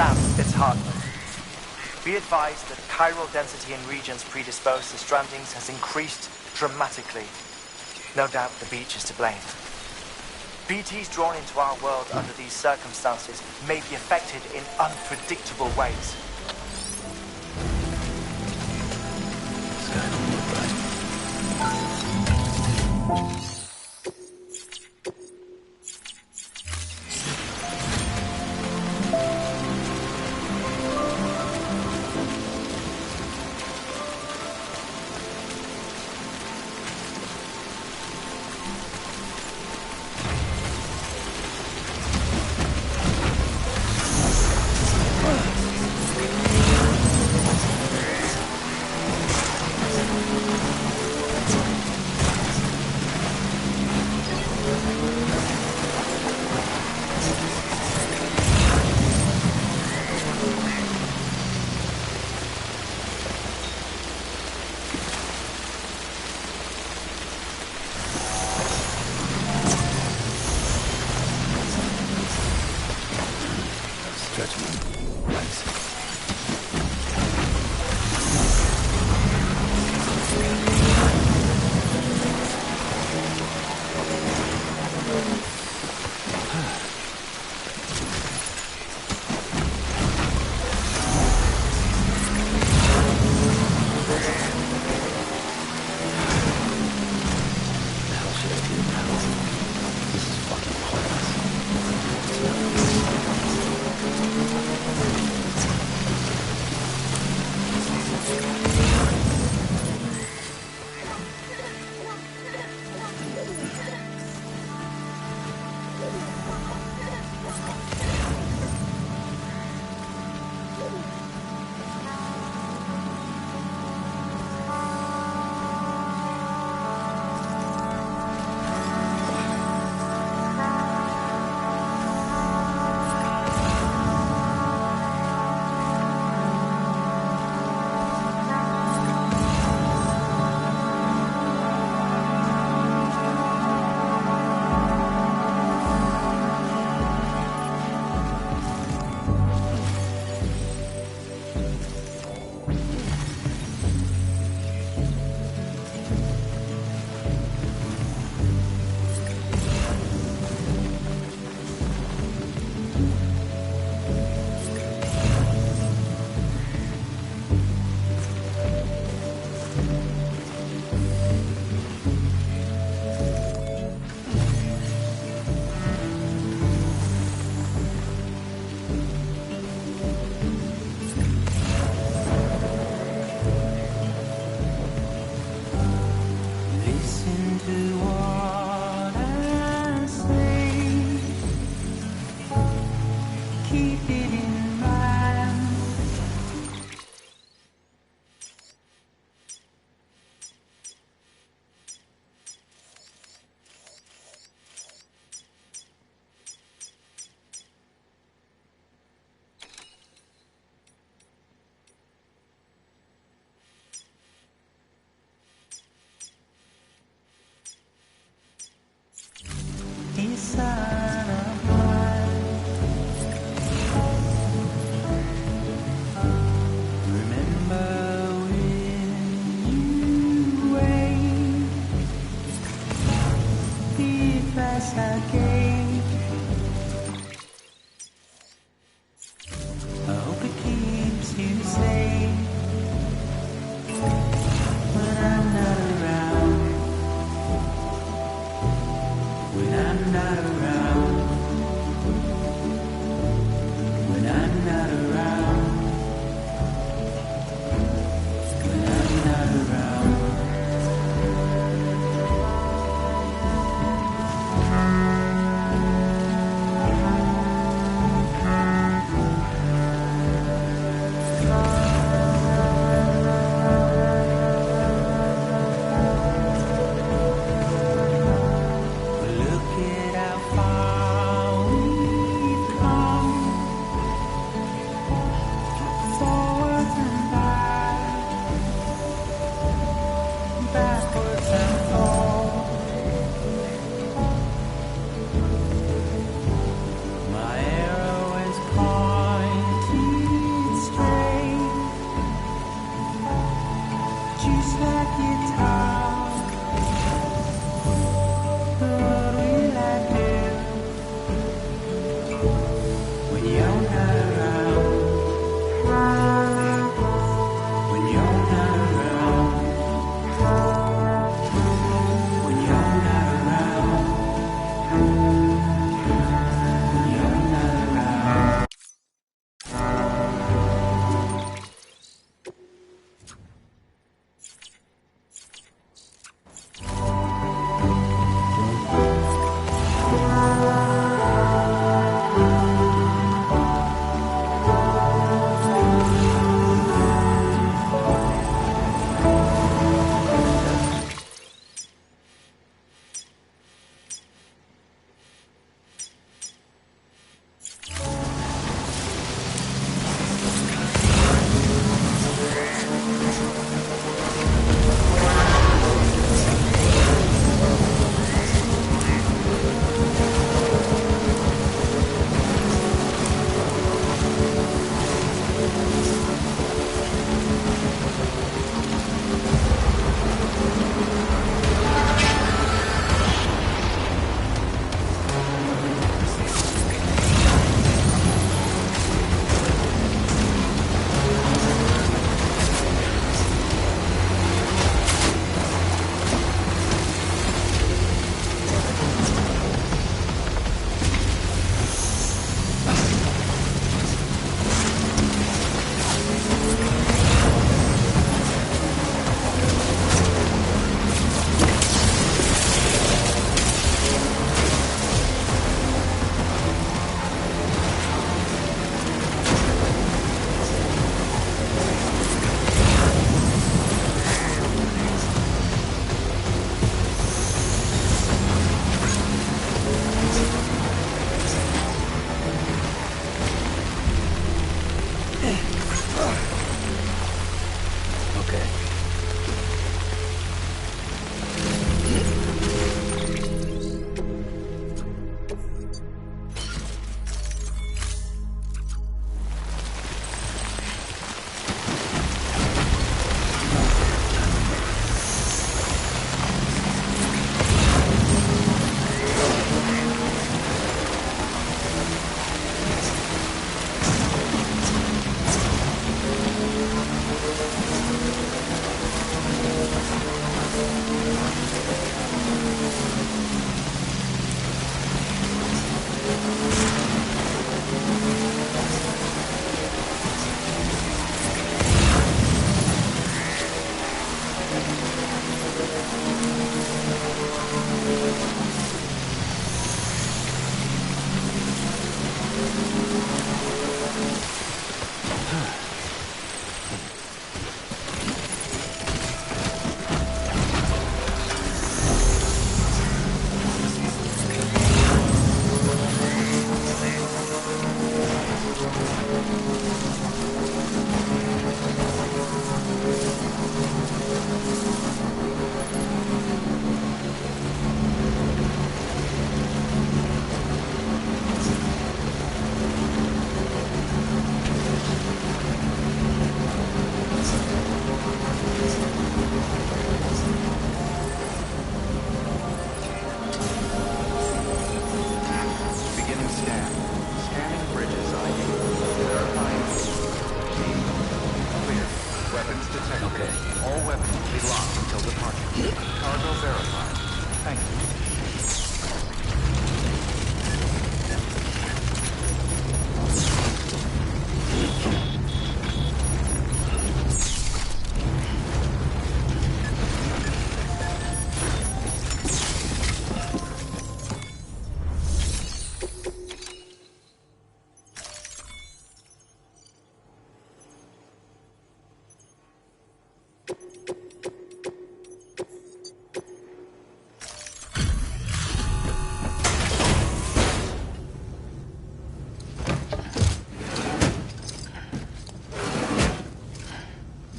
south, it's Hartland. Be advised that chiral density in regions predisposed to strandings has increased dramatically. No doubt the beach is to blame. BTs drawn into our world under these circumstances may be affected in unpredictable ways.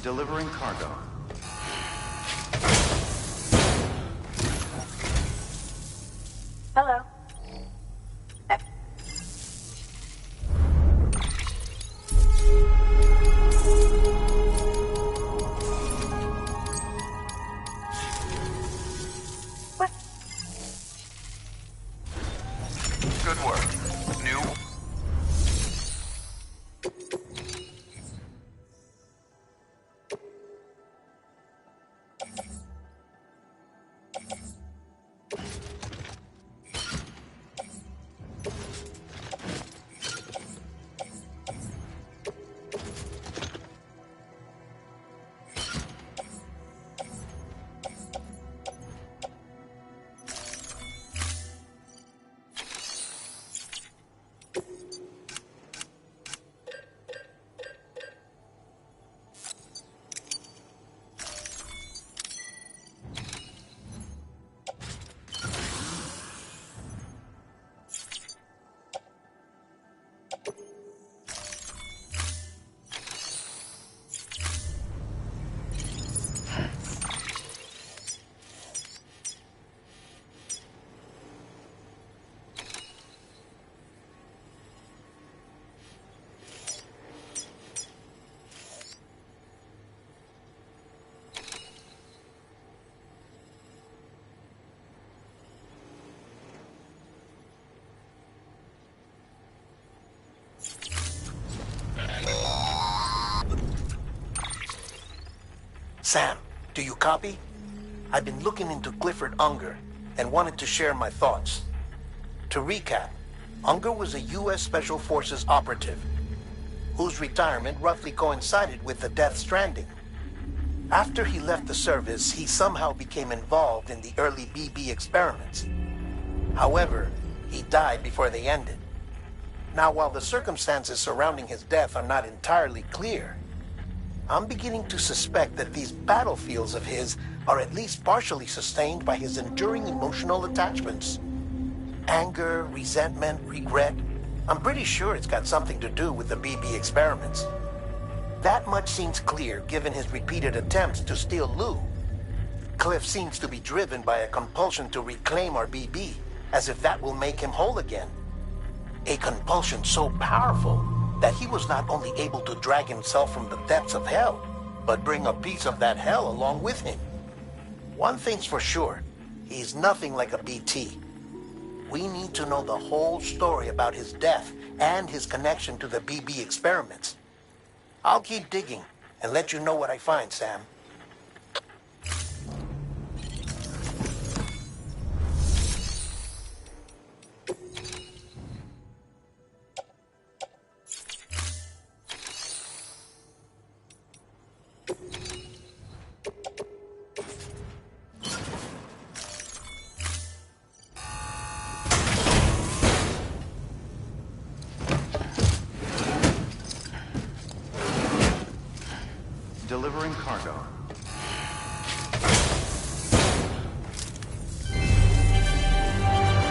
Delivering cargo. Hello. Sam, do you copy? I've been looking into Clifford Unger and wanted to share my thoughts. To recap, Unger was a U.S. Special Forces operative whose retirement roughly coincided with the Death Stranding. After he left the service, he somehow became involved in the early BB experiments. However, he died before they ended. Now, while the circumstances surrounding his death are not entirely clear, I'm beginning to suspect that these battlefields of his are at least partially sustained by his enduring emotional attachments. Anger, resentment, regret. I'm pretty sure it's got something to do with the BB experiments. That much seems clear given his repeated attempts to steal Lou. Cliff seems to be driven by a compulsion to reclaim our BB, as if that will make him whole again. A compulsion so powerful that he was not only able to drag himself from the depths of hell, but bring a piece of that hell along with him. One thing's for sure, he's nothing like a BT. We need to know the whole story about his death and his connection to the BB experiments. I'll keep digging and let you know what I find, Sam. Delivering cargo.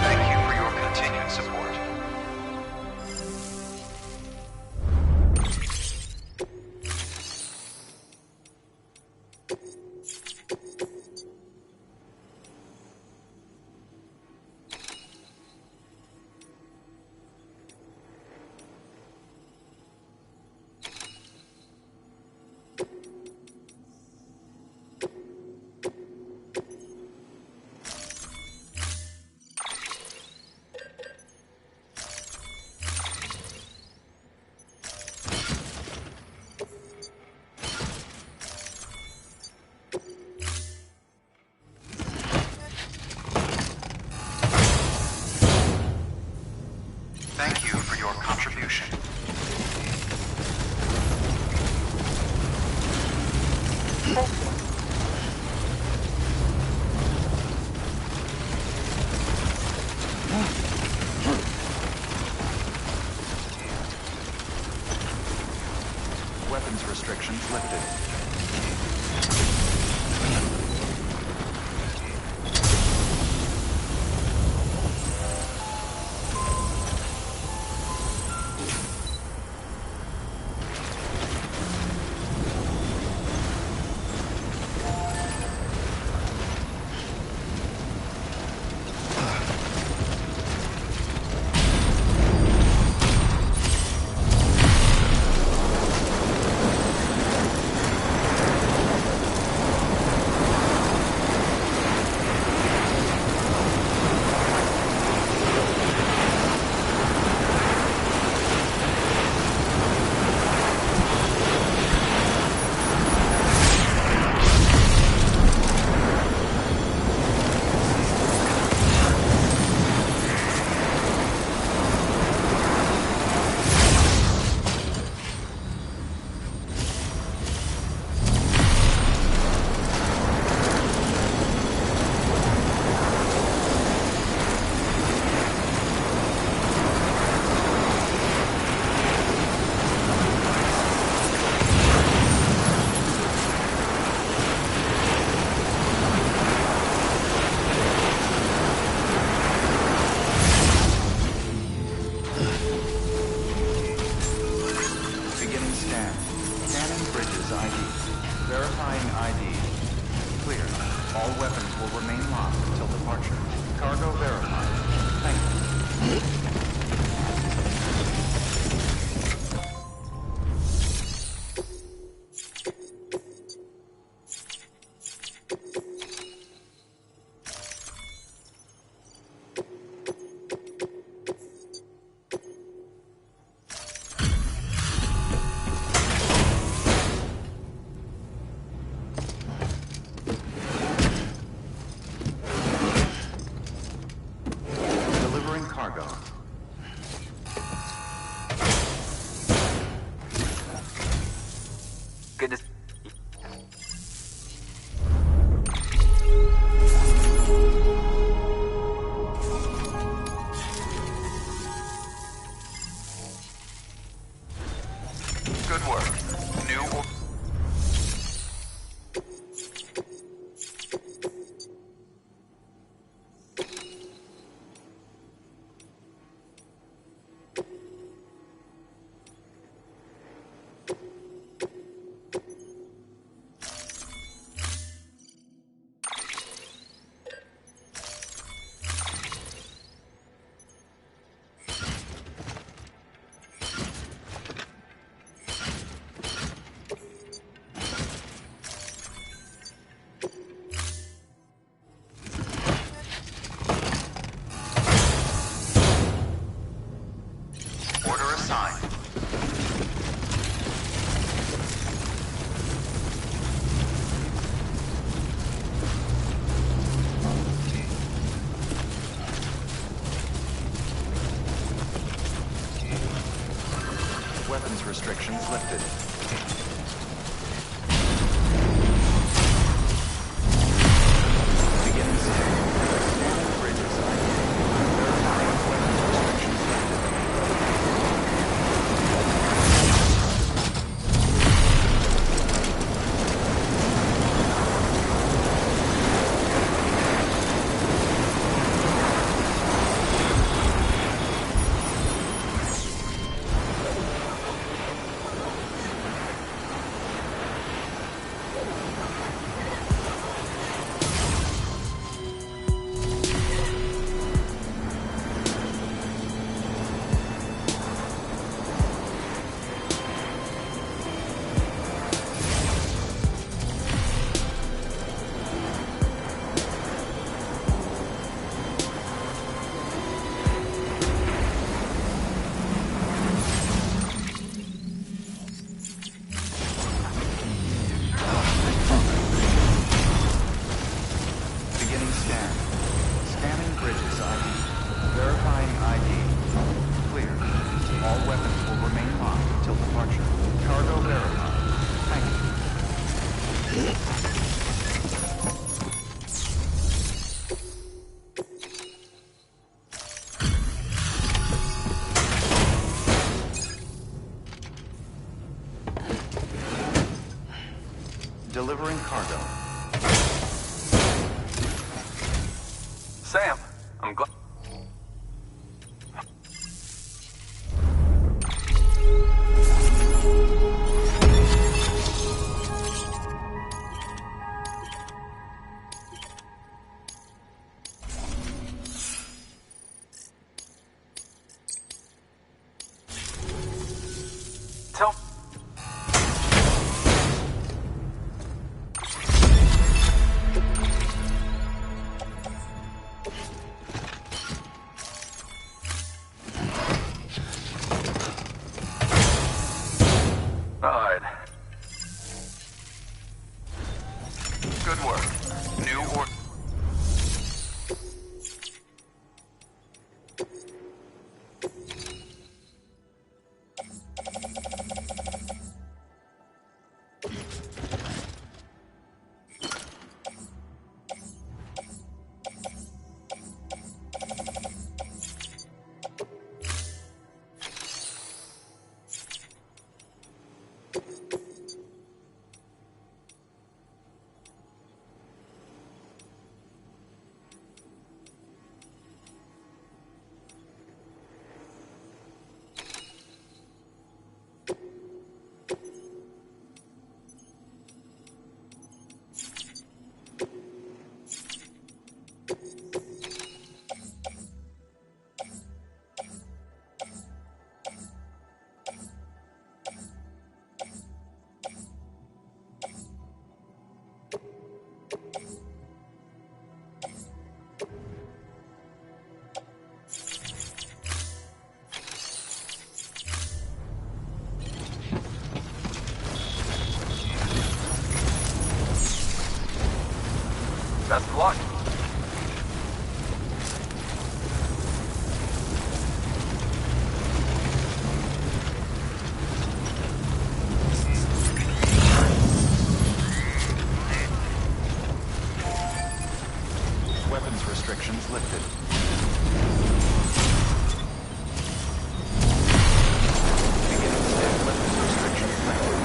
Thank you for your continued support. Thank you for your contribution. Weapons restrictions lifted. Verifying ID. Clear. All weapons will remain locked until departure. Cargo verified. Thank you. restrictions lifted. Beginning scanning. Scanning bridges ID. Verifying weapons restrictions lifted. Delivering cargo. Sam, I'm glad. Tell. Alright. Good work. New order. Best of luck. Weapons restrictions lifted. Beginning scan. Weapons restrictions lifted.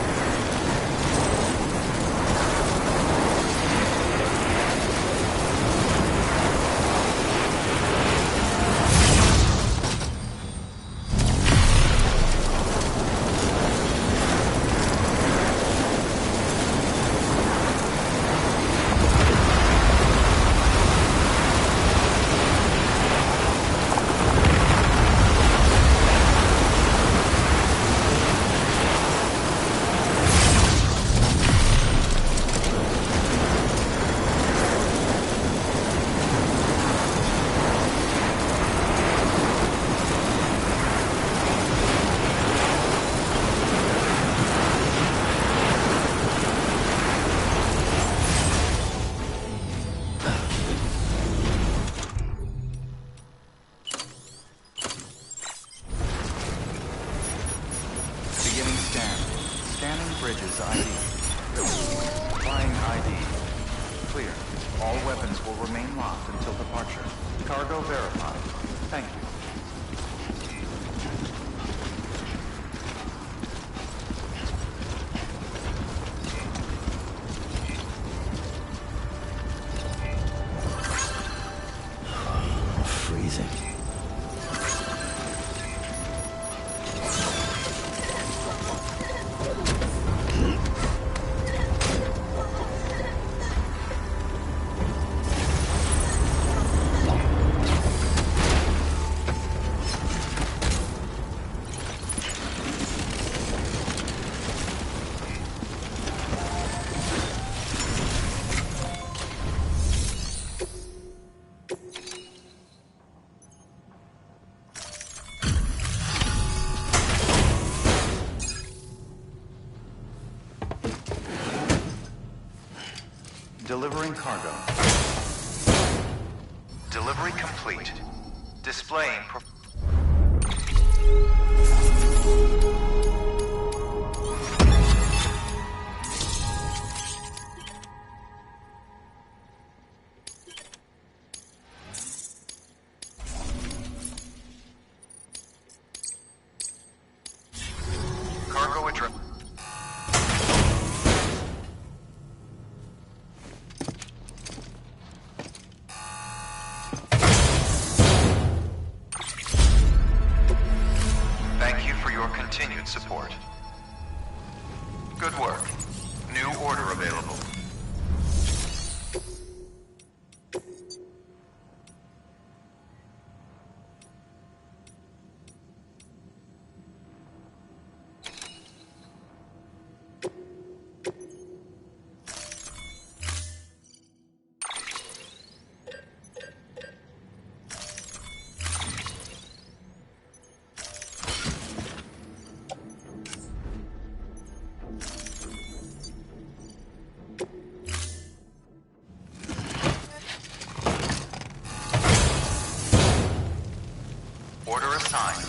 All weapons will remain locked until departure. Cargo verified. Thank you. Freezing. Delivering cargo. Delivery complete. Displaying. Cargo address. Thank you for your continued support. Good work. New order available. Order assigned.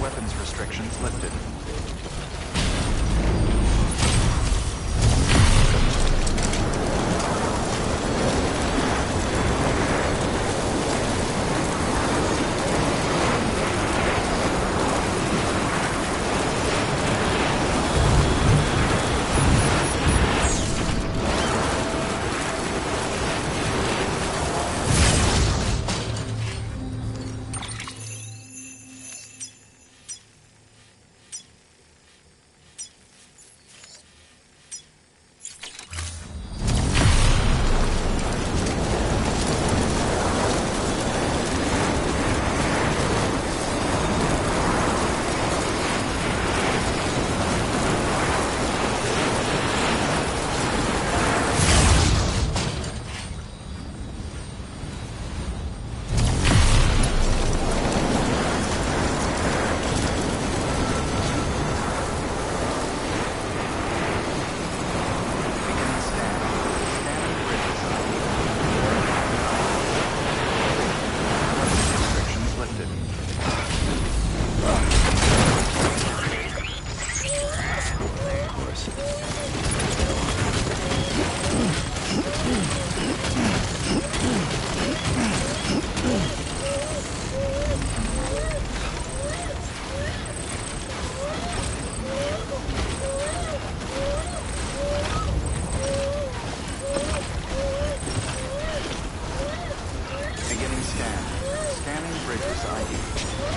Weapons restrictions lifted.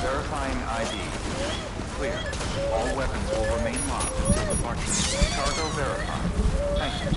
Verifying ID. Clear. All weapons will remain locked until departure. Cargo verified. Thank you.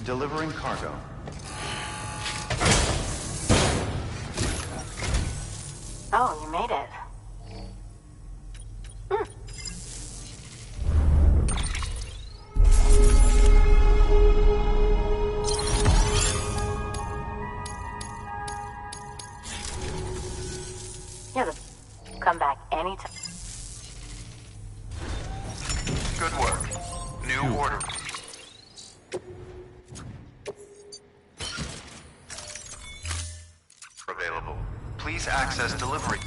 Delivering cargo. Oh, you made it. You're the... Come back anytime. Good work. New order. Available. Please access delivery.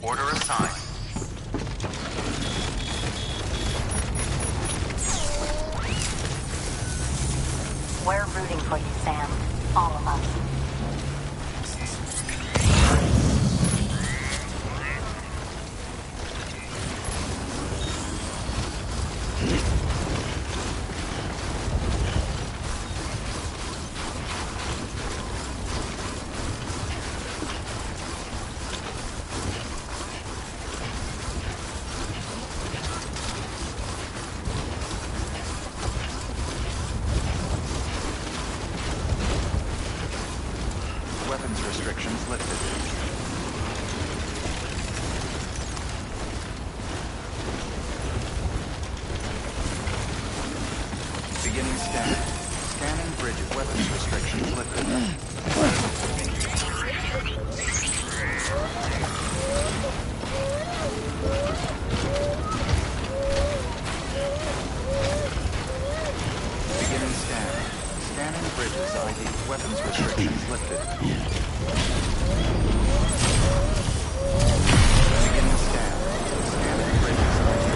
Order assigned. We're rooting for you, Sam. All of us. Weapons restrictions lifted. Beginning scan. Scanning bridge. Weapons restrictions lifted. Beginning scan. Scanning bridges ID. Weapons restrictions lifted. Beginning scan. Scanning bridges ID.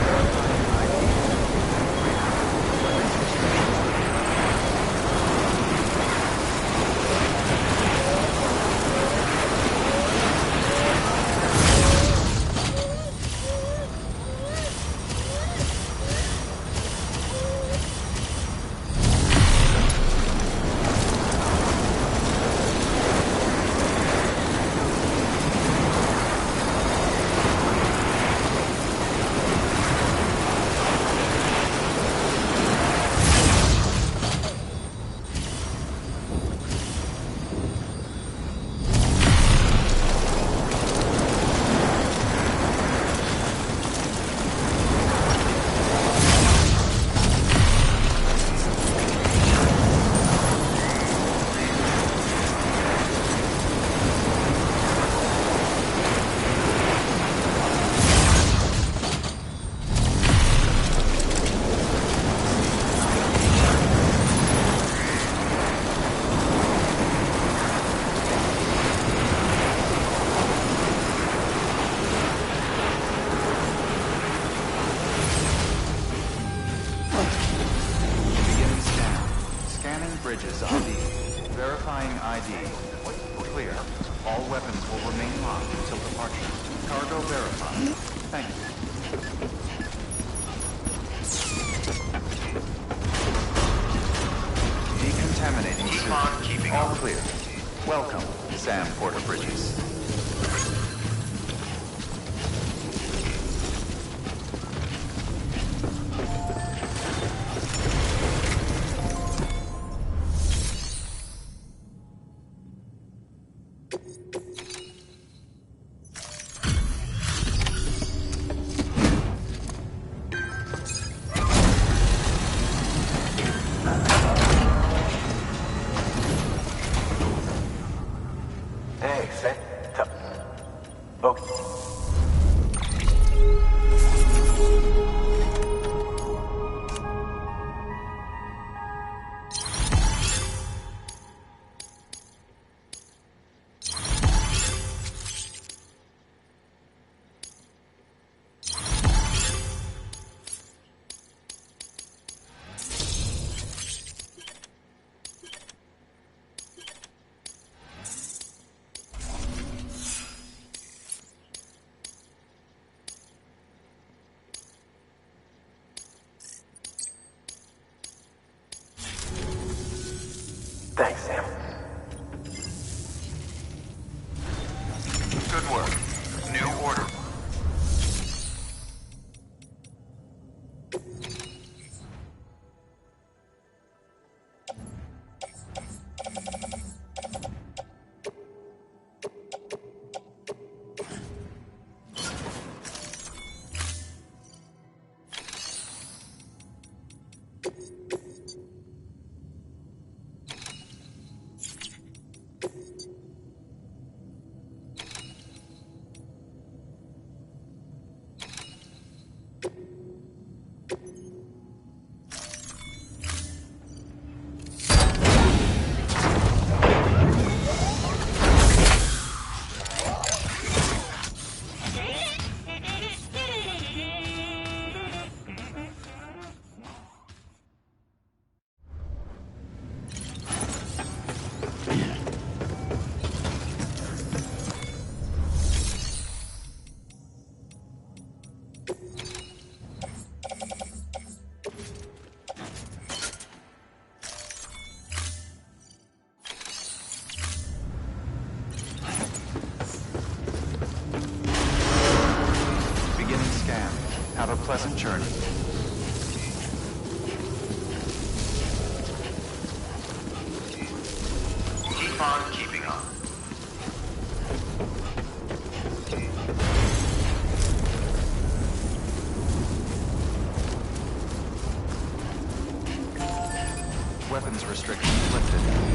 Verifying ID. Weapons restrictions lifted. Beginning scan. Scanning bridges ID. Verifying ID. Clear. All weapons will remain locked until departure. Cargo verified. Thank you. Decontaminating Keep suit. on keeping All up. clear. Welcome, Sam Porter Bridges. Hey, Sam. weapons restrictions lifted.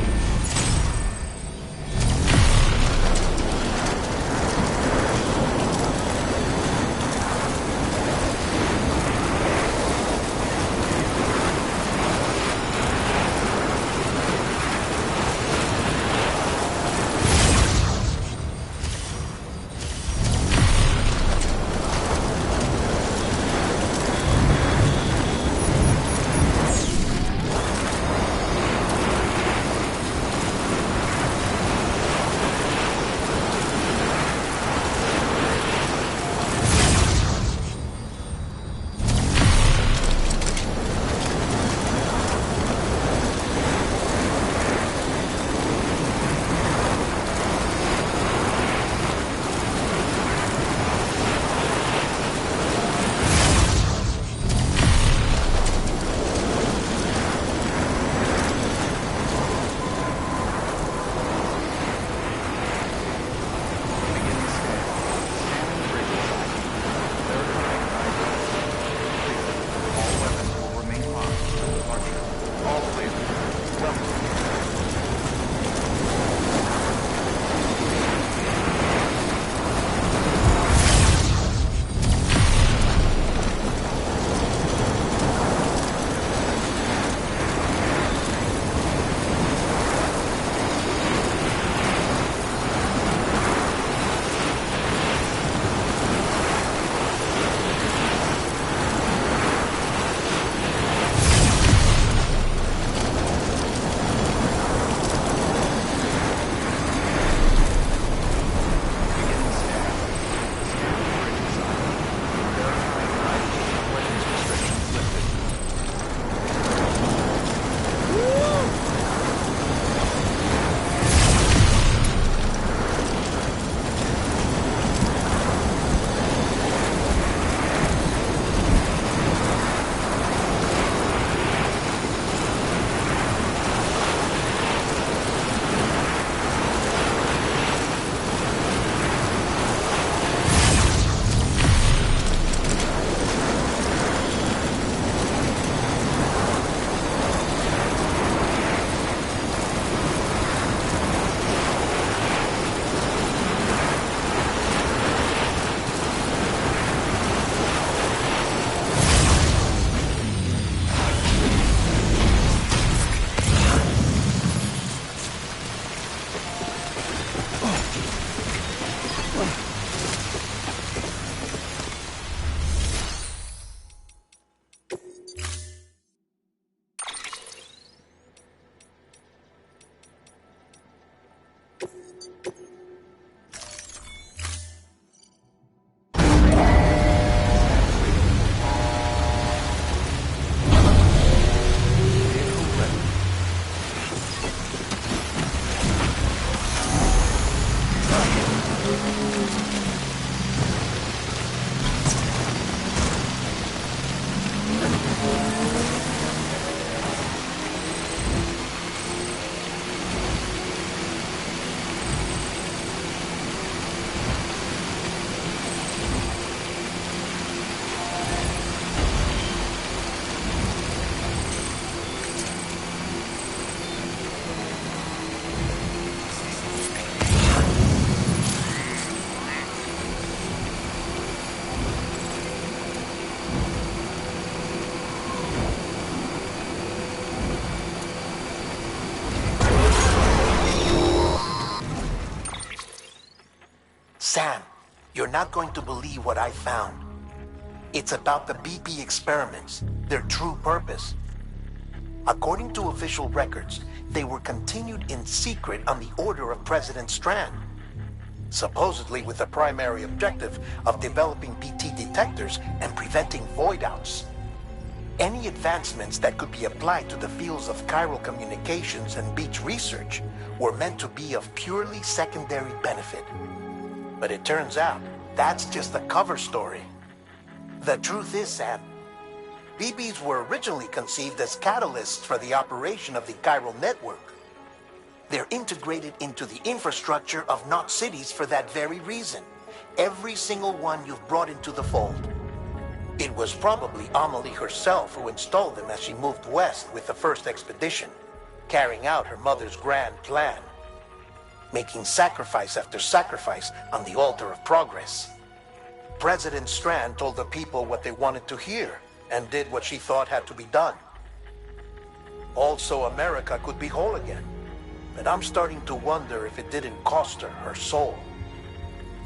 Sam, you're not going to believe what I found. It's about the BP experiments, their true purpose. According to official records, they were continued in secret on the order of President Strand, supposedly with the primary objective of developing BT detectors and preventing void-outs. Any advancements that could be applied to the fields of chiral communications and beach research were meant to be of purely secondary benefit. But it turns out, that's just the cover story. The truth is, Sam, BBs were originally conceived as catalysts for the operation of the chiral network. They're integrated into the infrastructure of Knot cities for that very reason. Every single one you've brought into the fold. It was probably Amelie herself who installed them as she moved west with the first expedition. carrying out her mother's grand plan, making sacrifice after sacrifice on the altar of progress. President Strand told the people what they wanted to hear and did what she thought had to be done. Also, America could be whole again. But I'm starting to wonder if it didn't cost her her soul.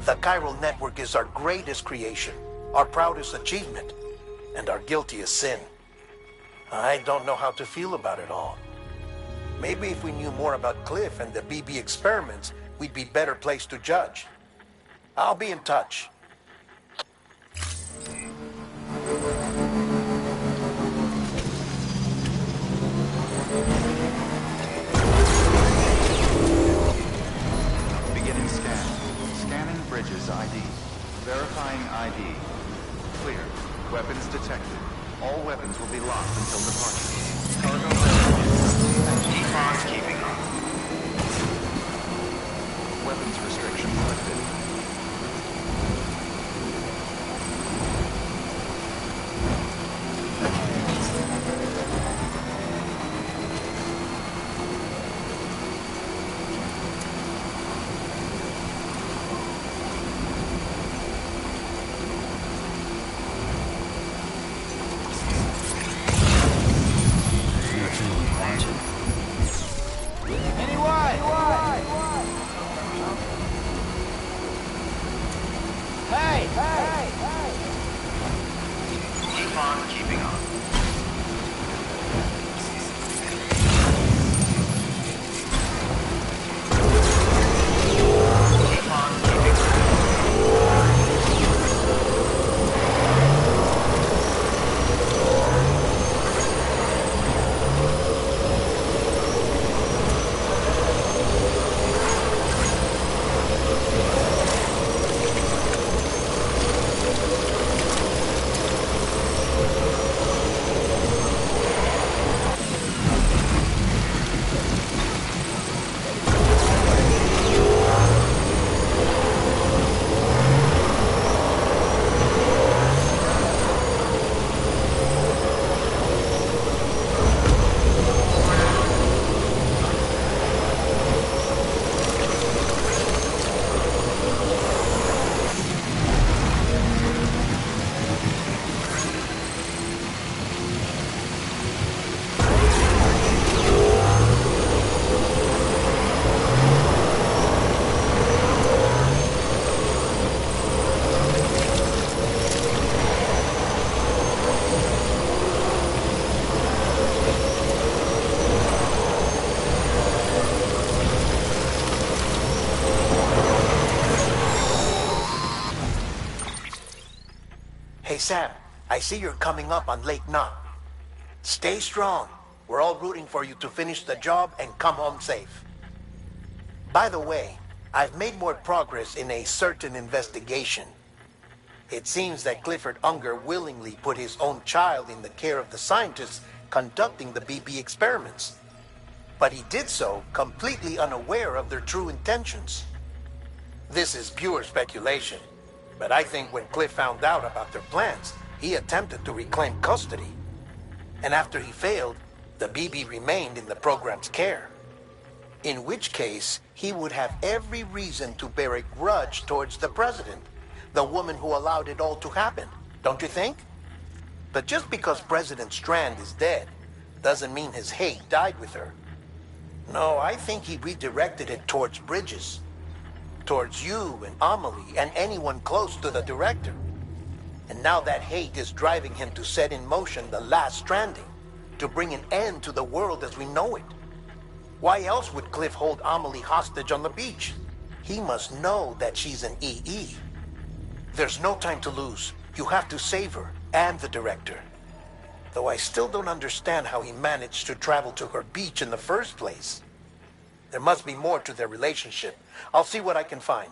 The chiral network is our greatest creation, our proudest achievement, and our guiltiest sin. I don't know how to feel about it all. Maybe if we knew more about Cliff and the BB experiments, we'd be better placed to judge. I'll be in touch. Beginning scan. Scanning bridges ID. Verifying ID. Clear. Weapons detected. All weapons will be locked until departure. Cargo verified. Defense keeping up. Weapons restriction lifted. Defense keeping up. Defense keeping up. Hey Sam, I see you're coming up on Lake Knot. Stay strong. We're all rooting for you to finish the job and come home safe. By the way, I've made more progress in a certain investigation. It seems that Clifford Unger willingly put his own child in the care of the scientists conducting the BB experiments. But he did so completely unaware of their true intentions. This is pure speculation. But I think when Cliff found out about their plans, he attempted to reclaim custody. And after he failed, the BB remained in the program's care. In which case, he would have every reason to bear a grudge towards the president, the woman who allowed it all to happen, don't you think? But just because President Strand is dead, doesn't mean his hate died with her. No, I think he redirected it towards Bridges. Towards you and Amelie and anyone close to the director. And now that hate is driving him to set in motion the last stranding, to bring an end to the world as we know it. Why else would Cliff hold Amelie hostage on the beach? He must know that she's an EE. There's no time to lose. You have to save her and the director. Though I still don't understand how he managed to travel to her beach in the first place. There must be more to their relationship. I'll see what I can find.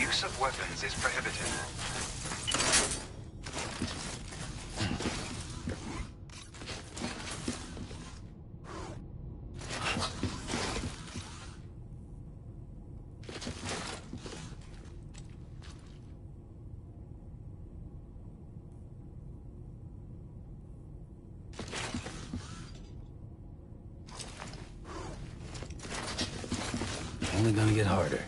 Use of weapons is prohibited. Only gonna get harder.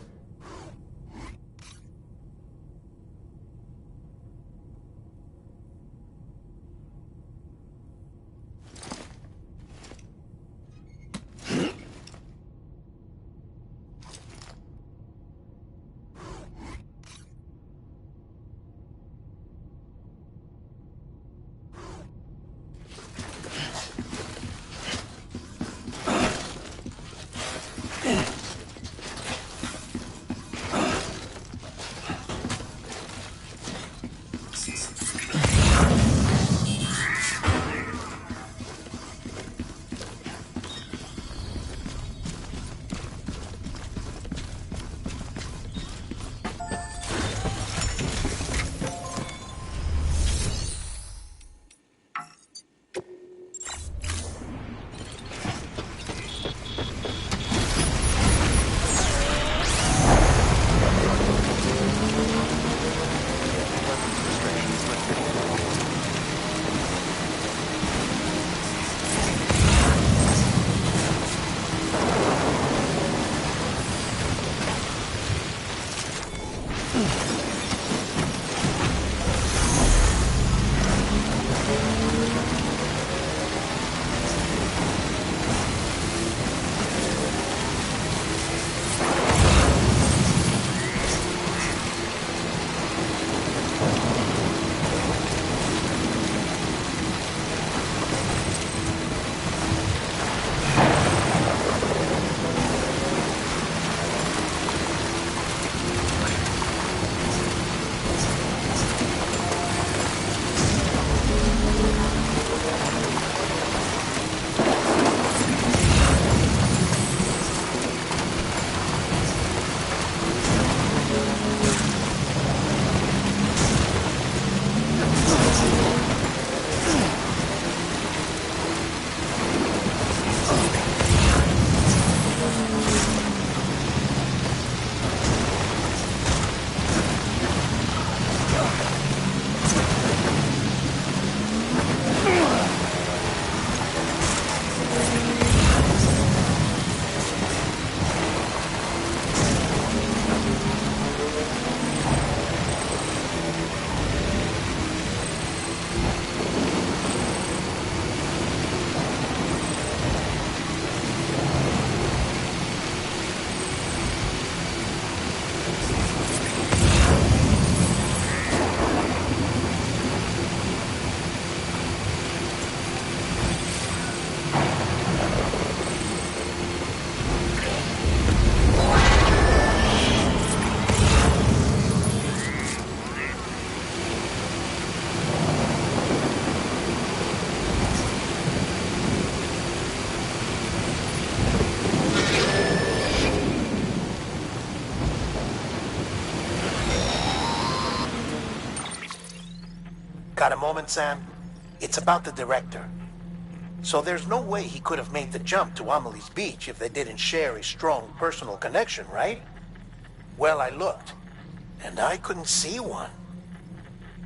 Got a moment, Sam? It's about the director. So there's no way he could have made the jump to Amelie's Beach if they didn't share a strong personal connection, right? Well, I looked, and I couldn't see one.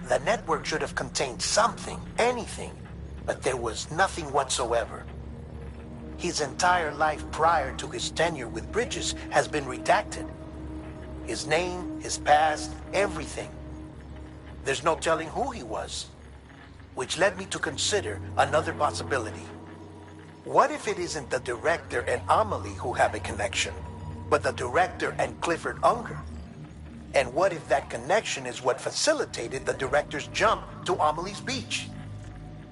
The network should have contained something, anything, but there was nothing whatsoever. His entire life prior to his tenure with Bridges has been redacted. His name, his past, everything. There's no telling who he was. Which led me to consider another possibility. What if it isn't the director and Amelie who have a connection, but the director and Clifford Unger? And what if that connection is what facilitated the director's jump to Amelie's Beach?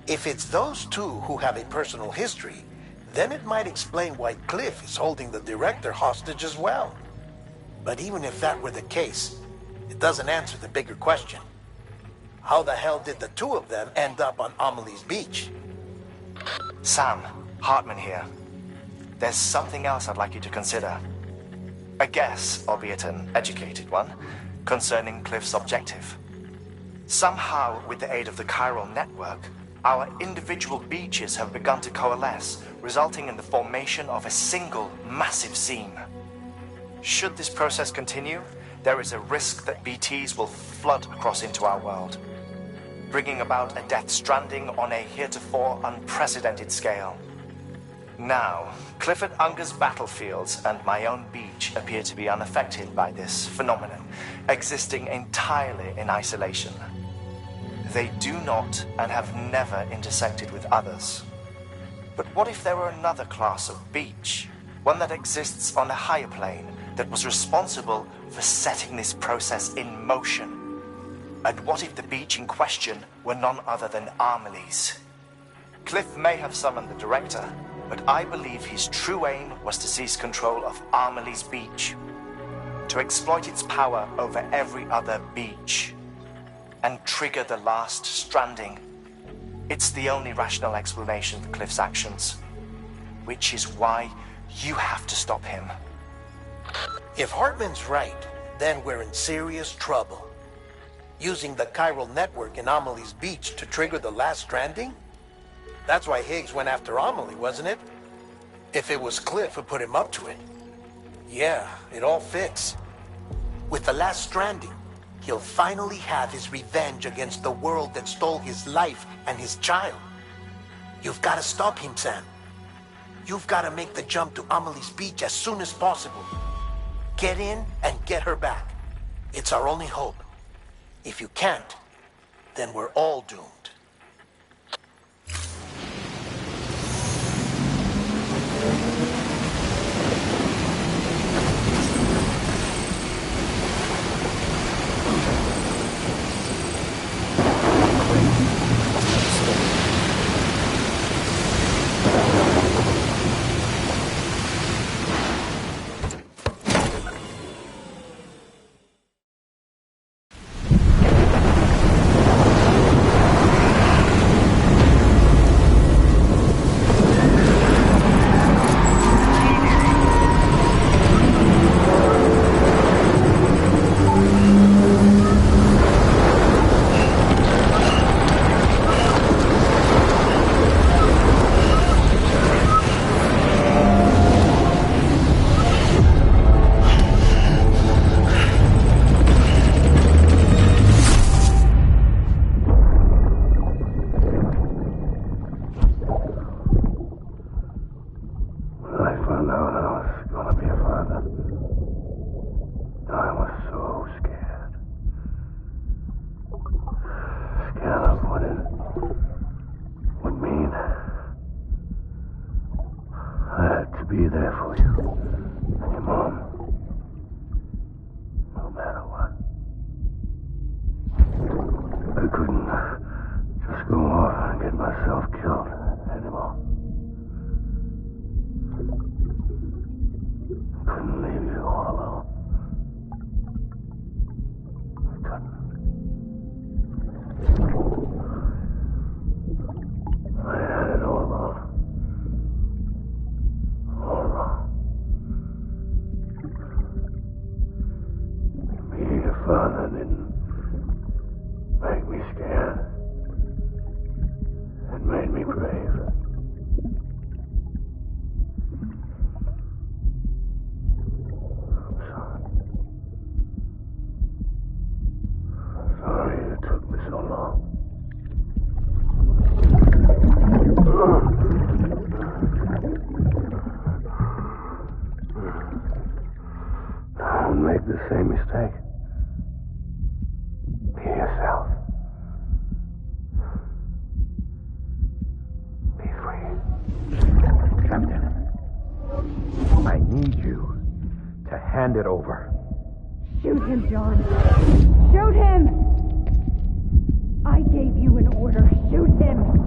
If it's those two who have a personal history, then it might explain why Cliff is holding the director hostage as well. But even if that were the case, it doesn't answer the bigger question. How the hell did the two of them end up on Amelie's Beach? Sam, Hartman here. There's something else I'd like you to consider. A guess, albeit an educated one, concerning Cliff's objective. Somehow, with the aid of the chiral network, our individual beaches have begun to coalesce, resulting in the formation of a single massive seam. Should this process continue, there is a risk that BTs will flood across into our world, bringing about a death stranding on a heretofore unprecedented scale. Now, Clifford Unger's battlefields and my own beach appear to be unaffected by this phenomenon, existing entirely in isolation. They do not and have never intersected with others. But what if there were another class of beach, one that exists on a higher plane, that was responsible for setting this process in motion? And what if the beach in question were none other than Amelie's? Cliff may have summoned the director, but I believe his true aim was to seize control of Amelie's Beach, to exploit its power over every other beach, and trigger the last stranding. It's the only rational explanation for Cliff's actions, which is why you have to stop him. If Hartman's right, then we're in serious trouble. Using the chiral network in Amelie's Beach to trigger the last stranding? That's why Higgs went after Amelie, wasn't it? If it was Cliff who put him up to it. Yeah, it all fits. With the last stranding, he'll finally have his revenge against the world that stole his life and his child. You've got to stop him, Sam. You've got to make the jump to Amelie's Beach as soon as possible. Get in and get her back. It's our only hope. If you can't, then we're all doomed. Be there for you and your mom, no matter what. I couldn't just go off and get myself killed anymore. Couldn't leave you all alone. I couldn't. I had it all wrong. All wrong. Being a father didn't make me scared. grave. I'm sorry. Sorry it took me so long. Don't make the same mistake. Be yourself. Be free. Captain, I need you to hand it over. Shoot him, John. Shoot him! I gave you an order. Shoot him!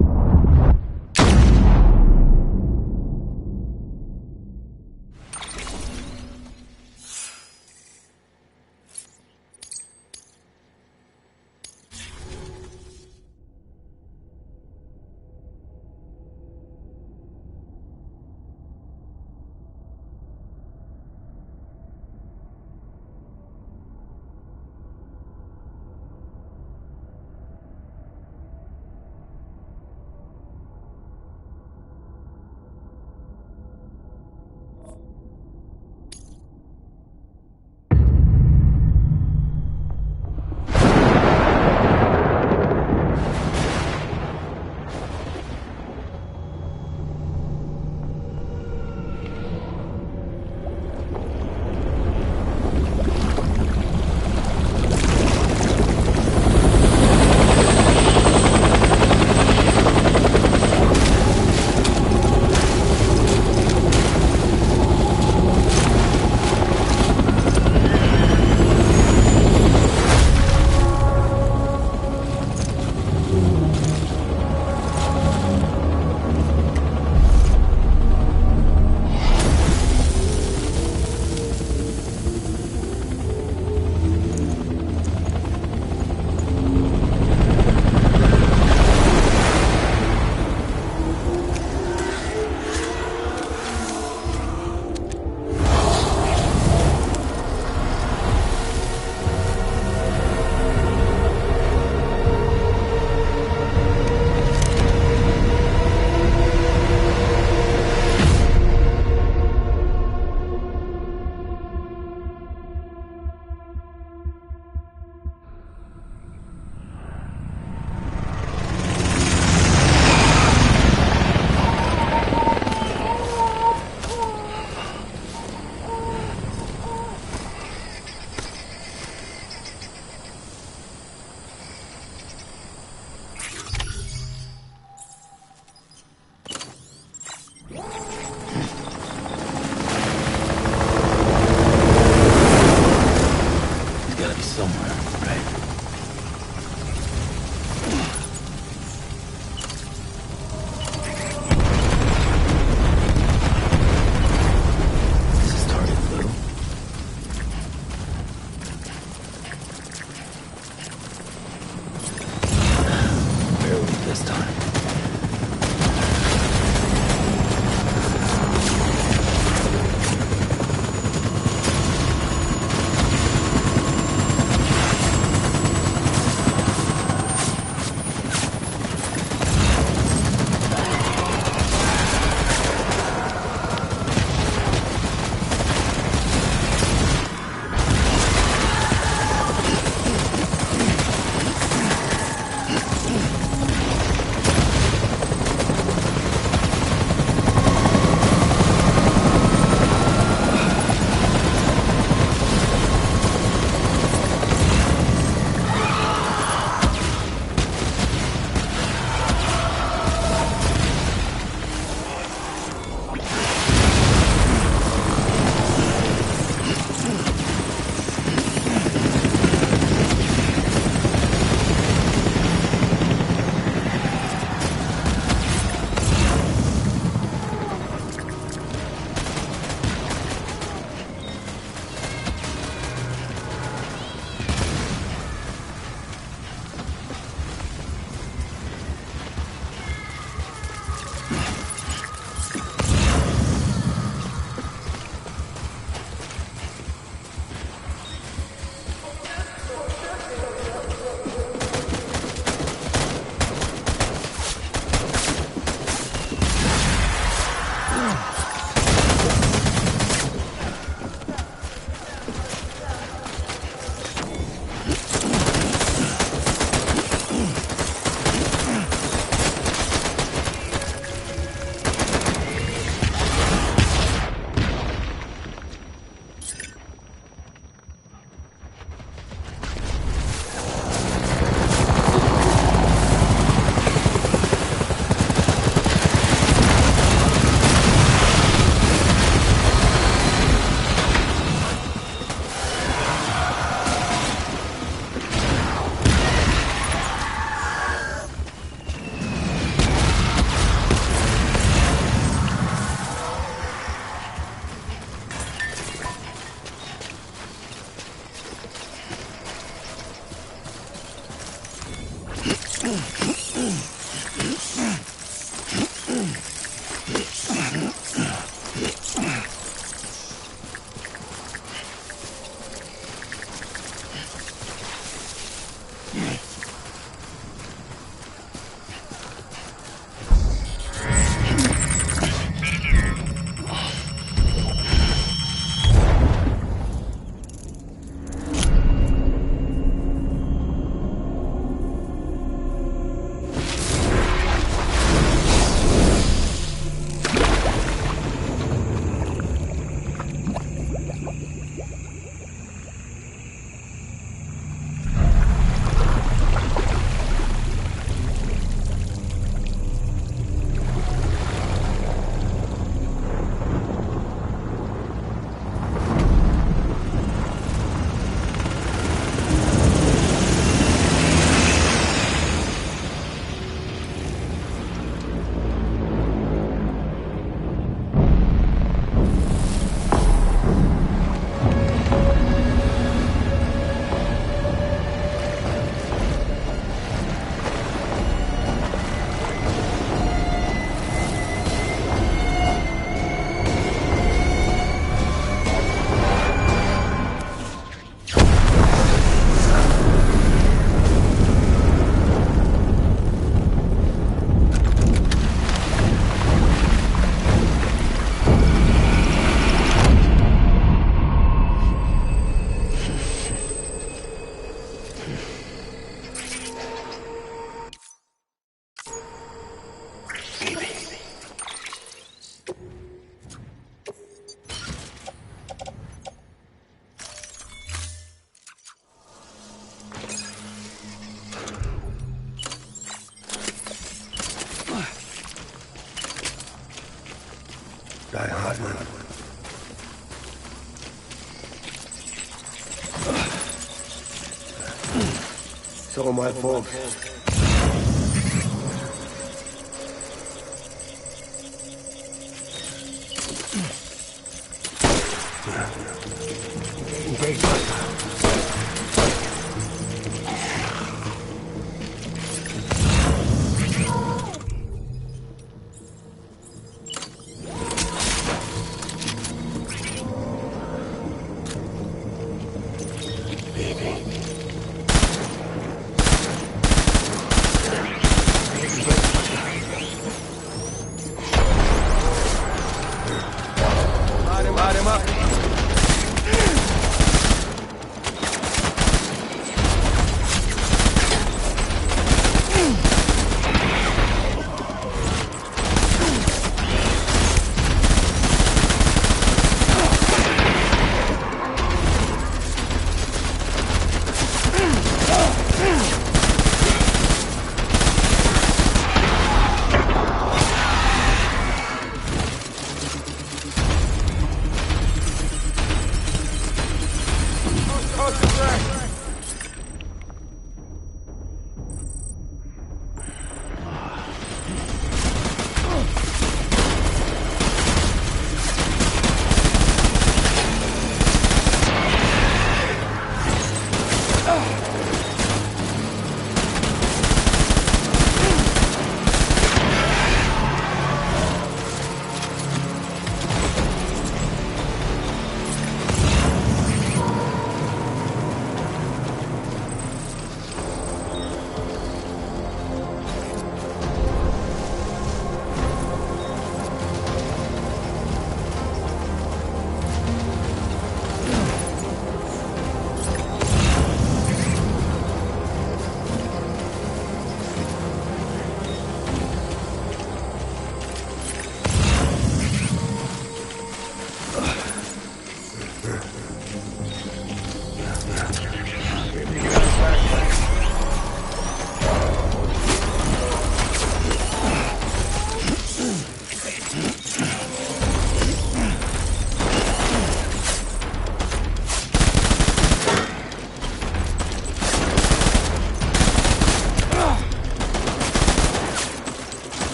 Die hard, man. It's all my fault. Engage.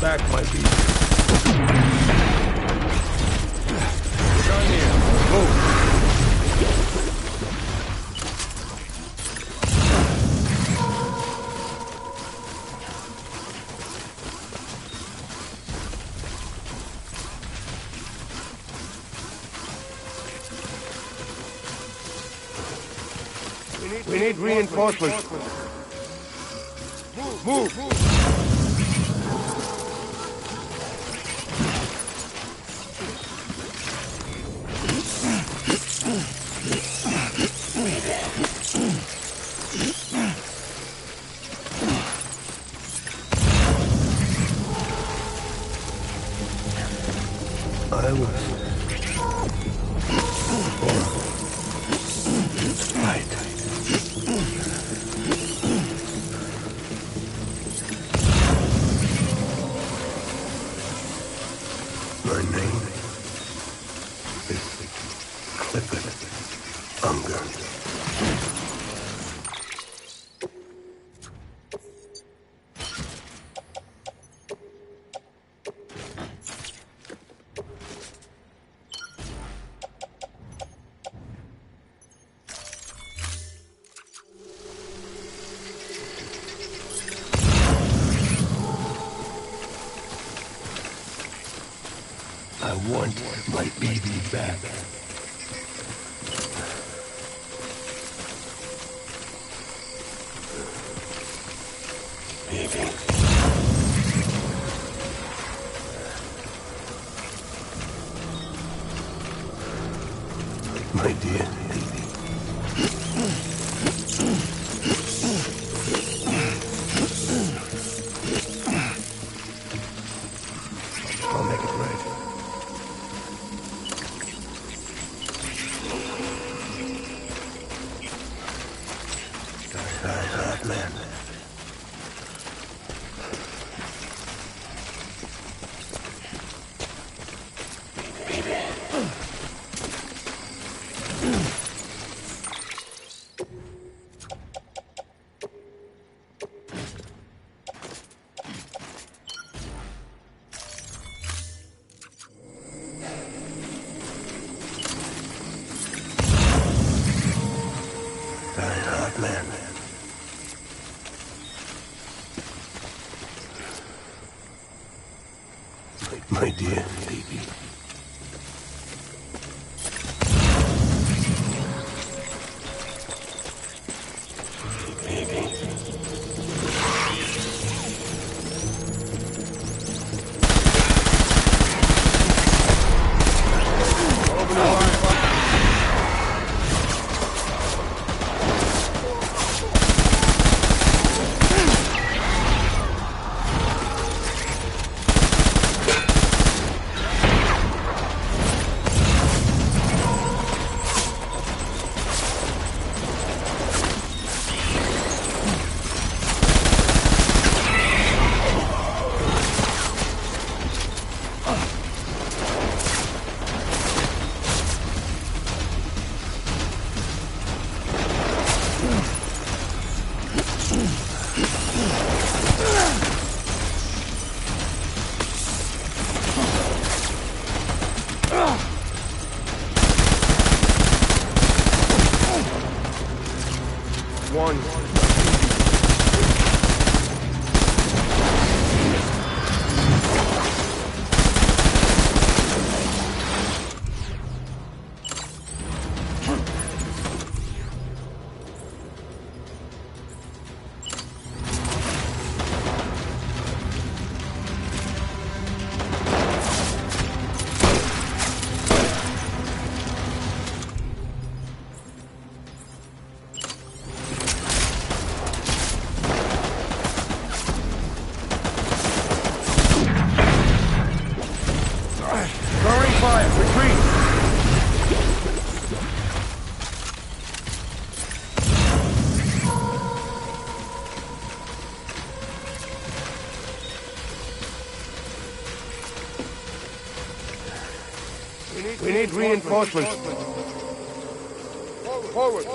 back, my beast. Down here. Move. We need reinforcements. Move! I was right. My name is Clickbait Unger. I want my baby back. Baby. My dear baby. I'll make it right. Hot man. Baby. Hot man. My dear baby. Baby. Open the line. One. Throwing fire! Retreat! We need reinforcements. Forward!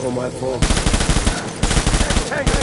for my fault. Tango!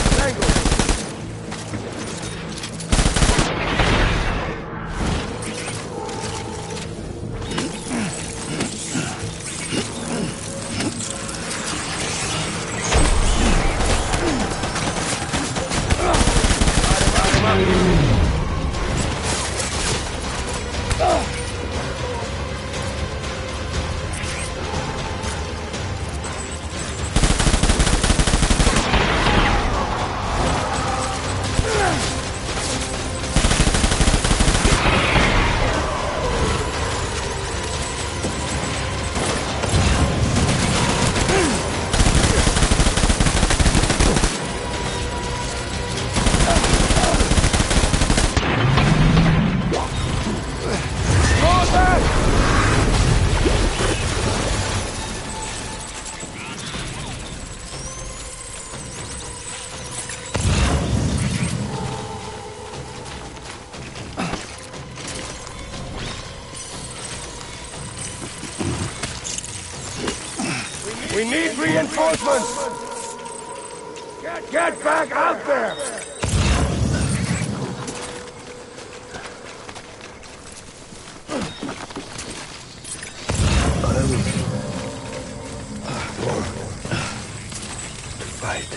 We need reinforcements! Get back out there! I was born to fight.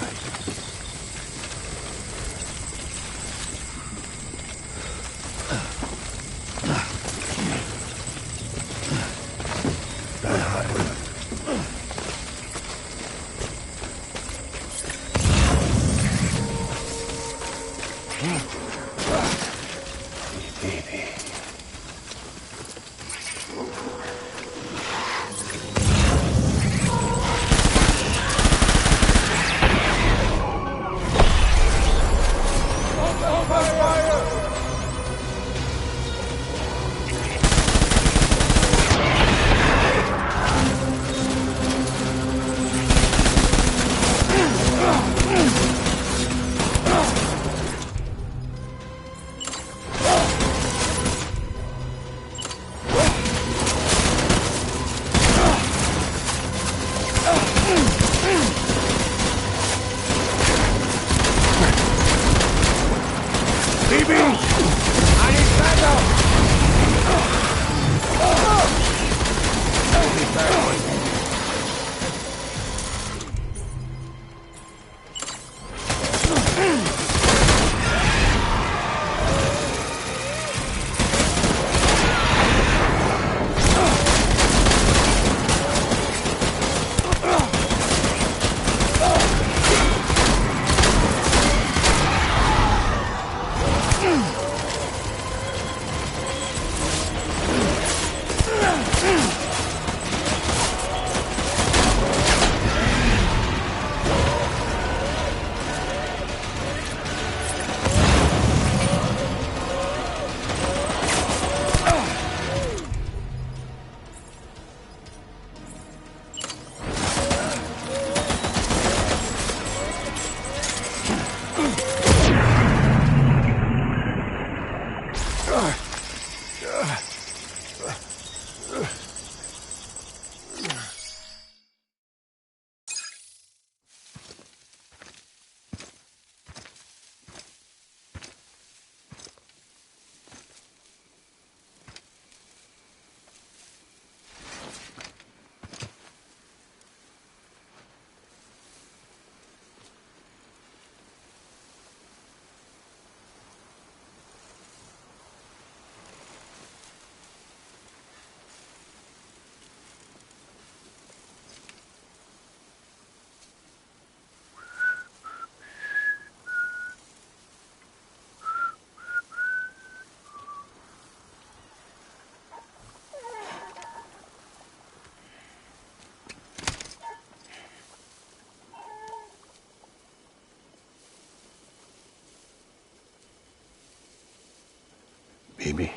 Baby,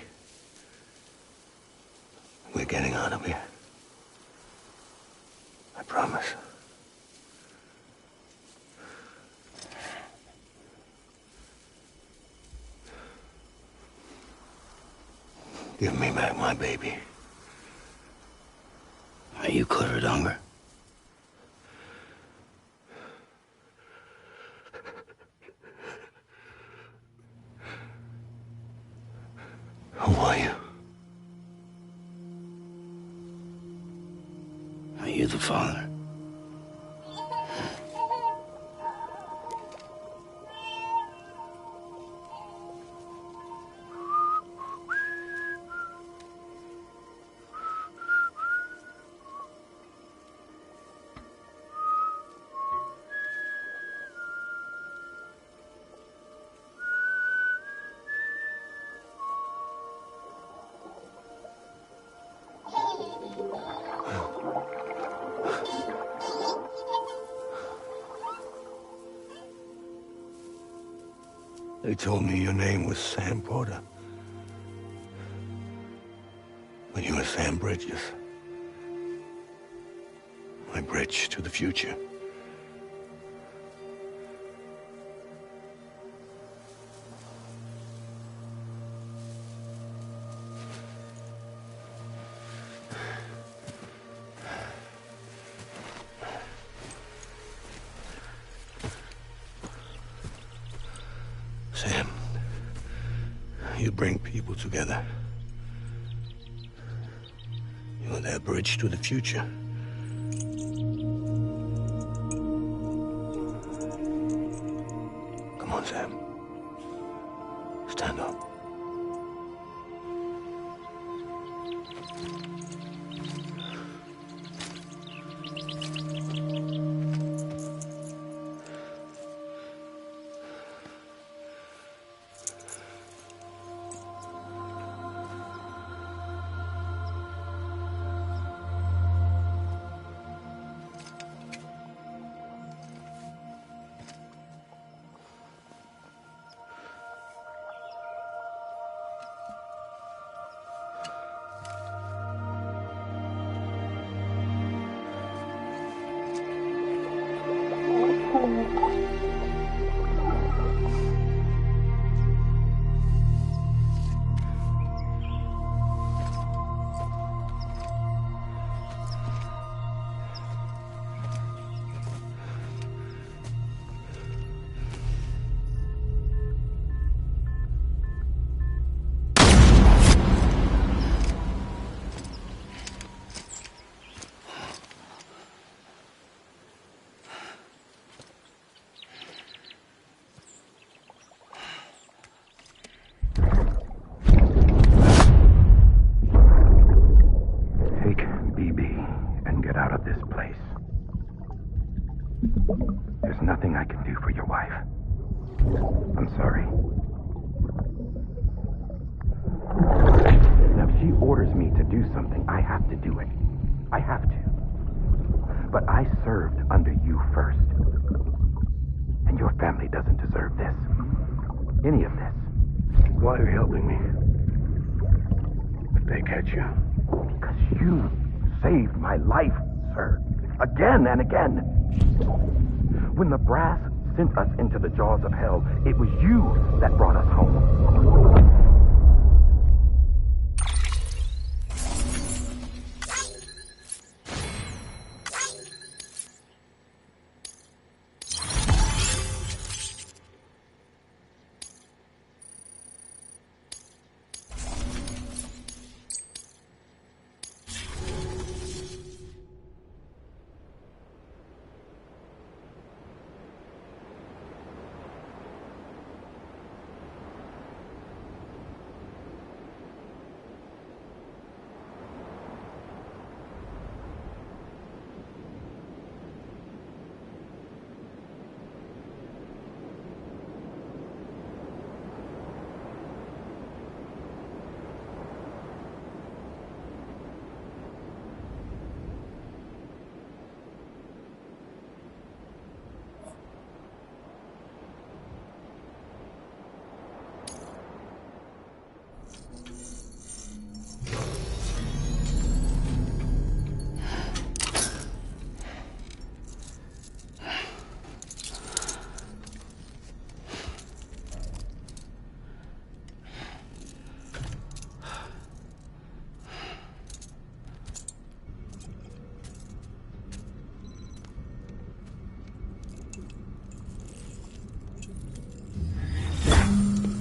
we're getting out of here. I promise. Give me back my baby. Are you Clifford Unger? Are you the father? They told me your name was Sam Porter. But you were Sam Bridges. My bridge to the future. Sam, you bring people together. You're their bridge to the future. Come on, Sam. Stand up. There's nothing I can do for your wife. I'm sorry. Now, if she orders me to do something, I have to do it. I have to. But I served under you first. And your family doesn't deserve this. Any of this. Why are you helping me? If they catch you. Because you saved my life, sir. Again and again. When the brass sent us into the jaws of hell, it was you that brought us home.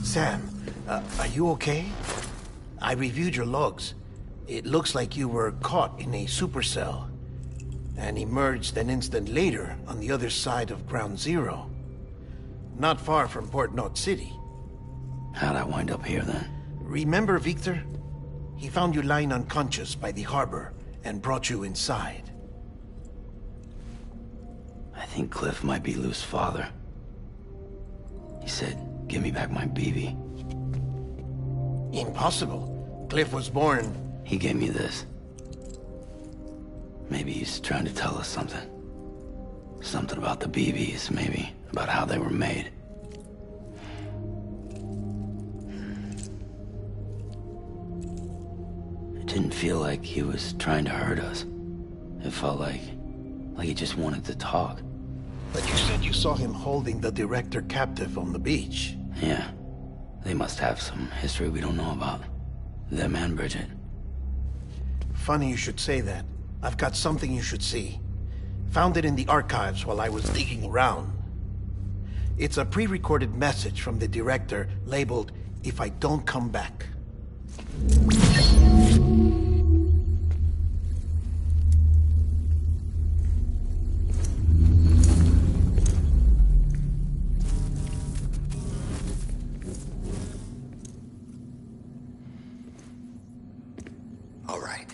Sam, are you okay? I reviewed your logs. It looks like you were caught in a supercell. and emerged an instant later on the other side of Ground Zero. Not far from Port Knot City. How'd I wind up here then? Remember Victor? He found you lying unconscious by the harbor and brought you inside. I think Cliff might be Lou's father. He said, give me back my BB. Impossible. Cliff was born... He gave me this. Maybe he's trying to tell us something. Something about the BBs, maybe. About how they were made. It didn't feel like he was trying to hurt us. It felt like he just wanted to talk. But you said you saw him holding the director captive on the beach. Yeah. They must have some history we don't know about. Them and Bridget. Funny you should say that. I've got something you should see. Found it in the archives while I was digging around. It's a pre-recorded message from the director labeled, "If I don't come back." All right.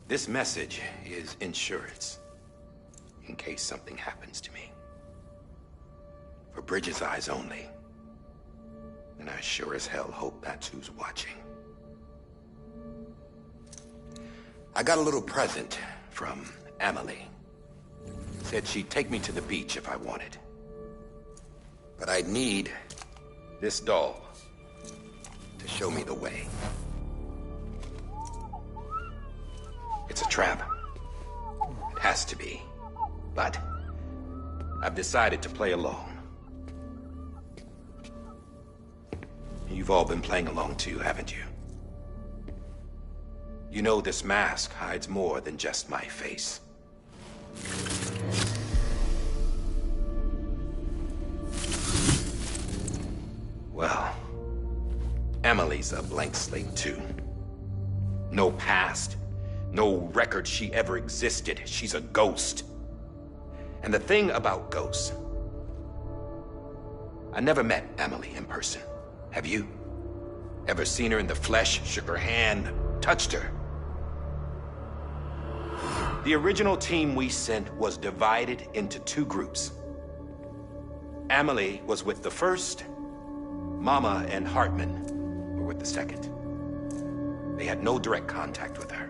This message is insurance, in case something happens to me. For Bridget's eyes only. And I sure as hell hope that's who's watching. I got a little present from Emily. Said she'd take me to the beach if I wanted. But I'd need this doll to show me the way. It's a trap. It has to be. But I've decided to play along. You've all been playing along too, haven't you? You know this mask hides more than just my face. Well, Emily's a blank slate too. No past. No record she ever existed. She's a ghost. And the thing about ghosts... I never met Emily in person. Have you? Ever seen her in the flesh, shook her hand, touched her? The original team we sent was divided into two groups. Emily was with the first. Mama and Hartman were with the second. They had no direct contact with her.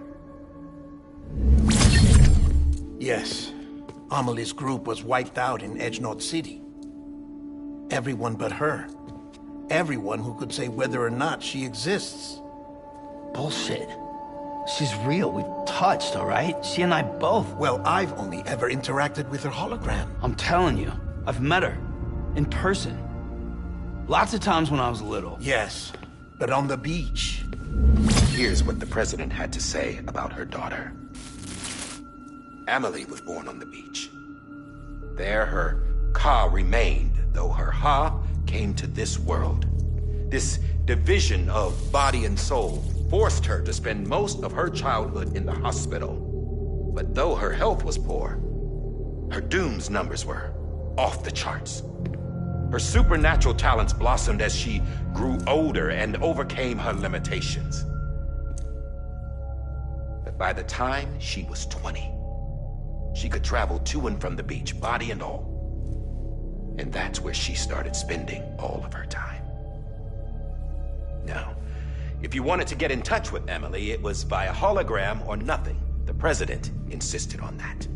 Yes. Amelie's group was wiped out in Edge Knot City. Everyone but her. Everyone who could say whether or not she exists. Bullshit. She's real. We've touched, all right? She and I both. Well, I've only ever interacted with her hologram. I'm telling you, I've met her. In person. Lots of times when I was little. Yes, but on the beach. Here's what the president had to say about her daughter. Emily was born on the beach. There her Ka remained, though her Ha came to this world. This division of body and soul forced her to spend most of her childhood in the hospital. But though her health was poor, her Doom's numbers were off the charts. Her supernatural talents blossomed as she grew older and overcame her limitations. But by the time she was 20, she could travel to and from the beach, body and all. And that's where she started spending all of her time. Now, if you wanted to get in touch with Emily, it was via hologram or nothing. The president insisted on that.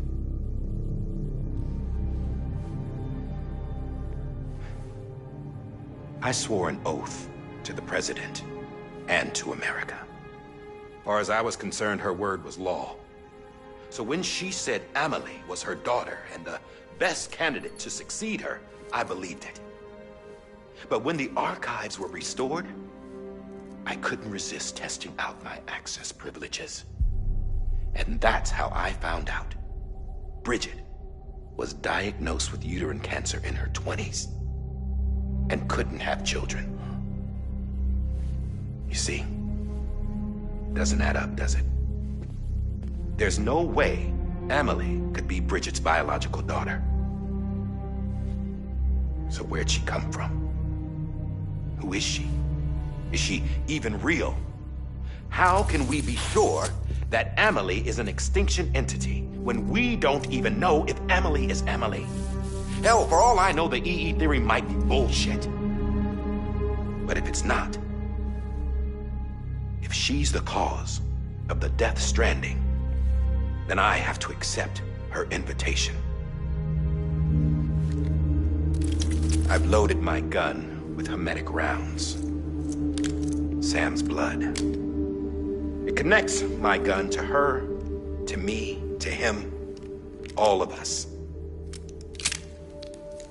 I swore an oath to the president and to America. As far as I was concerned, her word was law. So when she said Emily was her daughter and the best candidate to succeed her, I believed it. But when the archives were restored, I couldn't resist testing out my access privileges. And that's how I found out Bridget was diagnosed with uterine cancer in her 20s and couldn't have children. You see, doesn't add up, does it? There's no way Amelie could be Bridget's biological daughter. So where'd she come from? Who is she? Is she even real? How can we be sure that Amelie is an extinction entity when we don't even know if Amelie is Amelie? Hell, for all I know, the EE theory might be bullshit. But if it's not, if she's the cause of the Death Stranding, then I have to accept her invitation. I've loaded my gun with hermetic rounds. Sam's blood. It connects my gun to her, to me, to him, all of us.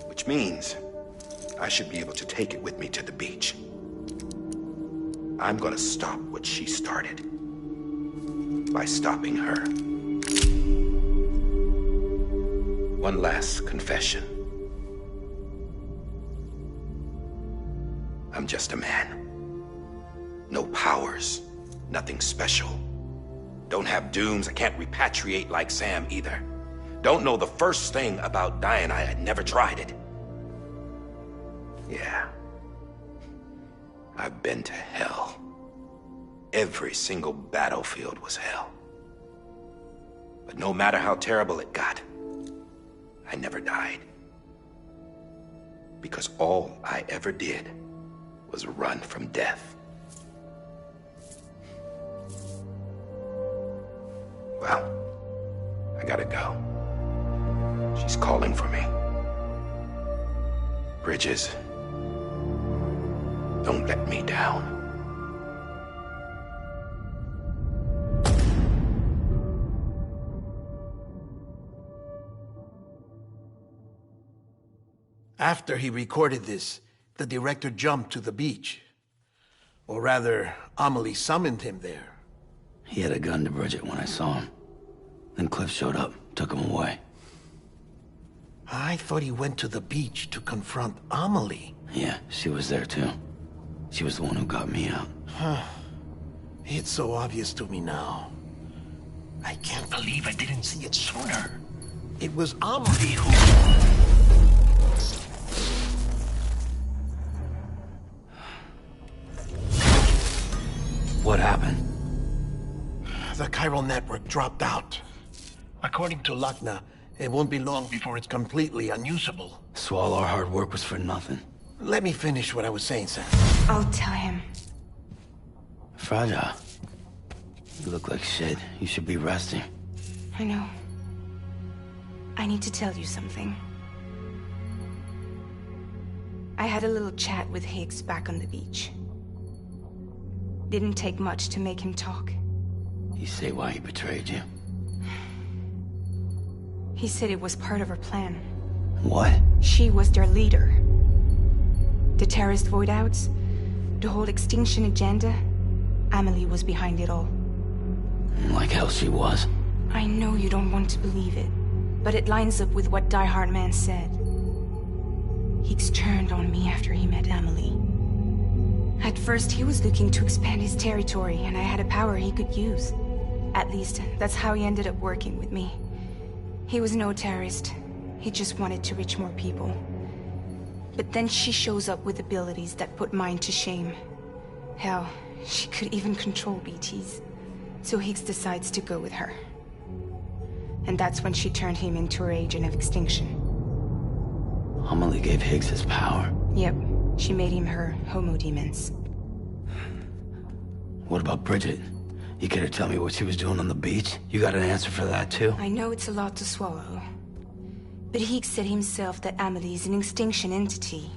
Which means I should be able to take it with me to the beach. I'm gonna stop what she started by stopping her. One last confession. I'm just a man. No powers, nothing special. Don't have dooms, I can't repatriate like Sam either. Don't know the first thing about dying, I had never tried it. Yeah. I've been to hell. Every single battlefield was hell. But no matter how terrible it got, I never died. Because all I ever did was run from death. Well, I gotta go. She's calling for me. Bridges, don't let me down. After he recorded this, the director jumped to the beach. Or rather, Amelie summoned him there. He had a gun to Bridget when I saw him. Then Cliff showed up, took him away. I thought he went to the beach to confront Amelie. Yeah, she was there too. She was the one who got me out. It's so obvious to me now. I can't believe I didn't see it sooner. It was Amelie who... What happened? The chiral network dropped out. According to Lakhna, it won't be long before it's completely unusable. So all our hard work was for nothing. Let me finish what I was saying, Sam. I'll tell him. Fragile. You look like shit. You should be resting. I know. I need to tell you something. I had a little chat with Higgs back on the beach. Didn't take much to make him talk. You say why he betrayed you? He said it was part of her plan. What? She was their leader. The terrorist void-outs, the whole extinction agenda, Amelie was behind it all. Like hell she was. I know you don't want to believe it, but it lines up with what Die Hard Man said. Higgs turned on me after he met Amelie. At first, he was looking to expand his territory, and I had a power he could use. At least, that's how he ended up working with me. He was no terrorist. He just wanted to reach more people. But then she shows up with abilities that put mine to shame. Hell, she could even control BTs. So Higgs decides to go with her. And that's when she turned him into her agent of extinction. Amelie gave Higgs his power. Yep. She made him her homo demons. What about Bridget? You care to tell me what she was doing on the beach? You got an answer for that too? I know it's a lot to swallow. But Higgs said himself that Amelie is an extinction entity.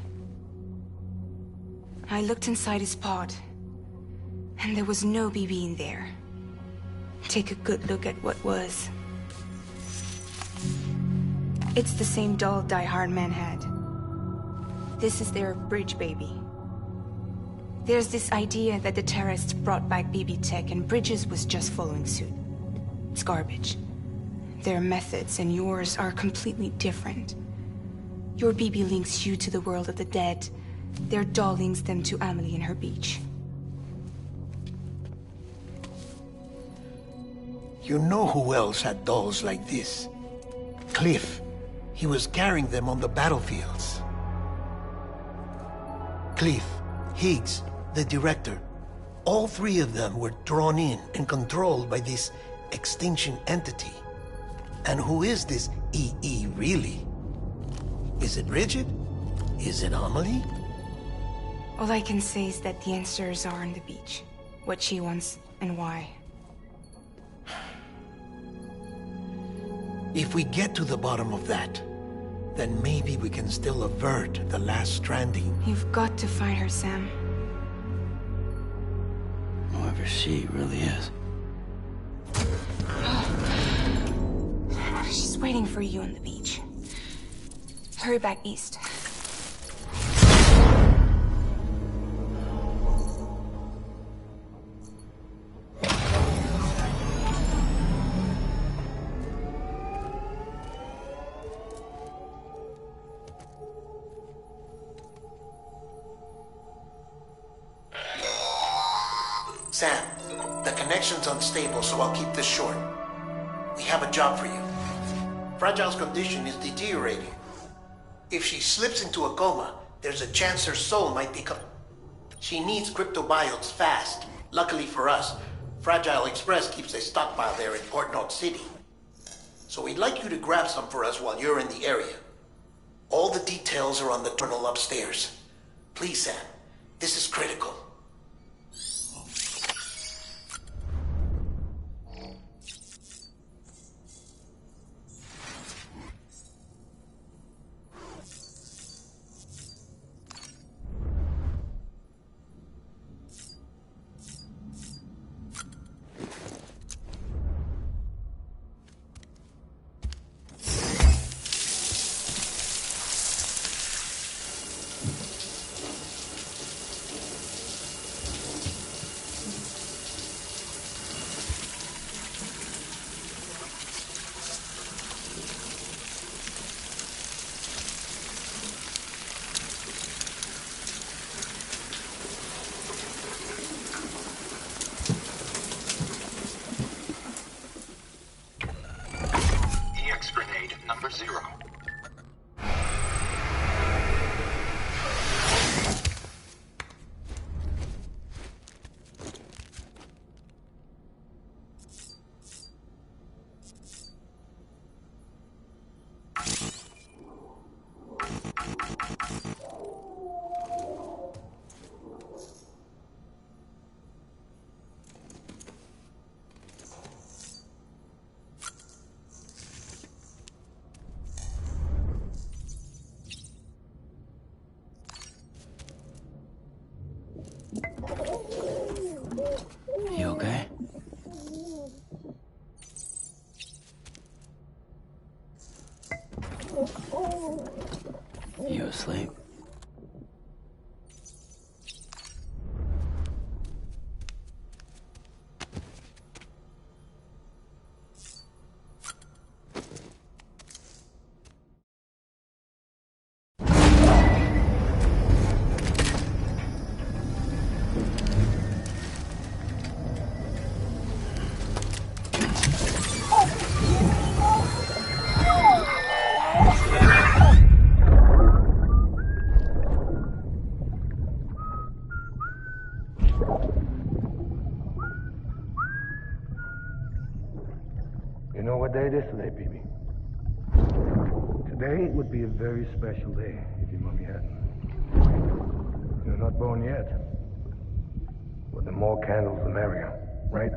I looked inside his pod, and there was no BB in there. Take a good look at what was. It's the same doll Die Hard Man had. This is their bridge baby. There's this idea that the terrorists brought back BB tech and Bridges was just following suit. It's garbage. Their methods and yours are completely different. Your BB links you to the world of the dead. Their doll links them to Amelie and her beach. You know who else had dolls like this? Cliff. He was carrying them on the battlefields. Cliff, Higgs, the director. All three of them were drawn in and controlled by this extinction entity. And who is this EE really? Is it Bridget? Is it Amelie? All I can say is that the answers are on the beach. What she wants and why. If we get to the bottom of that, then maybe we can still avert the last stranding. You've got to find her, Sam. Whoever she really is. She's waiting for you on the beach. Hurry back east. Sam, the connection's unstable, so I'll keep this short. We have a job for you. Fragile's condition is deteriorating. If she slips into a coma, there's a chance her soul might become... She needs cryptobiotes fast. Luckily for us, Fragile Express keeps a stockpile there in Port North City. So we'd like you to grab some for us while you're in the area. All the details are on the terminal upstairs. Please, Sam, this is critical. Grenade number 0. You okay? You asleep? You know what day it is today, BB? Today would be a very special day if your mommy hadn't. You're not born yet. But the more candles, the merrier, right?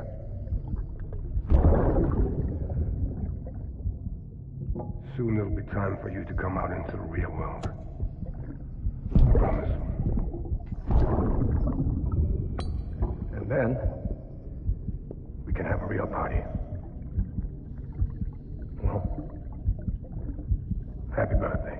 Soon it'll be time for you to come out into the real world. I promise. And then, we can have a real party. Well, happy birthday.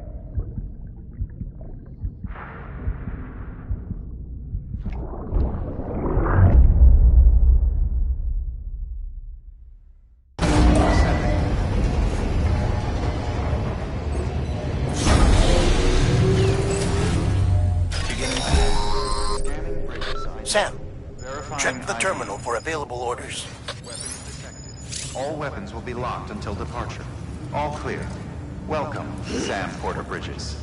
Sam, check the terminal for available orders. All weapons will be locked until departure. All clear. Welcome, Sam Porter Bridges.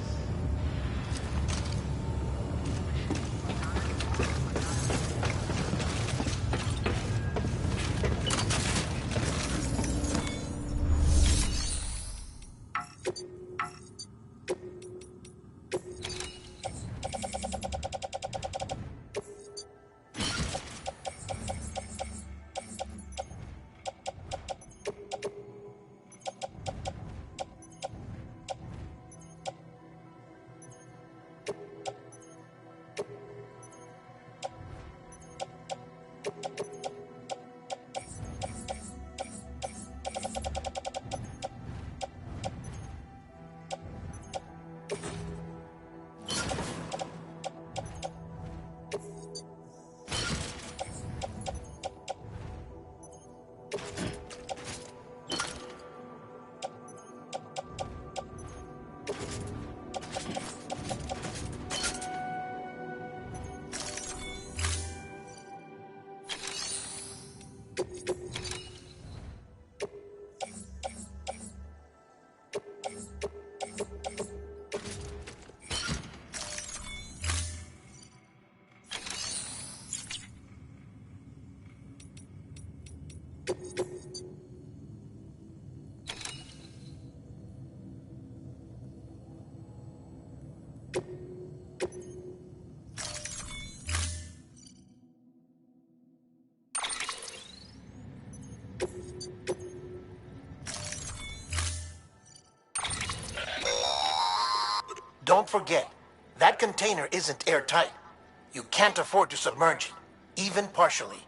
Don't forget, that container isn't airtight. You can't afford to submerge it, even partially.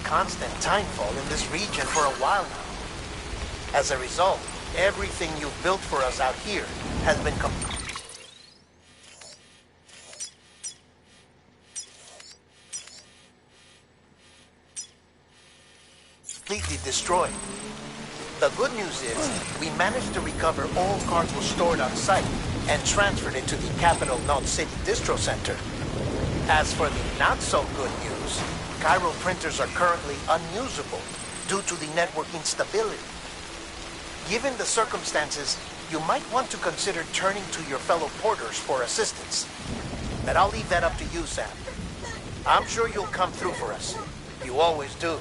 Constant timefall in this region for a while now. As a result, everything you've built for us out here has been completely destroyed. The good news is, we managed to recover all cargo stored on site and transferred it to the Capital Knot City Distro Center. As for the not-so-good news, Cairo printers are currently unusable due to the network instability. Given the circumstances, you might want to consider turning to your fellow porters for assistance. But I'll leave that up to you, Sam. I'm sure you'll come through for us. You always do.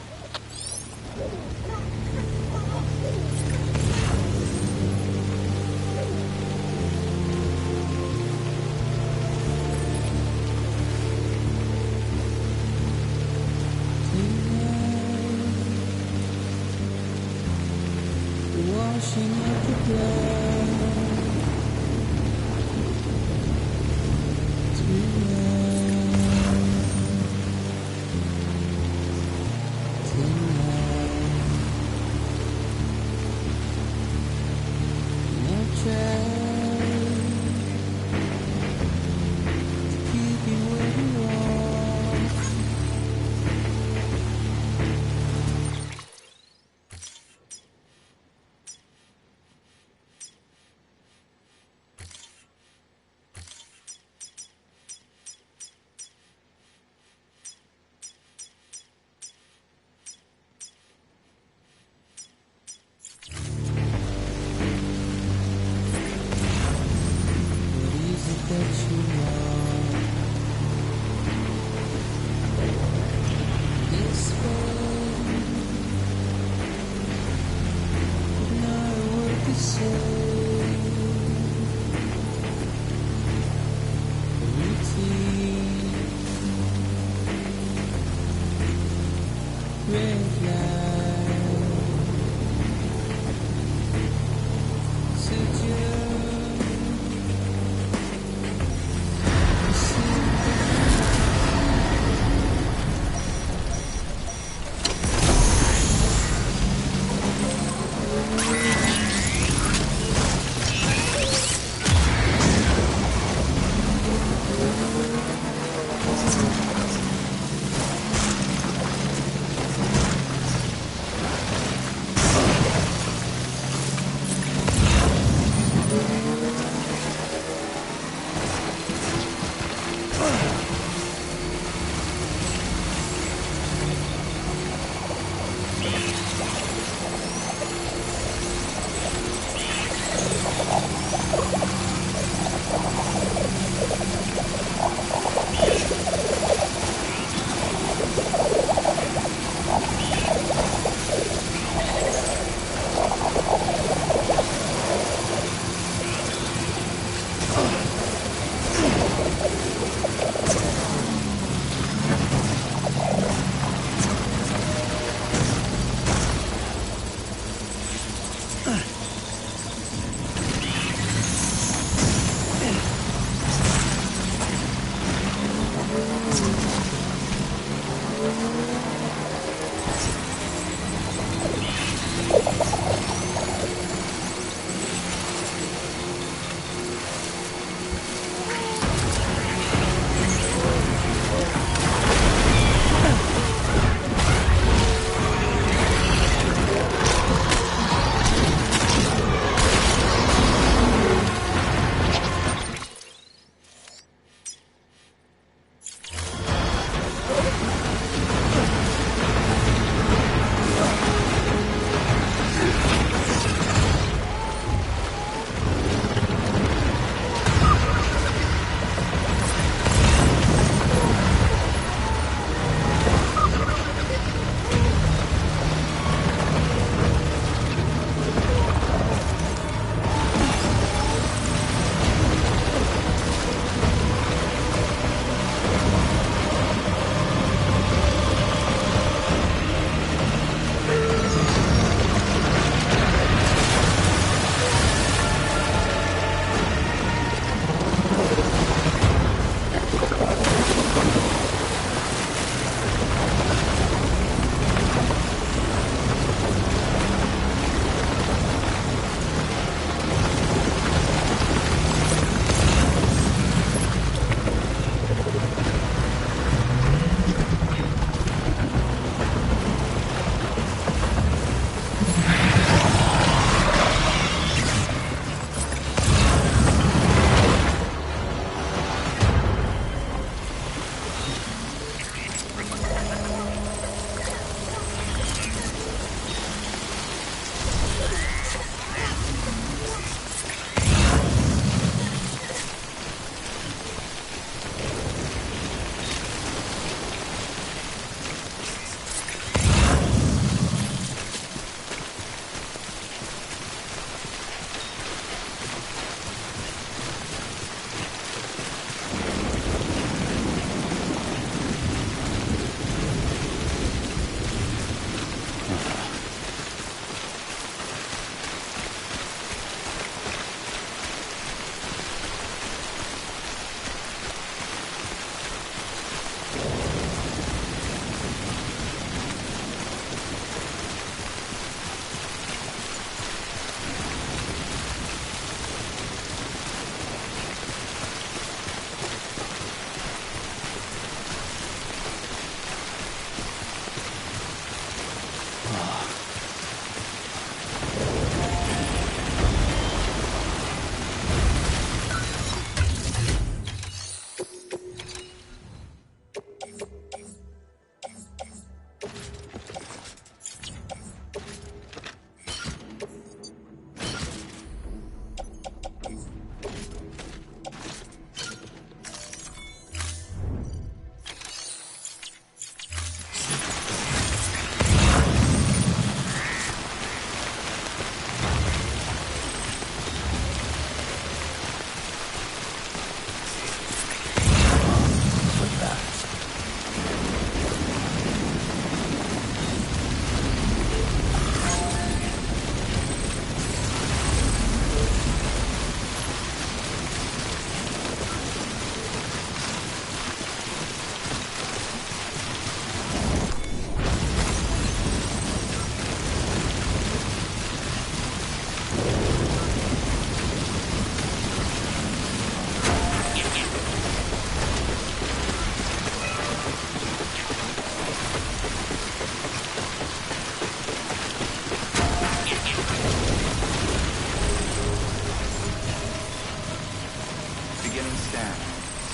Beginning scan.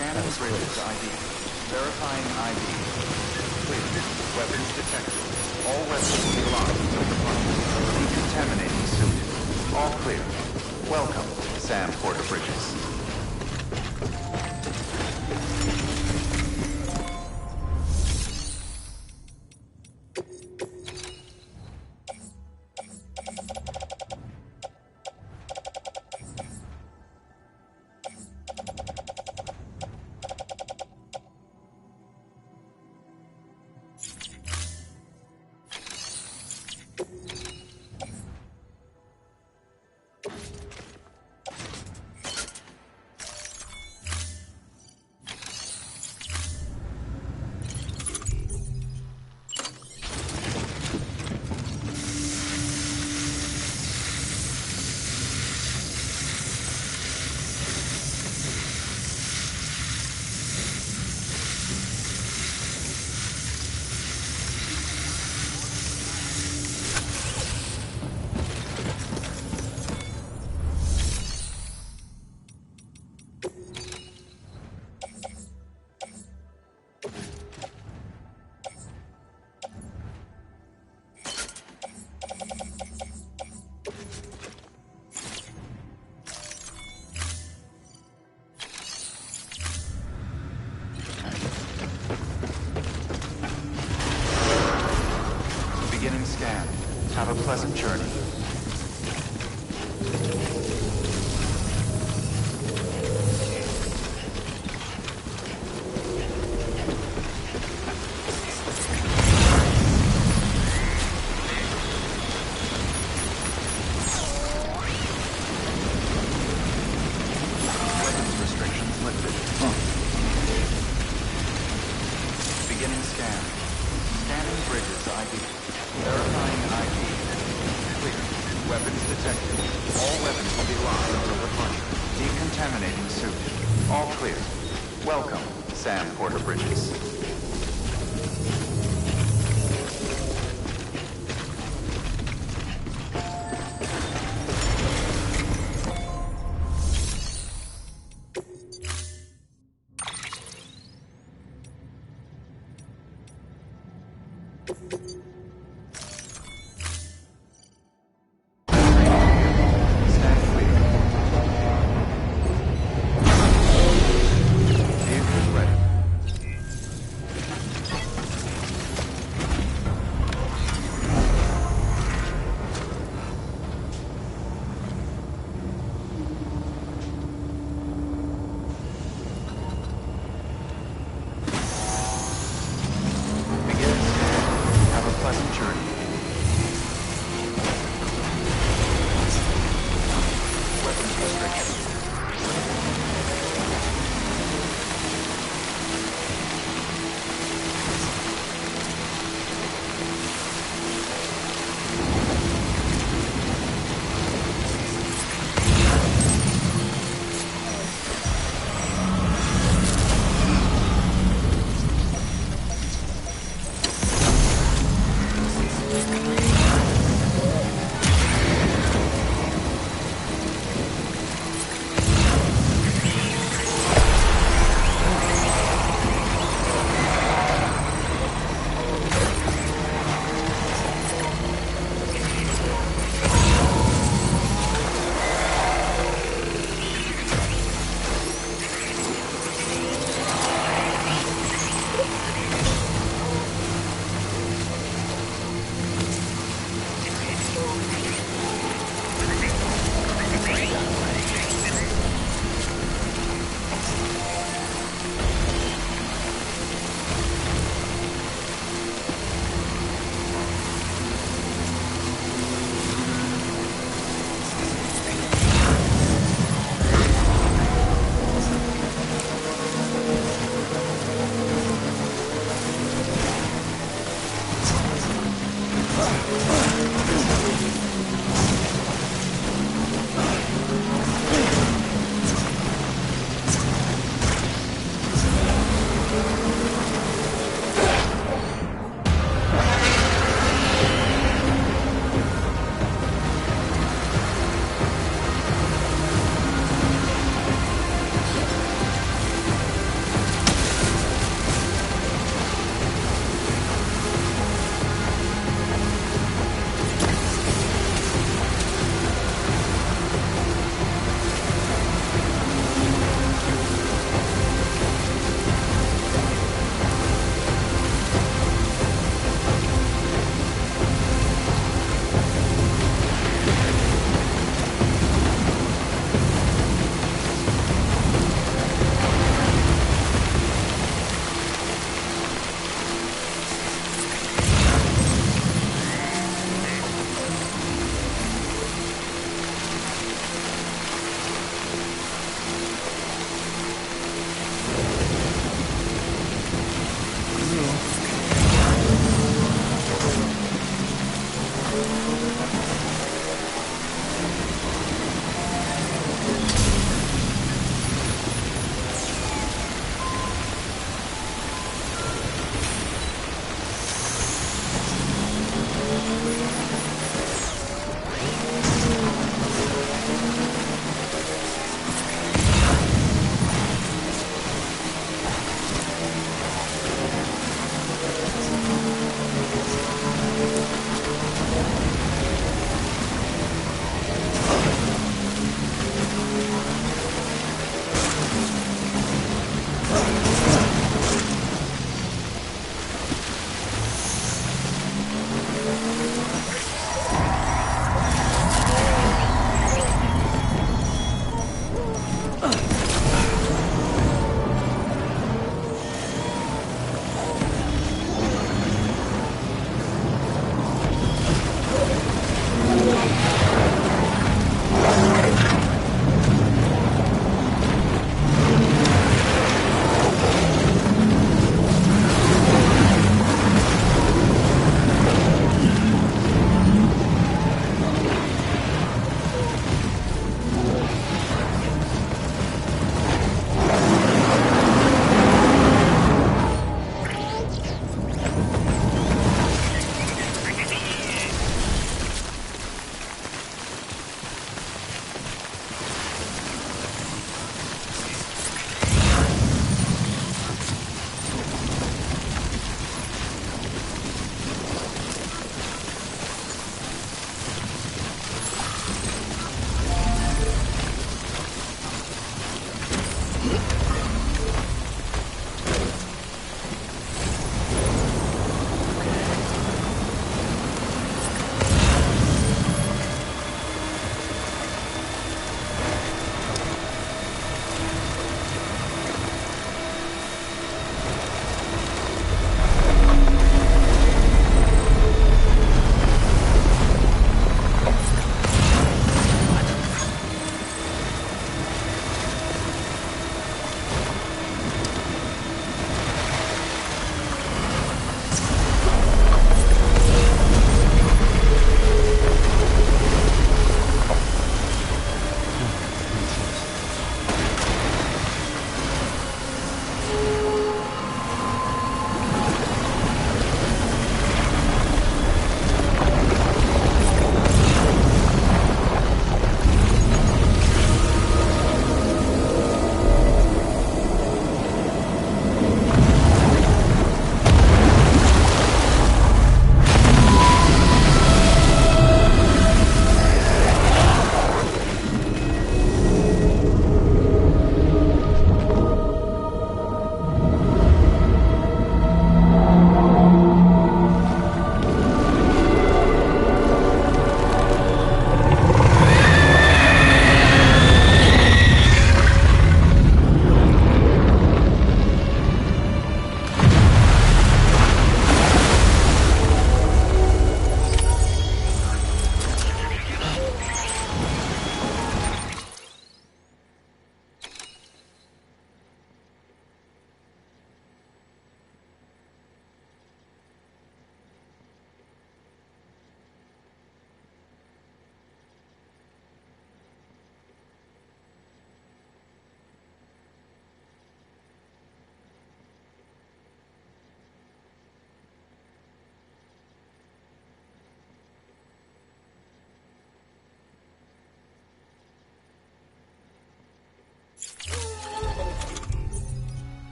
Scanning bridges ID. Verifying ID. Clear. Weapons detected. All weapons will be locked until departure. Decontaminating suit. All clear. Welcome, Sam Porter Bridges. Beginning scan. Have a pleasant journey. Weapons restrictions lifted. Beginning scan. Scanning bridges ID. Verifying ID. Clear. Weapons detected. All weapons will be locked until departure. Decontaminating suit. All clear. Welcome, Sam Porter Bridges.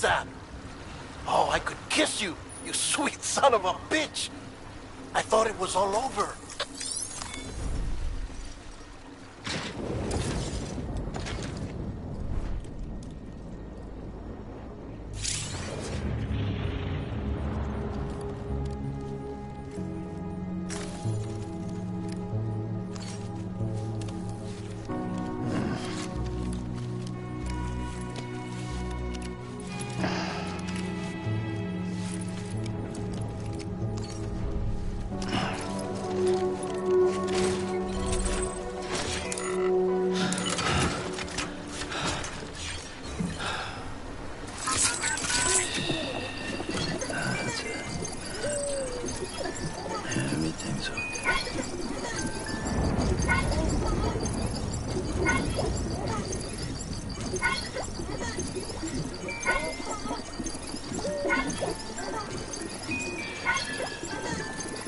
ASAP! Oh, I could kiss you, you sweet son of a bitch! I thought it was all over. Everything's okay.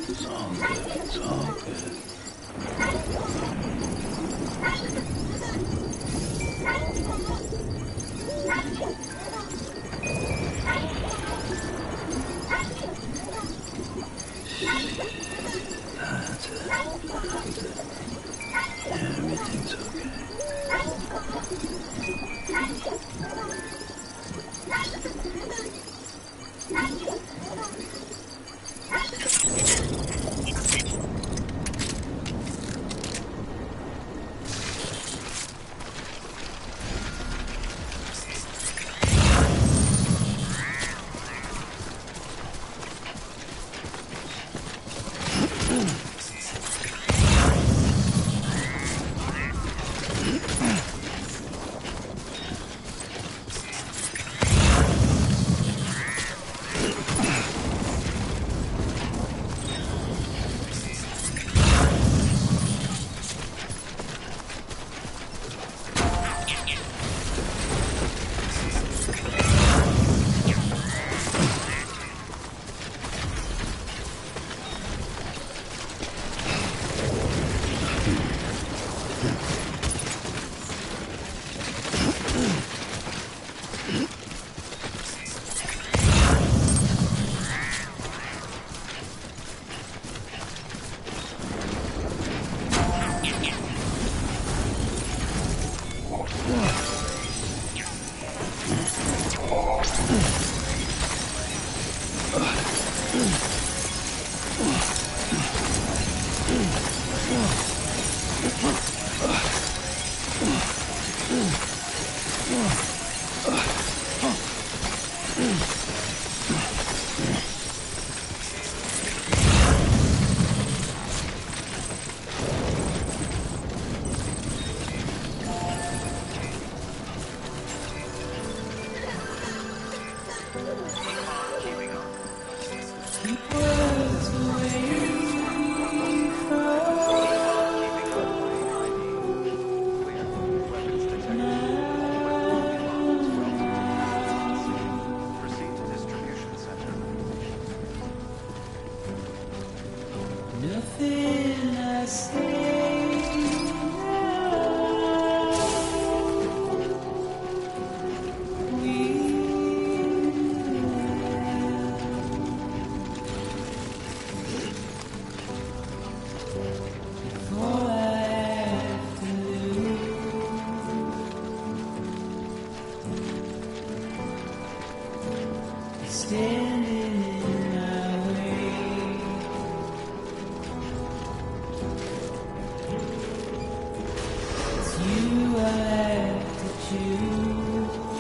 It's all good. It's all good. That's it. That's it. Everything's okay.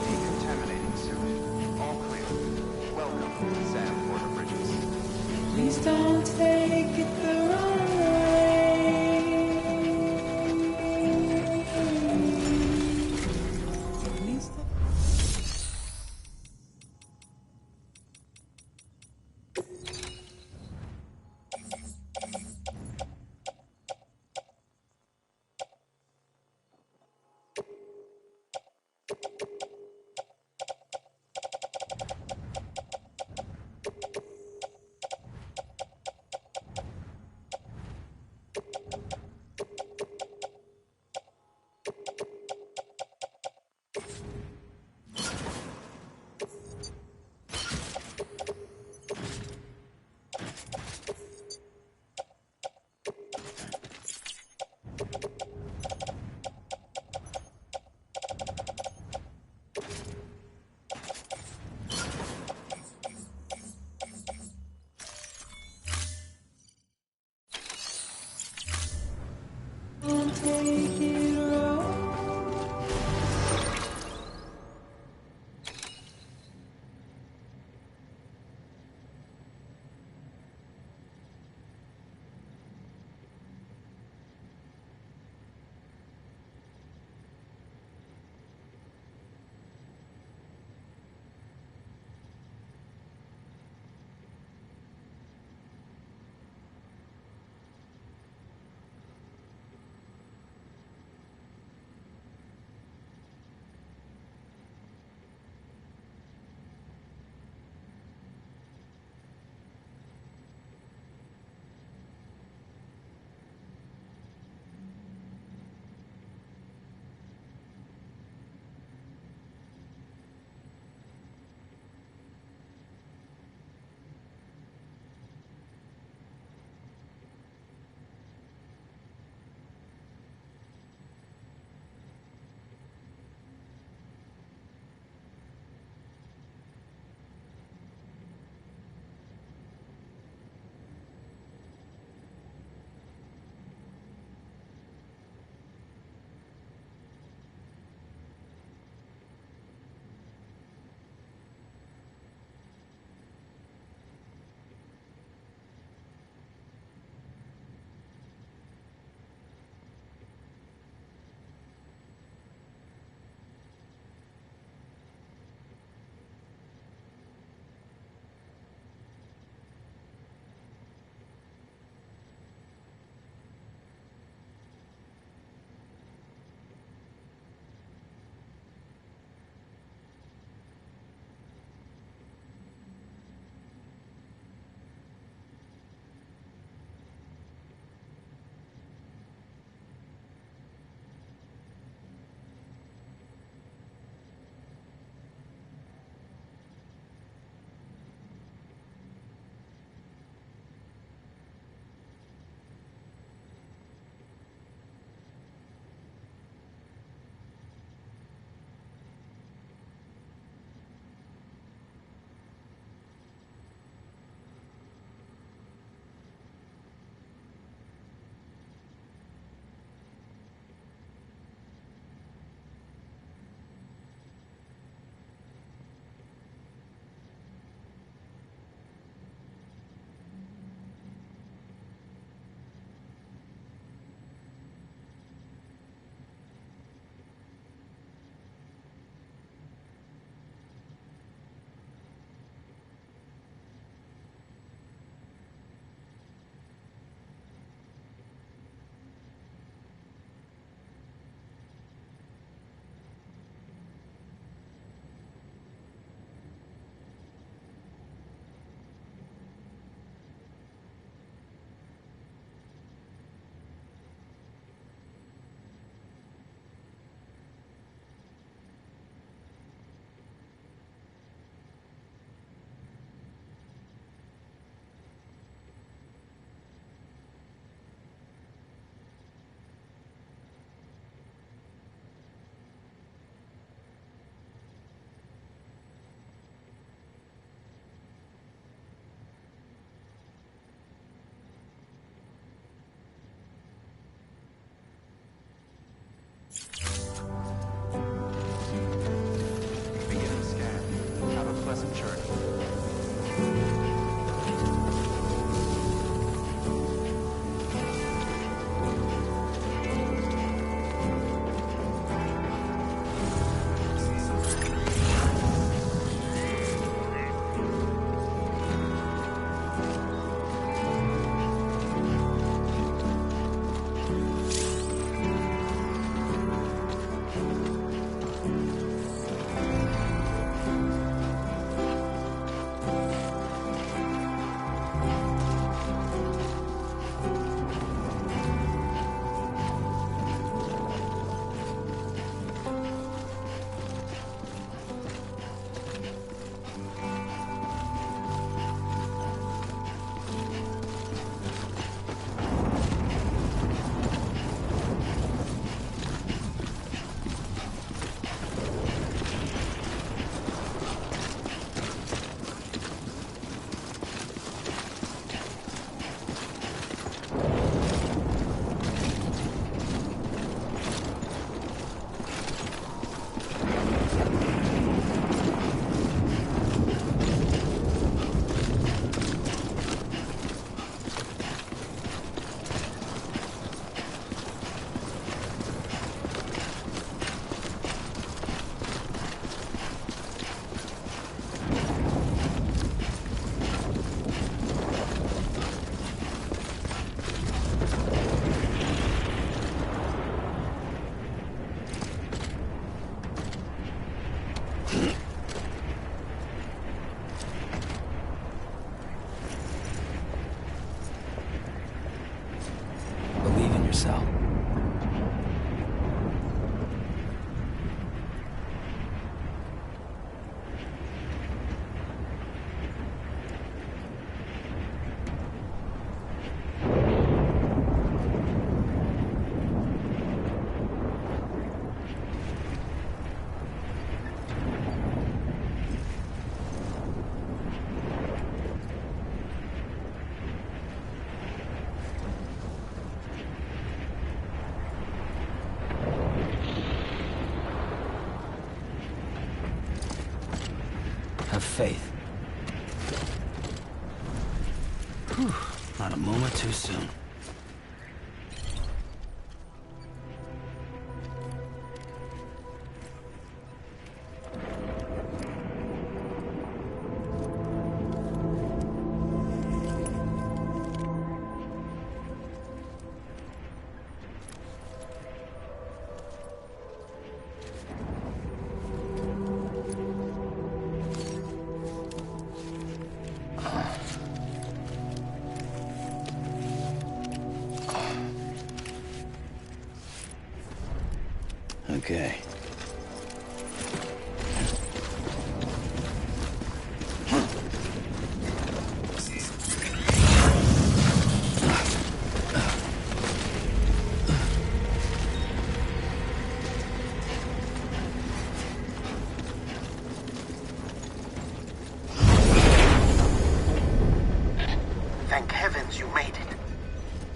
Decontaminating suit. All clear. Welcome, Sam Porter Bridges. Please don't take it the wrong way. Please don't. Whew, not a moment too soon. Okay. Thank heavens you made it.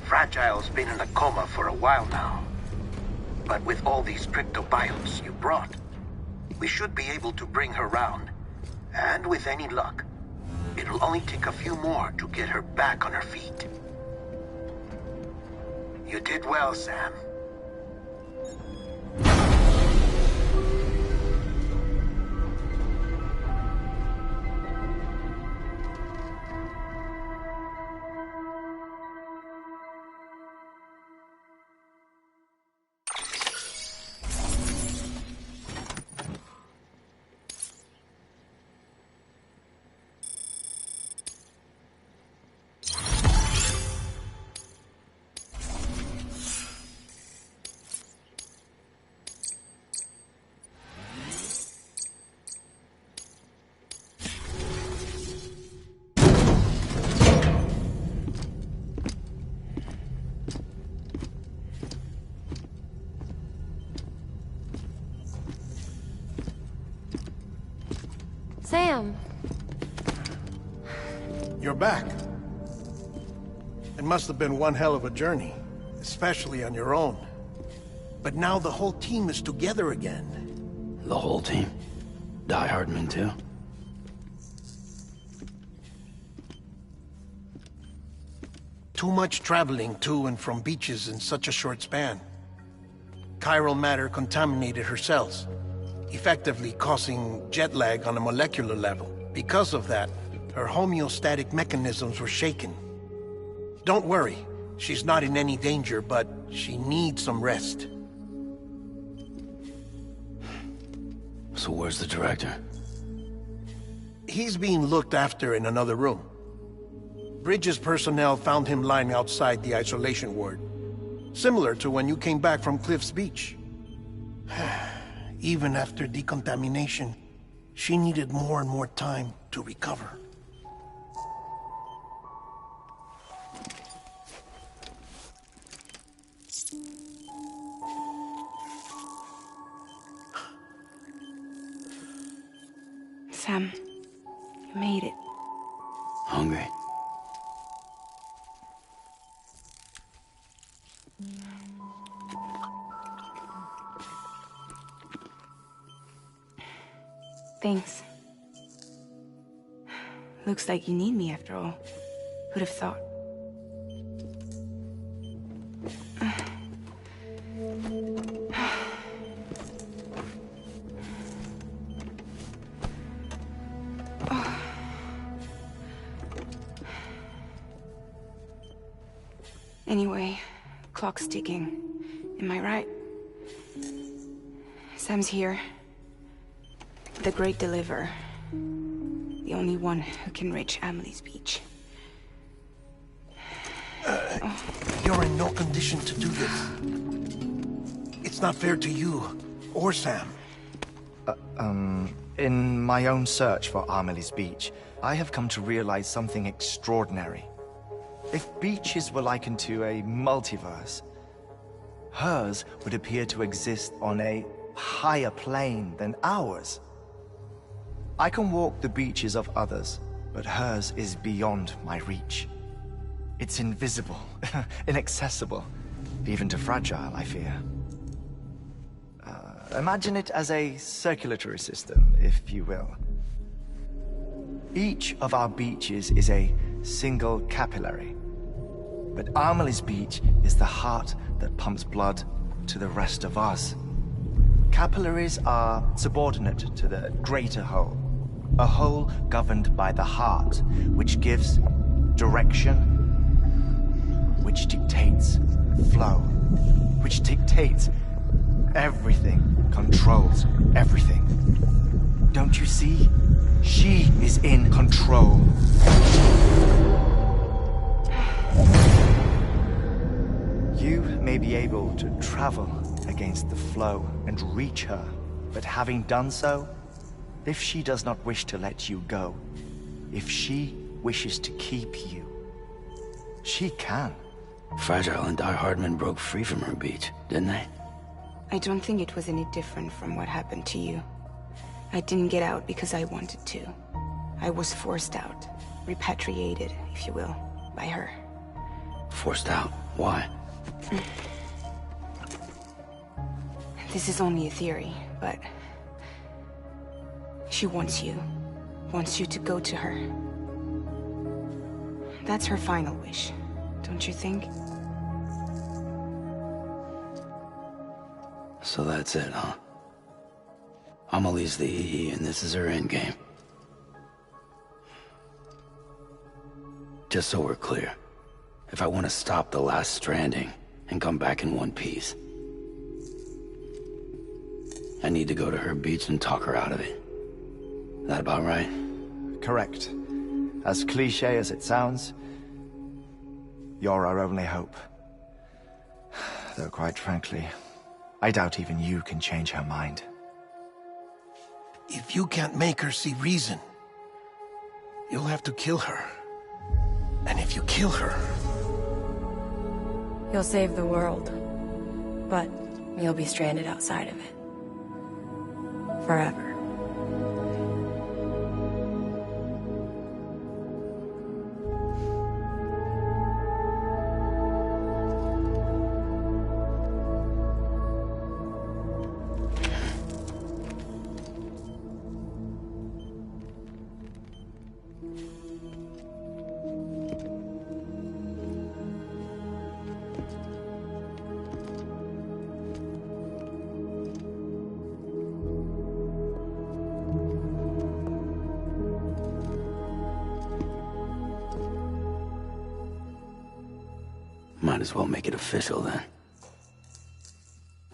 Fragile's been in a coma for a while now. But with all these cryptobiotes you brought, we should be able to bring her round. And with any luck, it'll only take a few more to get her back on her feet. You did well, Sam. Sam! You're back. It must have been one hell of a journey, especially on your own. But now the whole team is together again. The whole team? Die Hardman too? Too much traveling to and from beaches in such a short span. Chiral matter contaminated her cells, effectively causing jet lag on a molecular level. Because of that, her homeostatic mechanisms were shaken. Don't worry, she's not in any danger, but she needs some rest. So where's the director? He's being looked after in another room. Bridges personnel found him lying outside the isolation ward. Similar to when you came back from Cliff's Beach. Even after decontamination, she needed more and more time to recover. Sam, you made it. Hungry? Thanks. Looks like you need me after all. Who'd have thought? Anyway, clock's ticking. Am I right? Sam's here. The Great Deliverer. The only one who can reach Amelie's Beach. You're in no condition to do this. It's not fair to you, or Sam. In my own search for Amelie's Beach, I have come to realize something extraordinary. If beaches were likened to a multiverse, hers would appear to exist on a higher plane than ours. I can walk the beaches of others, but hers is beyond my reach. It's invisible, inaccessible, even to Fragile, I fear. Imagine it as a circulatory system, if you will. Each of our beaches is a single capillary. But Amelie's beach is the heart that pumps blood to the rest of us. Capillaries are subordinate to the greater whole. A whole governed by the heart, which gives direction, which dictates flow, which dictates everything, controls everything. Don't you see? She is in control. You may be able to travel against the flow and reach her, but having done so, if she does not wish to let you go, if she wishes to keep you, she can. Fragile and Die Hardman broke free from her beach, didn't they? I don't think it was any different from what happened to you. I didn't get out because I wanted to. I was forced out. Repatriated, if you will, by her. Forced out? Why? This is only a theory, but... she wants you. Wants you to go to her. That's her final wish, don't you think? So that's it, huh? Amelie's the EE, and this is her endgame. Just so we're clear, if I want to stop the last stranding and come back in one piece, I need to go to her beach and talk her out of it. That about right? Correct. As cliché as it sounds, you're our only hope. Though quite frankly, I doubt even you can change her mind. If you can't make her see reason, you'll have to kill her. And if you kill her... You'll save the world, but you'll be stranded outside of it. Forever. Might as well make it official then.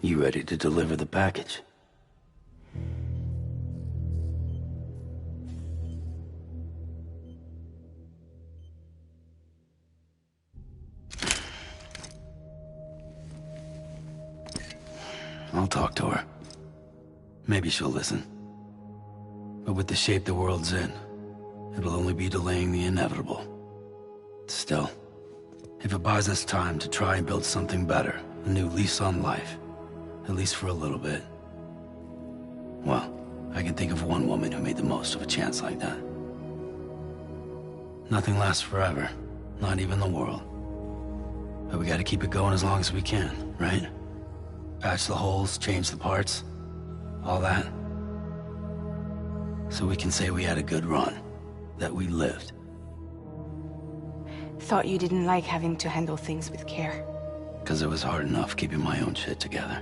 You ready to deliver the package? I'll talk to her. Maybe she'll listen. But with the shape the world's in, it'll only be delaying the inevitable. Still, if it buys us time to try and build something better, a new lease on life, at least for a little bit, well, I can think of one woman who made the most of a chance like that. Nothing lasts forever, not even the world. But we gotta keep it going as long as we can, right? Patch the holes, change the parts, all that. So we can say we had a good run, that we lived. Thought you didn't like having to handle things with care. 'Cause it was hard enough keeping my own shit together.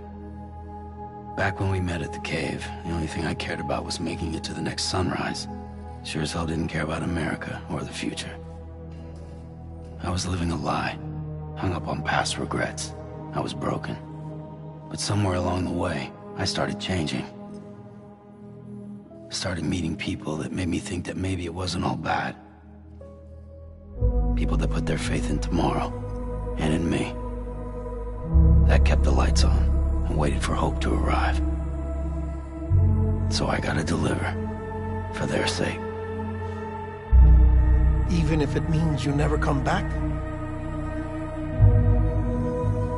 Back when we met at the cave, the only thing I cared about was making it to the next sunrise. Sure as hell didn't care about America or the future. I was living a lie, hung up on past regrets. I was broken. But somewhere along the way, I started changing. Started meeting people that made me think that maybe it wasn't all bad. People that put their faith in tomorrow, and in me. That kept the lights on, and waited for hope to arrive. So I gotta deliver, for their sake. Even if it means you never come back?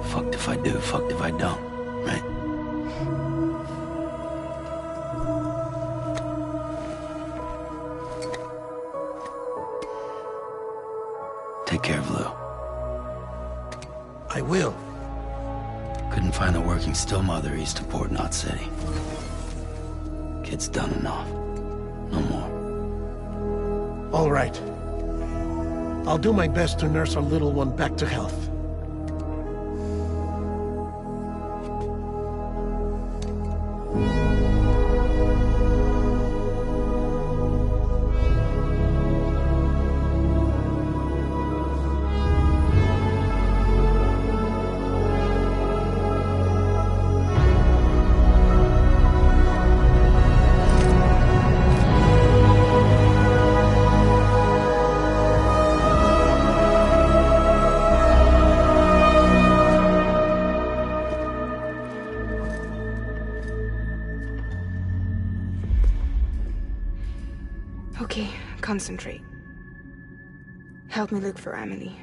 Fucked if I do, fucked if I don't, right? Take care of Lou. I will. Couldn't find a working still mother east of Port Knot City. Kid's done enough. No more. All right. I'll do my best to nurse our little one back to health. Okay, concentrate. Help me look for Emily.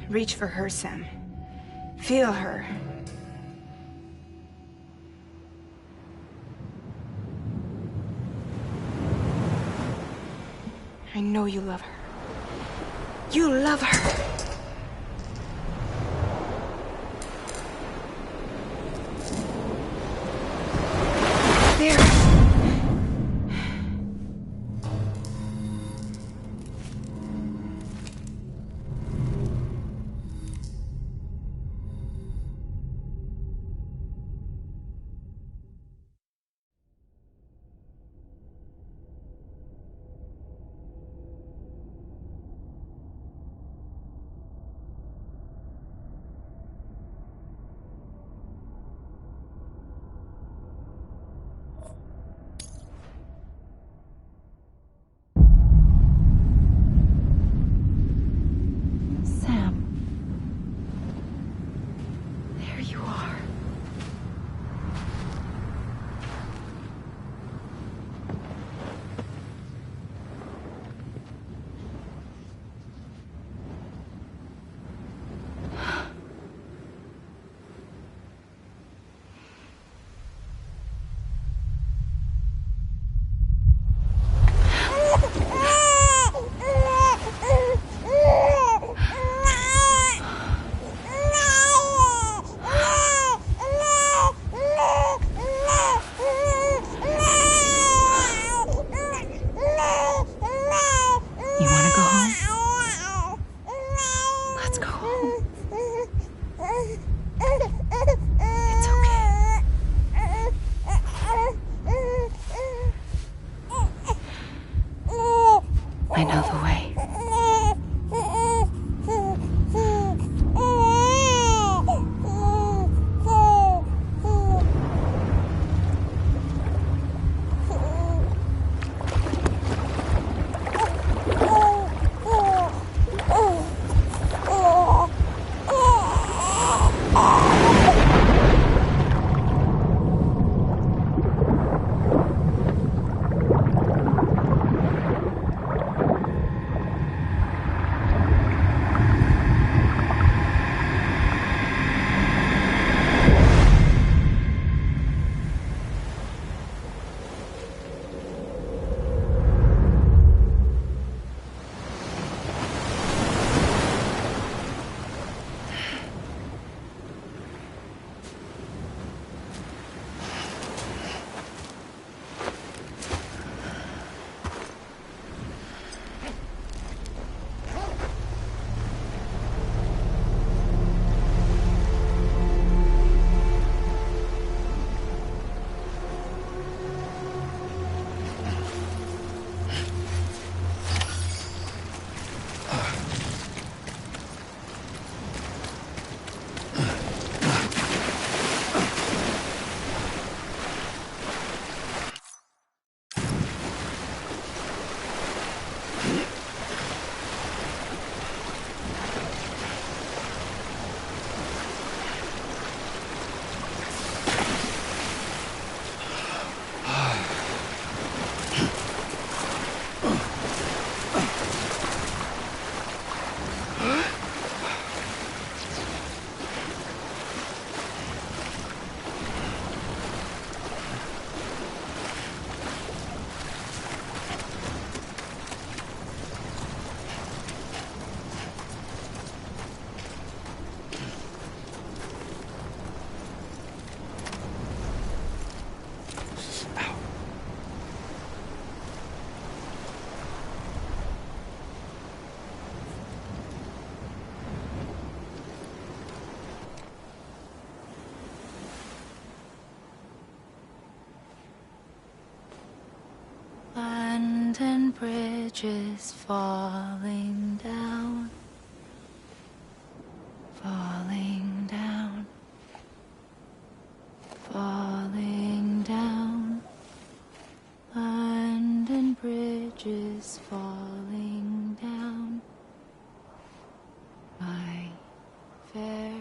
Reach for her, Sam. Feel her. I know you love her. You love her! There. Abandoned bridges falling down. Falling down. Falling down. Abandoned bridges falling down. My fair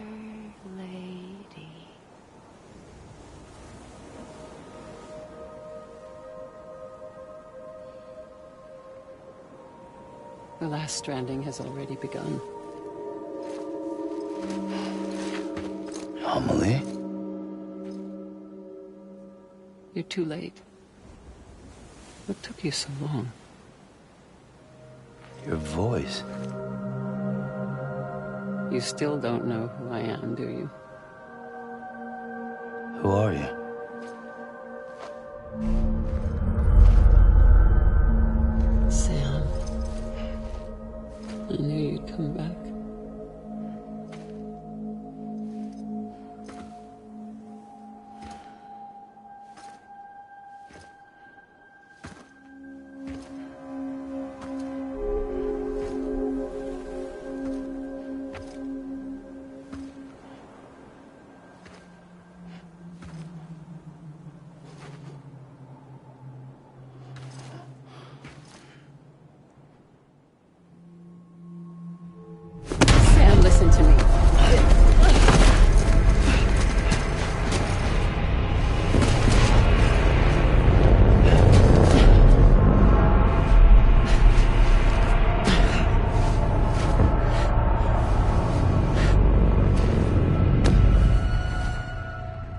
lady. The last stranding has already begun. Amelie? You're too late. What took you so long? Your voice. You still don't know who I am, do you? Who are you? Sam. I knew you'd come back. Listen to me.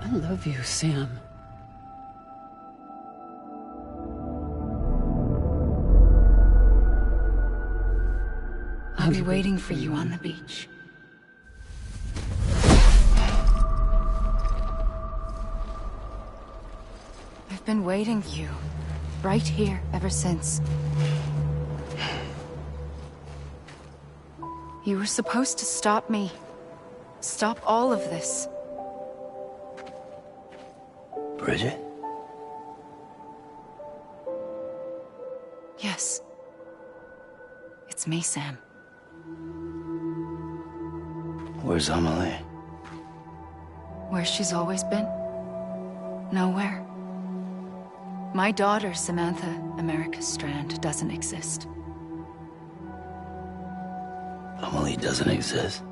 I love you, Sam. I'll be waiting for you on the beach. I've been waiting for you, right here, ever since. You were supposed to stop me. Stop all of this. Bridget? Yes. It's me, Sam. Where's Amelie? Where she's always been. Nowhere. My daughter, Samantha America Strand, doesn't exist. Amelie doesn't exist?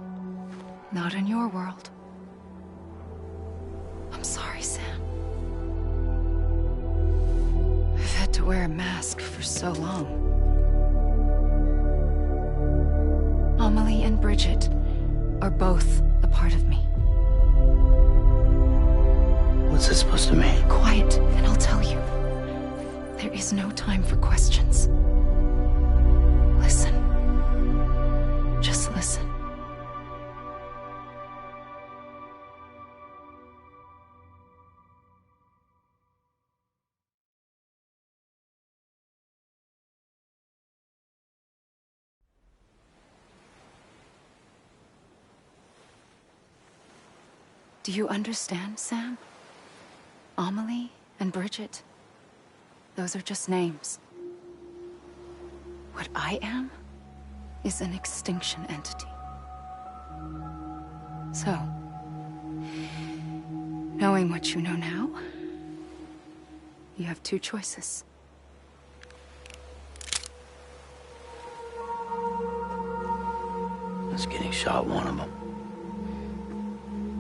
Not in your world. I'm sorry, Sam. I've had to wear a mask for so long. Amelie and Bridget are both a part of me. What's this supposed to mean? Quiet, and I'll tell you. There is no time for questions. Listen. Just listen. Do you understand, Sam? Amelie and Bridget, those are just names. What I am is an extinction entity. So, knowing what you know now, you have two choices. Is getting shot one of them?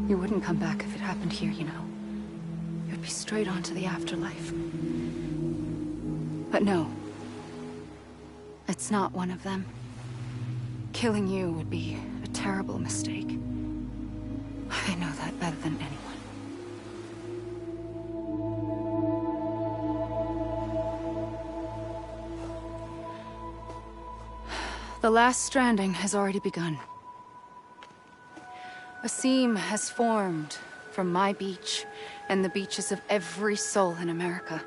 You wouldn't come back if it happened here, you know. You'd be straight on to the afterlife. But no. It's not one of them. Killing you would be a terrible mistake. I know that better than anyone. The last stranding has already begun. A seam has formed from my beach and the beaches of every soul in America.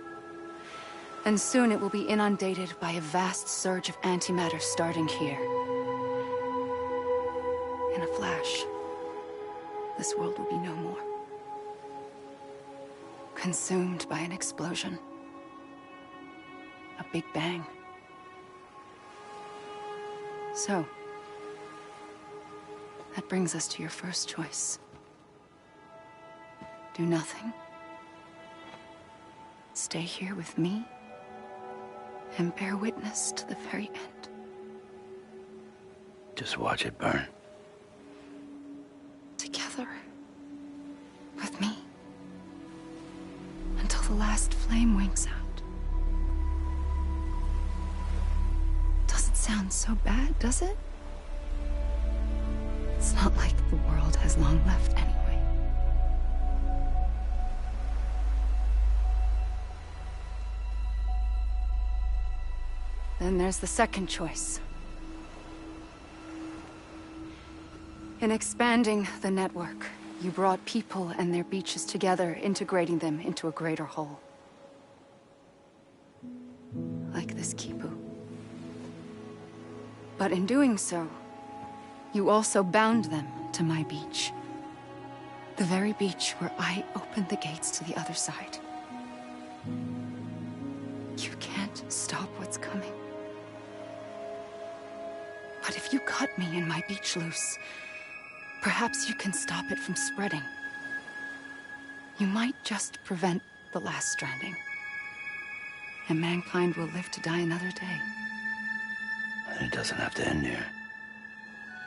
And soon it will be inundated by a vast surge of antimatter starting here. In a flash, this world will be no more. Consumed by an explosion. A big bang. So, that brings us to your first choice. Do nothing. Stay here with me and bear witness to the very end. Just watch it burn. Together. With me. Until the last flame winks out. Doesn't sound so bad, does it? It's not like the world has long left anyway. Then there's the second choice. In expanding the network, you brought people and their beaches together, integrating them into a greater whole. Like this Kipu. But in doing so, you also bound them to my beach. The very beach where I opened the gates to the other side. You can't stop what's coming. But if you cut me and my beach loose, perhaps you can stop it from spreading. You might just prevent the last stranding. And mankind will live to die another day. And it doesn't have to end here.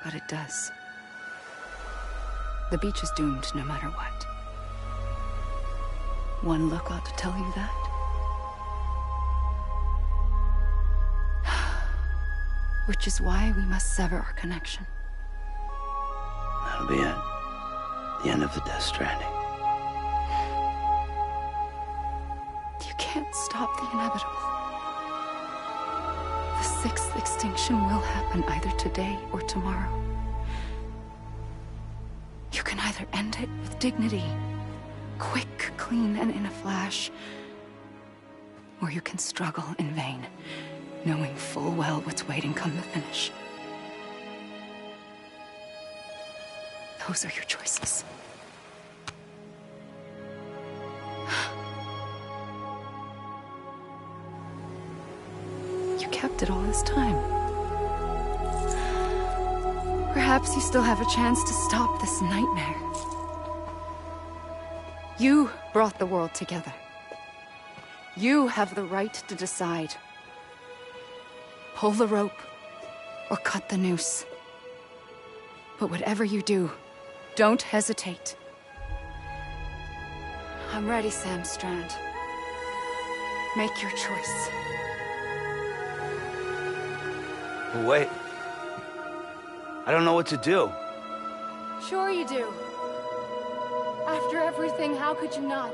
But it does. The beach is doomed no matter what. One look ought to tell you that. Which is why we must sever our connection. That'll be it. The end of the Death Stranding. You can't stop the inevitable. The sixth extinction will happen either today or tomorrow. You can either end it with dignity, quick, clean, and in a flash, or you can struggle in vain, knowing full well what's waiting come the finish. Those are your choices. You kept it all this time. Perhaps you still have a chance to stop this nightmare. You brought the world together. You have the right to decide. Pull the rope, or cut the noose. But whatever you do, don't hesitate. I'm ready, Sam Strand. Make your choice. But wait. I don't know what to do. Sure you do. After everything, how could you not?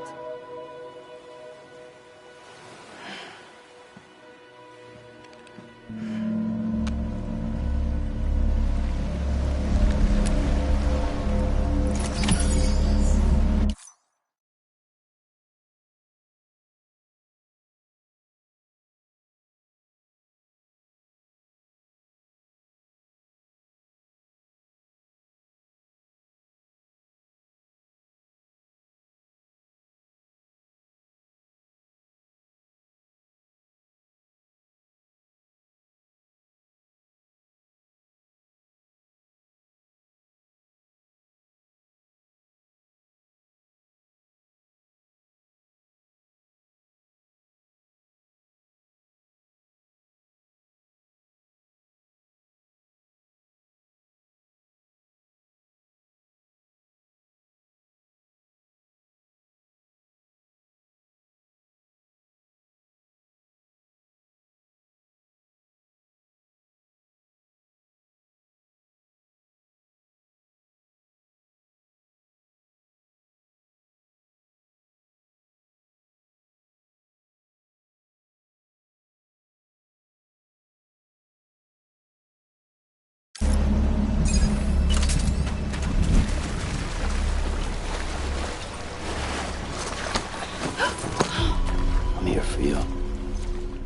I'm here for you.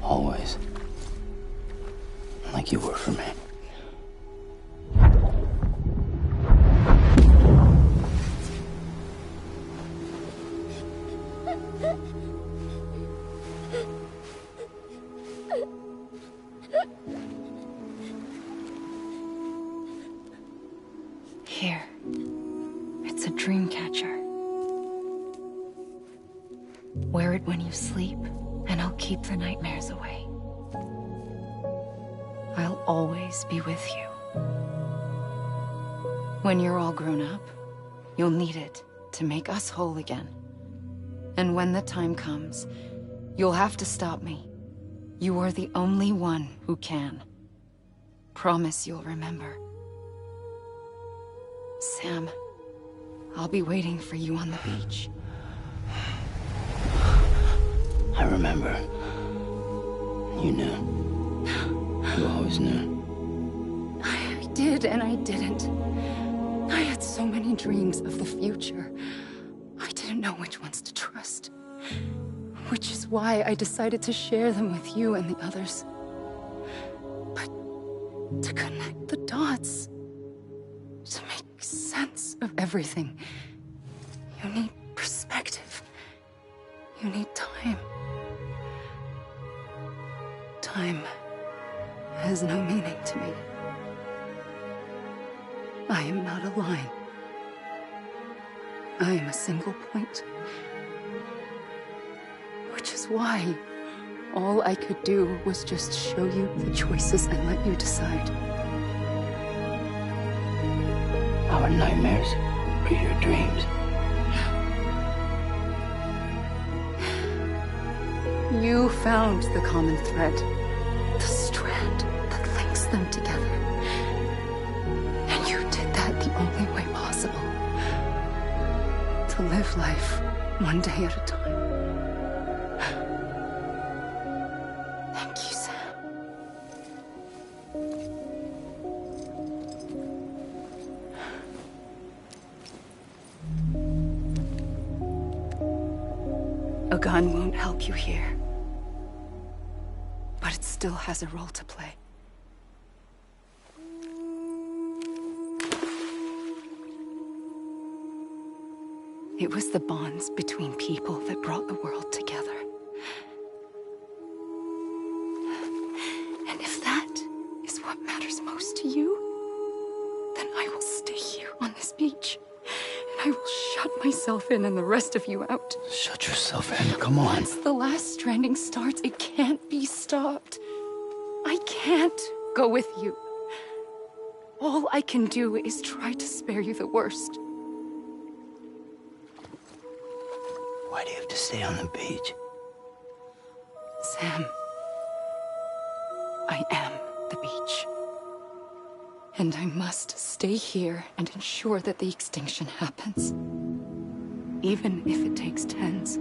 Always. Like you were for me. Wear it when you sleep, and I'll keep the nightmares away. I'll always be with you. When you're all grown up, you'll need it to make us whole again. And when the time comes, you'll have to stop me. You are the only one who can. Promise you'll remember. Sam, I'll be waiting for you on the beach. I remember. You knew. You always knew. I did and I didn't. I had so many dreams of the future. I didn't know which ones to trust. Which is why I decided to share them with you and the others. But to connect the dots, to make sense of everything, you need perspective. You need time. Time has no meaning to me. I am not a line. I am a single point. Which is why all I could do was just show you the choices and let you decide. Our nightmares are your dreams. You found the common thread, the strand that links them together. And you did that the only way possible. To live life one day at a time. Thank you, Sam. A gun won't help you here. But it still has a role to play. It was the bonds between people that brought the world together. And if that is what matters most to you, then I will stay here on this beach. And I will shut myself in and the rest of you out. Shut yourself in, come on. Once the last stranding starts, it can't be stopped. I can't go with you. All I can do is try to spare you the worst. Why do you have to stay on the beach? Sam, I am the beach. And I must stay here and ensure that the extinction happens. Even if it takes tens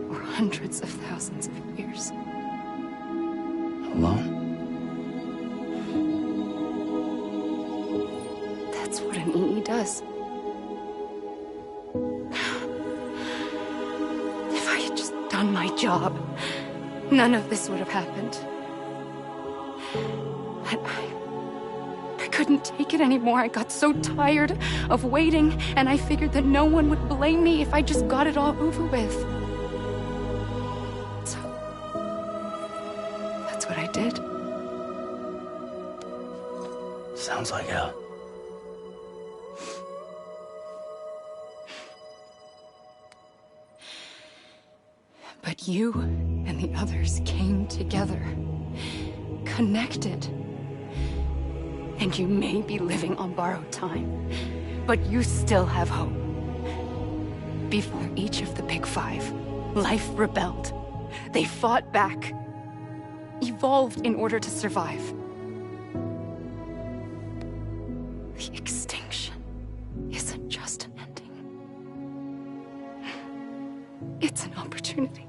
or hundreds of thousands of years. Alone? That's what an EE does. If I had just done my job, none of this would have happened. But I couldn't take it anymore. I got so tired of waiting, and I figured that no one would blame me if I just got it all over with. So, that's what I did. Sounds like hell. But you and the others came together, connected. And you may be living on borrowed time, but you still have hope. Before each of the Big Five, life rebelled. They fought back, evolved in order to survive. The extinction isn't just an ending. It's an opportunity.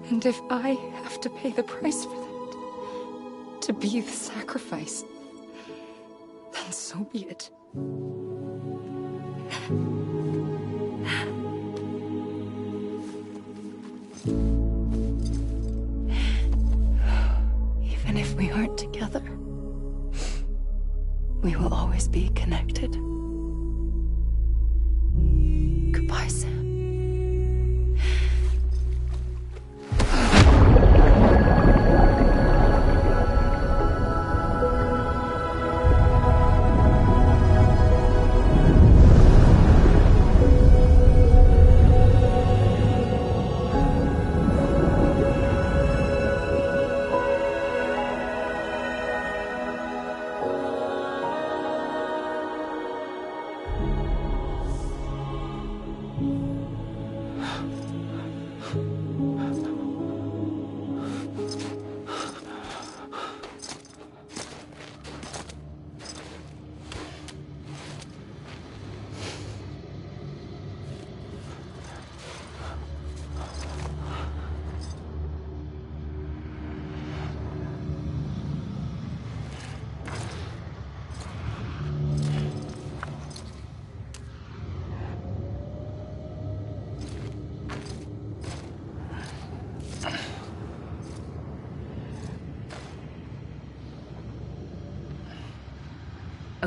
And if I have to pay the price for that, to be the sacrifice, then so be it. Even if we aren't together, we will always be connected. Goodbye, Sam.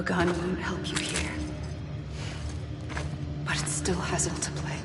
A gun won't help you here. But it still has it to play.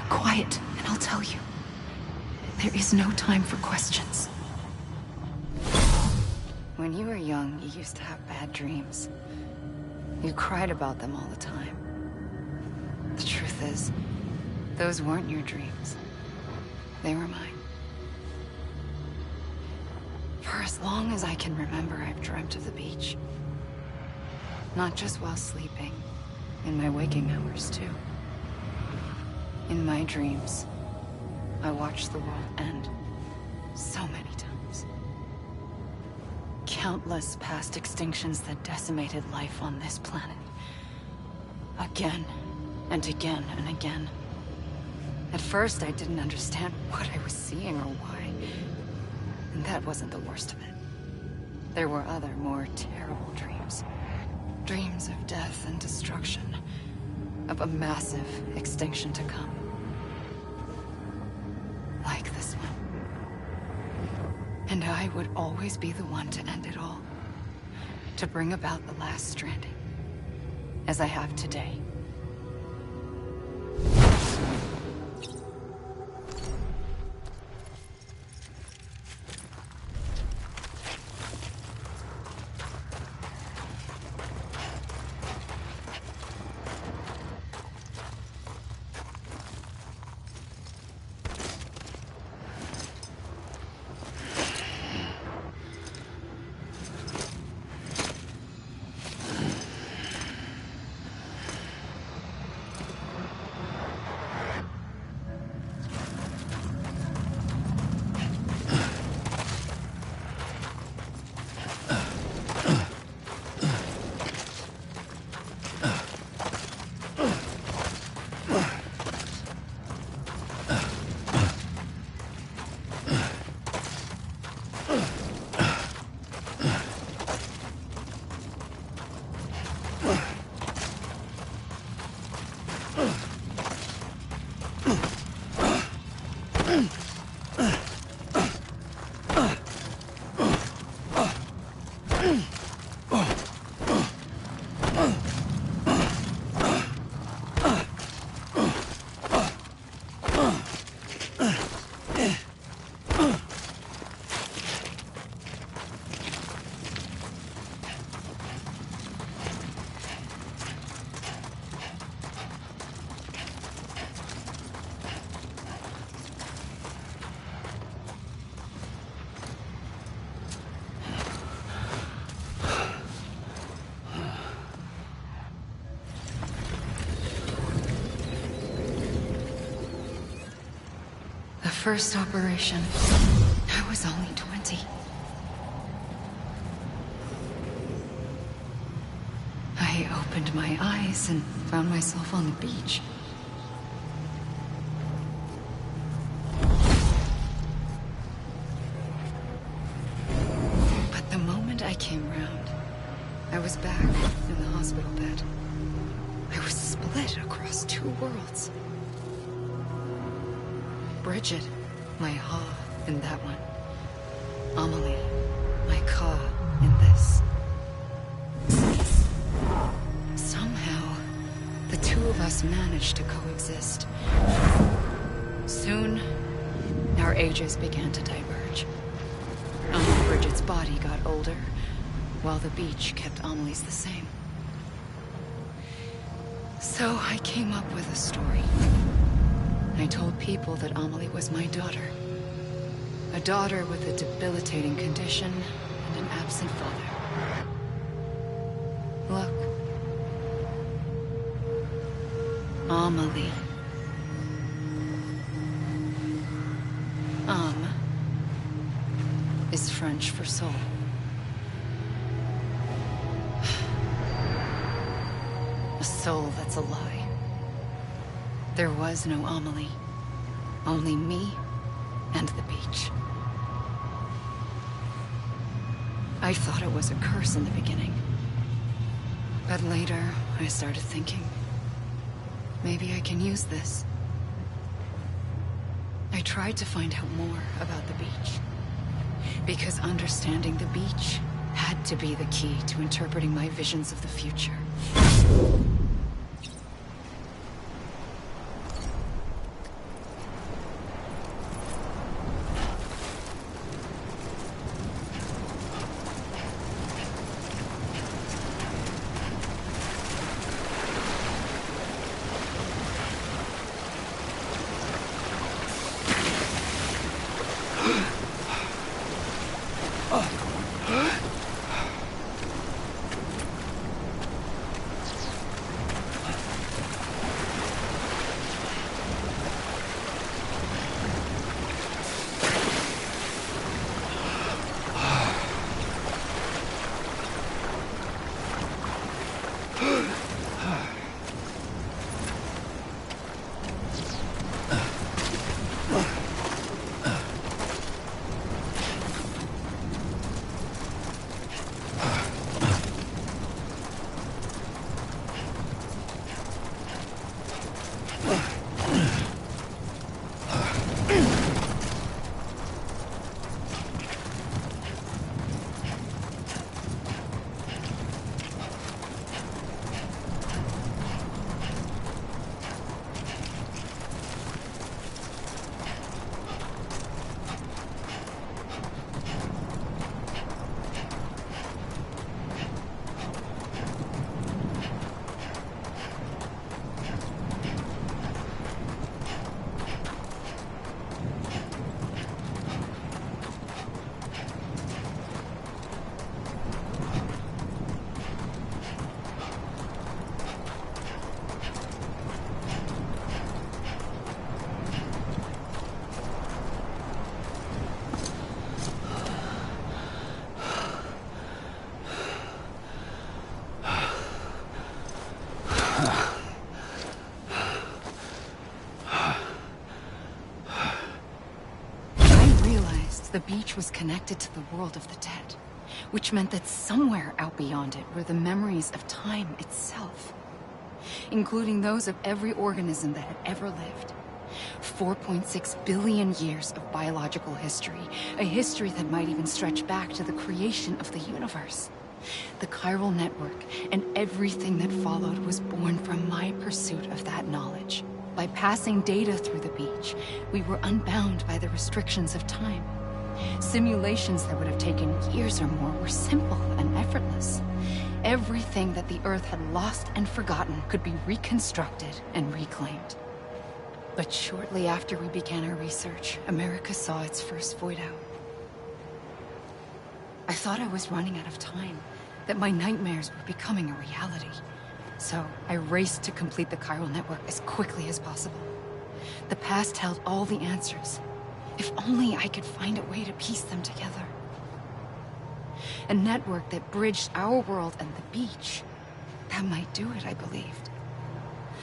Quiet, and I'll tell you. There is no time for questions. When you were young, you used to have bad dreams. You cried about them all the time. The truth is, those weren't your dreams. They were mine. For as long as I can remember, I've dreamt of the beach. Not just while sleeping, in my waking hours, too. In my dreams, I watched the world end so many times. Countless past extinctions that decimated life on this planet. Again, and again, and again. At first, I didn't understand what I was seeing or why. And that wasn't the worst of it. There were other, more terrible dreams. Dreams of death and destruction. Of a massive extinction to come. Like this one. And I would always be the one to end it all. To bring about the last stranding. As I have today. first operation, I was only 20. I opened my eyes and found myself on the beach. But the moment I came round, I was back in the hospital bed. I was split across two worlds. Bridget, my Ha in that one. Amelie, my Ka in this. Somehow, the two of us managed to coexist. Soon, our ages began to diverge. Bridget's body got older, while the beach kept Amelie's the same. So I came up with a story. I told people that Amelie was my daughter. A daughter with a debilitating condition and an absent father. Look. Amelie. Âme is French for soul. A soul that's a lie. There was no Amelie. Only me and the beach. I thought it was a curse in the beginning. But later, I started thinking, maybe I can use this. I tried to find out more about the beach. Because understanding the beach had to be the key to interpreting my visions of the future. The beach was connected to the world of the dead, which meant that somewhere out beyond it were the memories of time itself, including those of every organism that had ever lived. 4.6 billion years of biological history, a history that might even stretch back to the creation of the universe. The chiral network and everything that followed was born from my pursuit of that knowledge. By passing data through the beach, we were unbound by the restrictions of time. Simulations that would have taken years or more were simple and effortless. Everything that the Earth had lost and forgotten could be reconstructed and reclaimed. But shortly after we began our research, America saw its first void out. I thought I was running out of time, that my nightmares were becoming a reality. So I raced to complete the chiral network as quickly as possible. The past held all the answers. If only I could find a way to piece them together. A network that bridged our world and the beach. That might do it, I believed.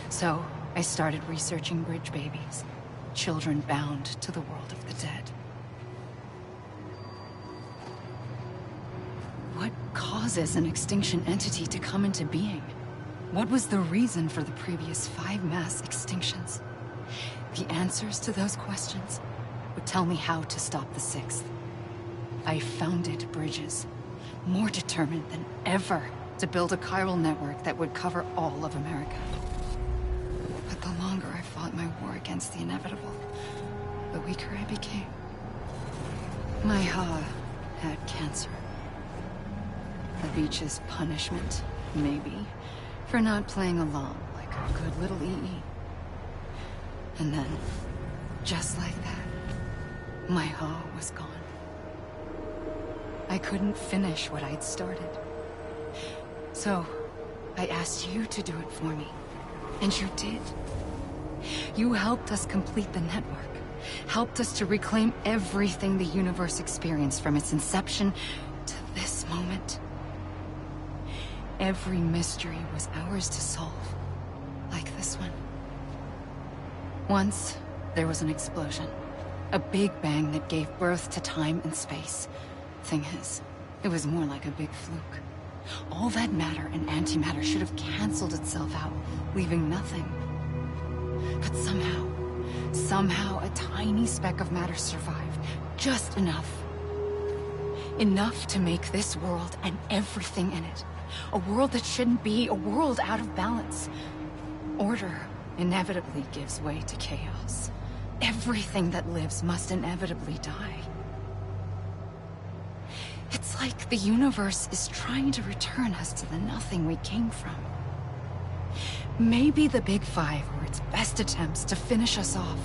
So, I started researching bridge babies. Children bound to the world of the dead. What causes an extinction entity to come into being? What was the reason for the previous 5 mass extinctions? The answers to those questions would tell me how to stop the 6th. I founded bridges, more determined than ever to build a chiral network that would cover all of America. But the longer I fought my war against the inevitable, the weaker I became. My Ha had cancer. The beach's punishment, maybe, for not playing along like a good little EE. And then, just like that, my Ha was gone. I couldn't finish what I'd started. So, I asked you to do it for me. And you did. You helped us complete the network. Helped us to reclaim everything the universe experienced from its inception to this moment. Every mystery was ours to solve. Like this one. Once, there was an explosion. A big bang that gave birth to time and space. Thing is, it was more like a big fluke. All that matter and antimatter should have canceled itself out, leaving nothing. But somehow a tiny speck of matter survived. Just enough. Enough to make this world and everything in it. A world that shouldn't be, a world out of balance. Order inevitably gives way to chaos. Everything that lives must inevitably die. It's like the universe is trying to return us to the nothing we came from. Maybe the Big Five were its best attempts to finish us off.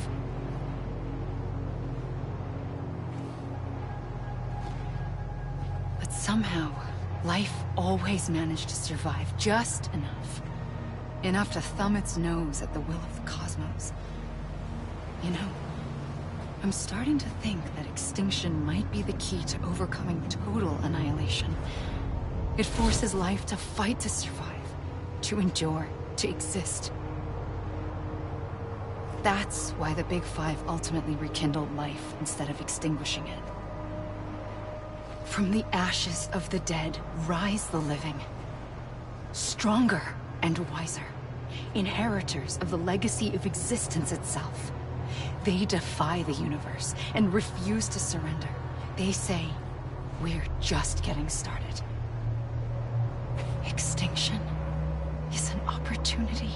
But somehow, life always managed to survive just enough. Enough to thumb its nose at the will of the cosmos. You know, I'm starting to think that extinction might be the key to overcoming total annihilation. It forces life to fight to survive, to endure, to exist. That's why the Big Five ultimately rekindled life instead of extinguishing it. From the ashes of the dead rise the living. Stronger and wiser. Inheritors of the legacy of existence itself. They defy the universe and refuse to surrender. They say, we're just getting started. Extinction is an opportunity.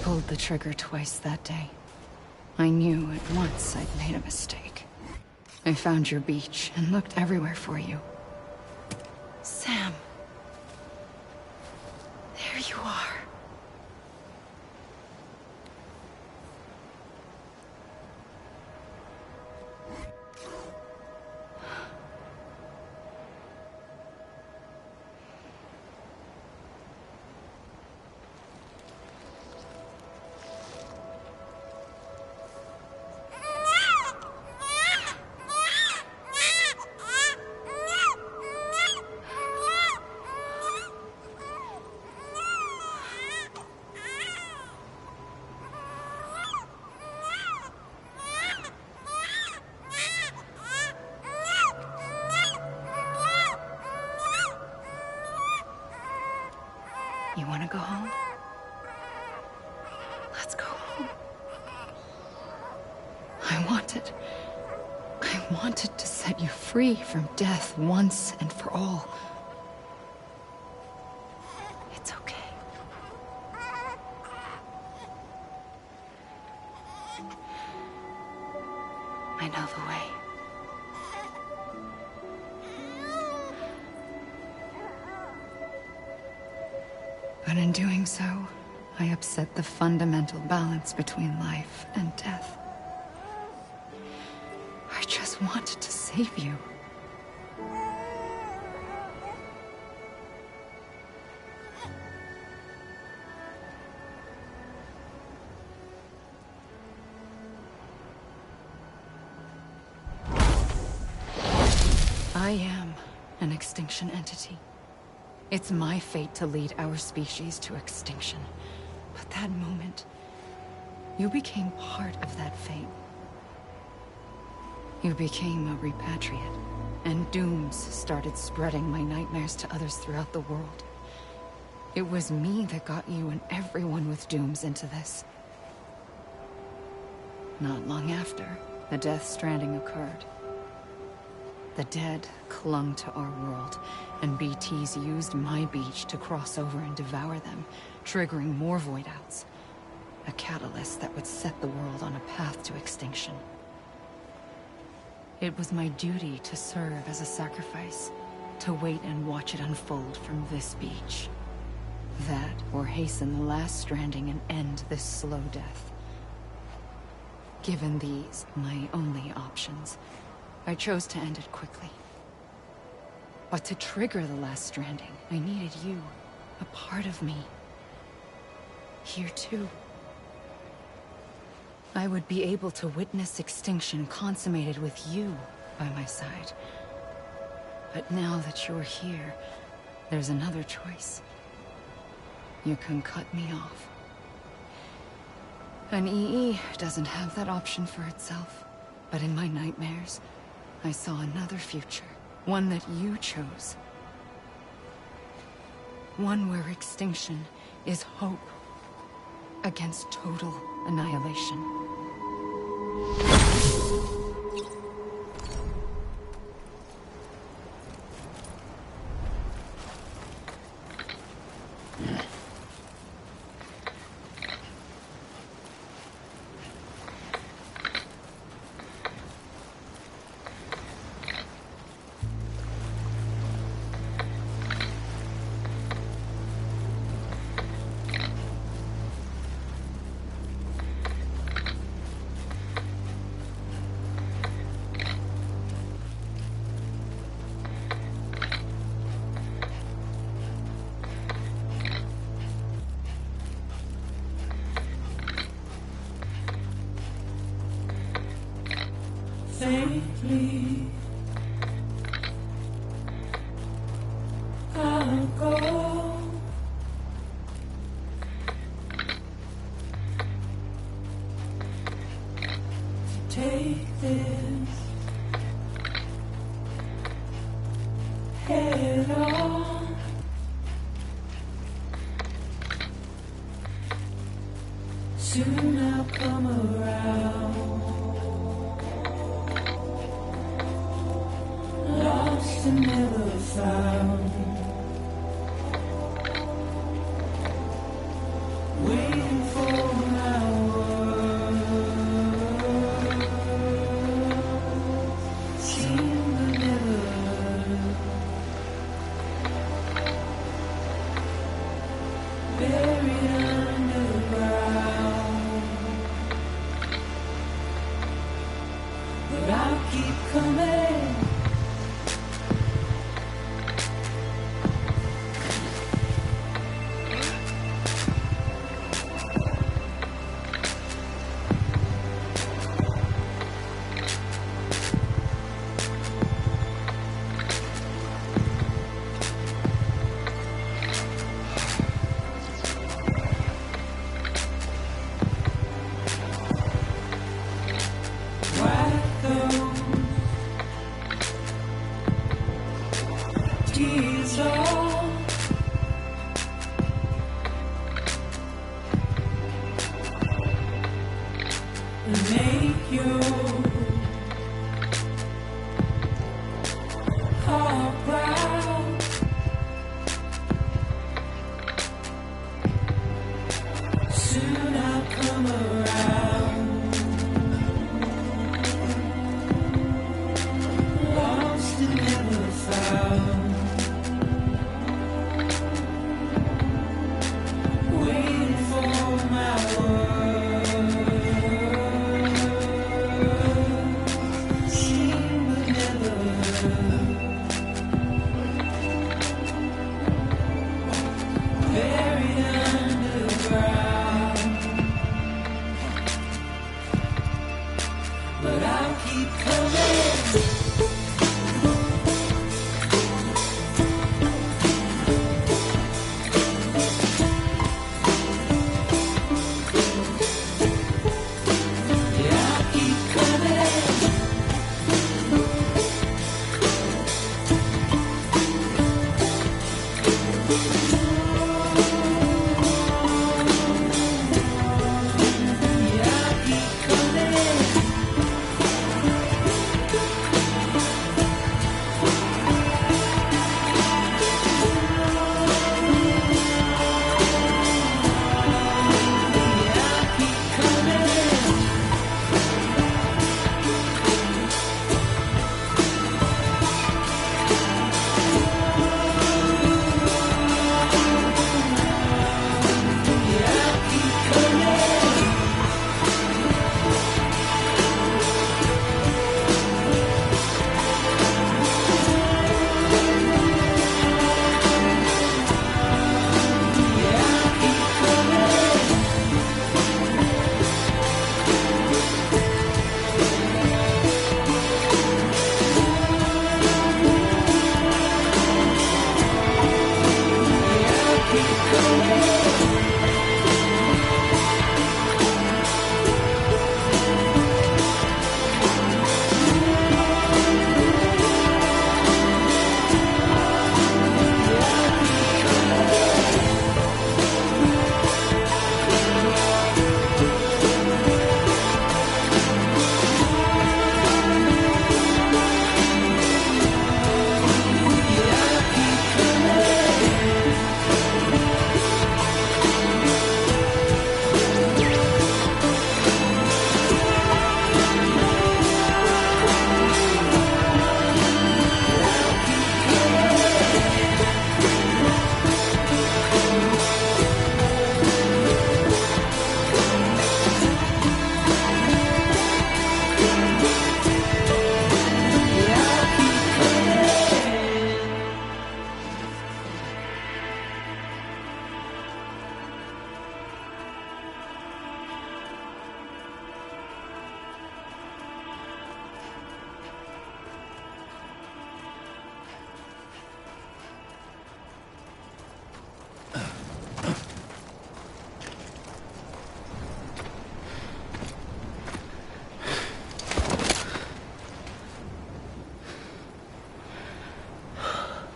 pulled the trigger twice that day. I knew at once I'd made a mistake. I found your beach and looked everywhere for you. Sam. There you are. You want to go home? Let's go home. I wanted to set you free from death once and for all. It's okay. I know the way. But in doing so, I upset the fundamental balance between life and death. I just wanted to save you. I am an extinction entity. It's my fate to lead our species to extinction. But that moment, you became part of that fate. You became a repatriate, and dooms started spreading my nightmares to others throughout the world. It was me that got you and everyone with dooms into this. Not long after, the Death Stranding occurred. The dead clung to our world, and BTs used my beach to cross over and devour them, triggering more void outs. A catalyst that would set the world on a path to extinction. It was my duty to serve as a sacrifice, to wait and watch it unfold from this beach. That, or hasten the last stranding and end this slow death. Given these, my only options, I chose to end it quickly. But to trigger the last stranding, I needed you, a part of me. Here too. I would be able to witness extinction consummated with you by my side. But now that you're here, there's another choice. You can cut me off. An EE doesn't have that option for itself. But in my nightmares, I saw another future. One that you chose. One where extinction is hope against total annihilation. Safely, I'll go. Take this head on. Soon I'll come around. Lost and never found. Waiting for buried underground. But I'll keep coming.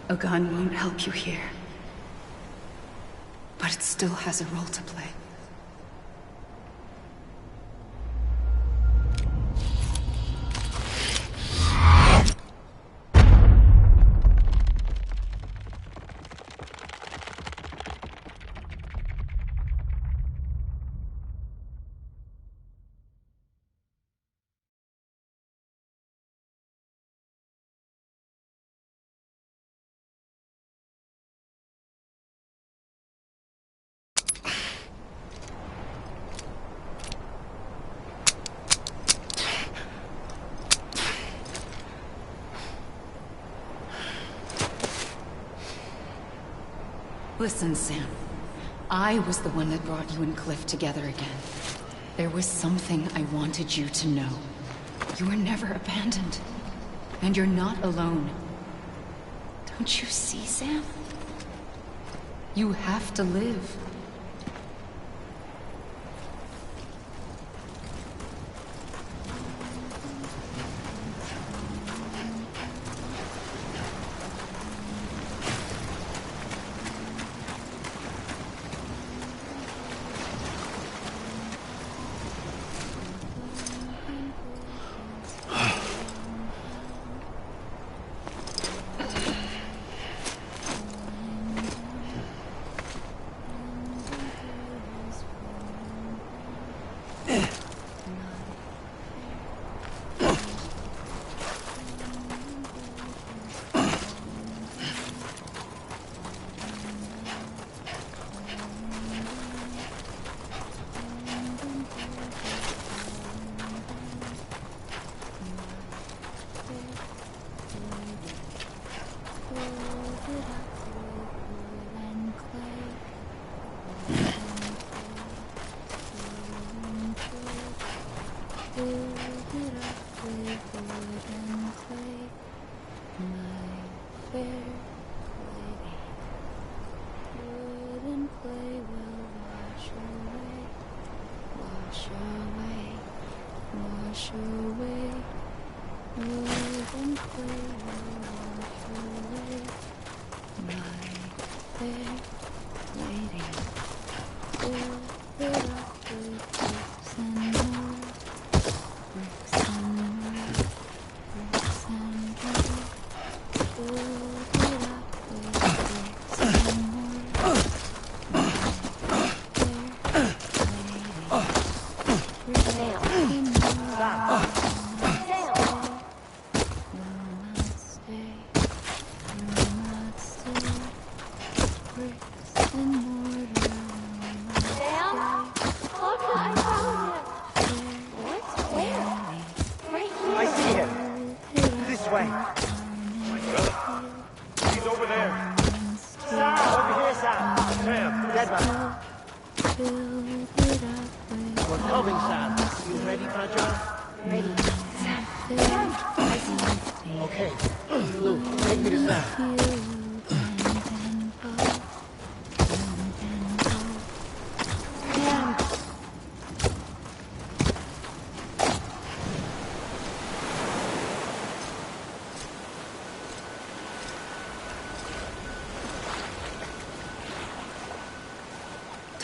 A gun won't help you here. But it still has a role to play. Listen, Sam. I was the one that brought you and Cliff together again. There was something I wanted you to know. You were never abandoned. And you're not alone. Don't you see, Sam? You have to live.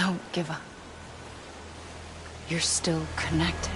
Don't give up. You're still connected.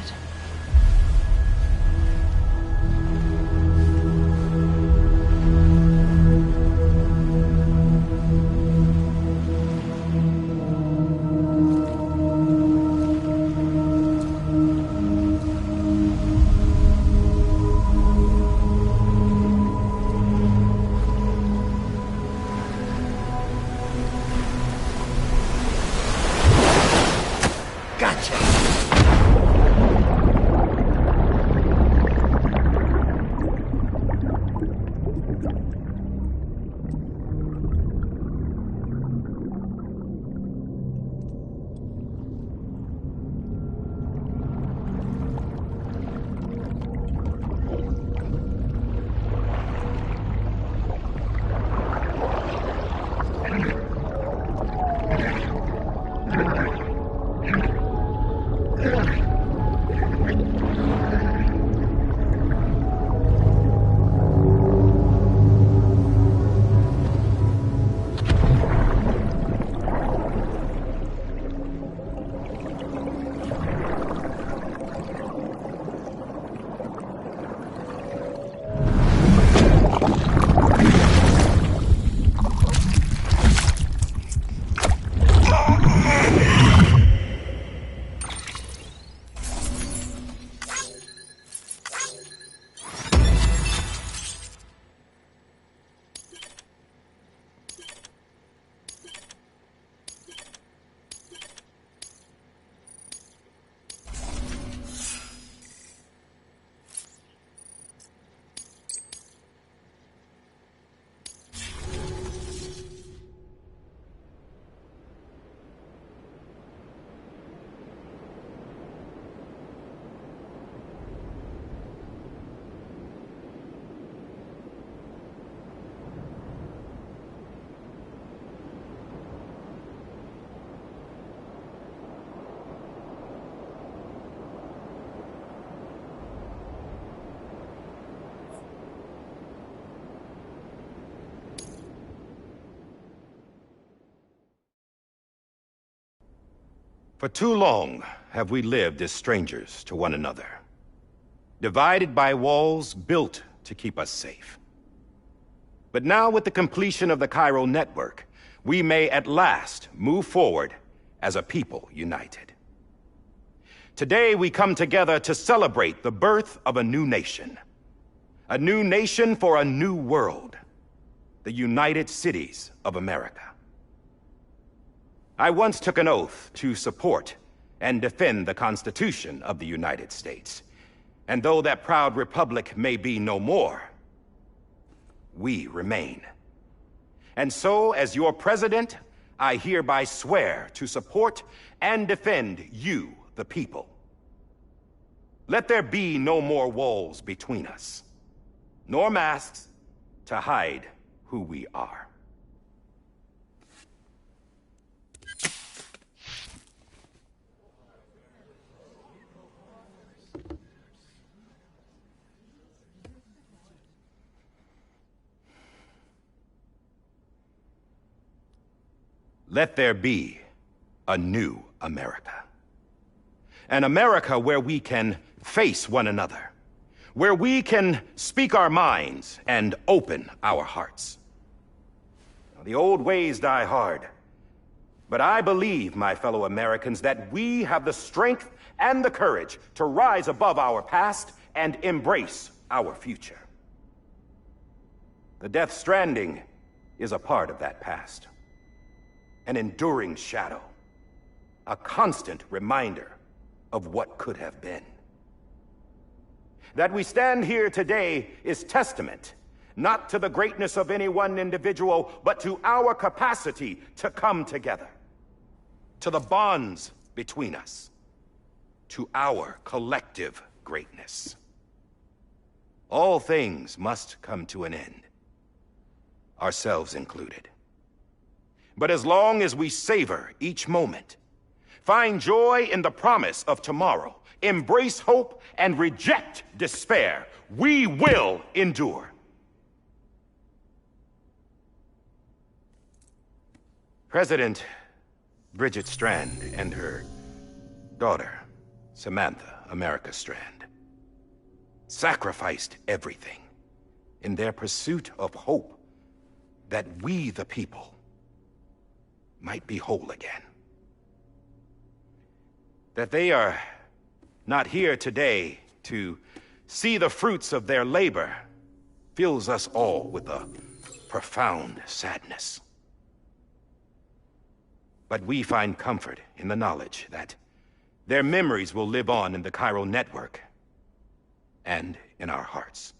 For too long have we lived as strangers to one another, divided by walls built to keep us safe. But now, with the completion of the Cairo network, we may at last move forward as a people united. Today, we come together to celebrate the birth of a new nation. A new nation for a new world. The United Cities of America. I once took an oath to support and defend the Constitution of the United States. And though that proud republic may be no more, we remain. And so, as your president, I hereby swear to support and defend you, the people. Let there be no more walls between us, nor masks to hide who we are. Let there be a new America. An America where we can face one another, where we can speak our minds and open our hearts. The old ways die hard, but I believe, my fellow Americans, that we have the strength and the courage to rise above our past and embrace our future. The Death Stranding is a part of that past. An enduring shadow, a constant reminder of what could have been. That we stand here today is testament, not to the greatness of any one individual, but to our capacity to come together, to the bonds between us, to our collective greatness. All things must come to an end, ourselves included. But as long as we savor each moment, find joy in the promise of tomorrow, embrace hope, and reject despair, we will endure. President Bridget Strand and her daughter, Samantha America Strand, sacrificed everything in their pursuit of hope that we, the people, might be whole again. That they are not here today to see the fruits of their labor fills us all with a profound sadness. But we find comfort in the knowledge that their memories will live on in the Cairo network and in our hearts.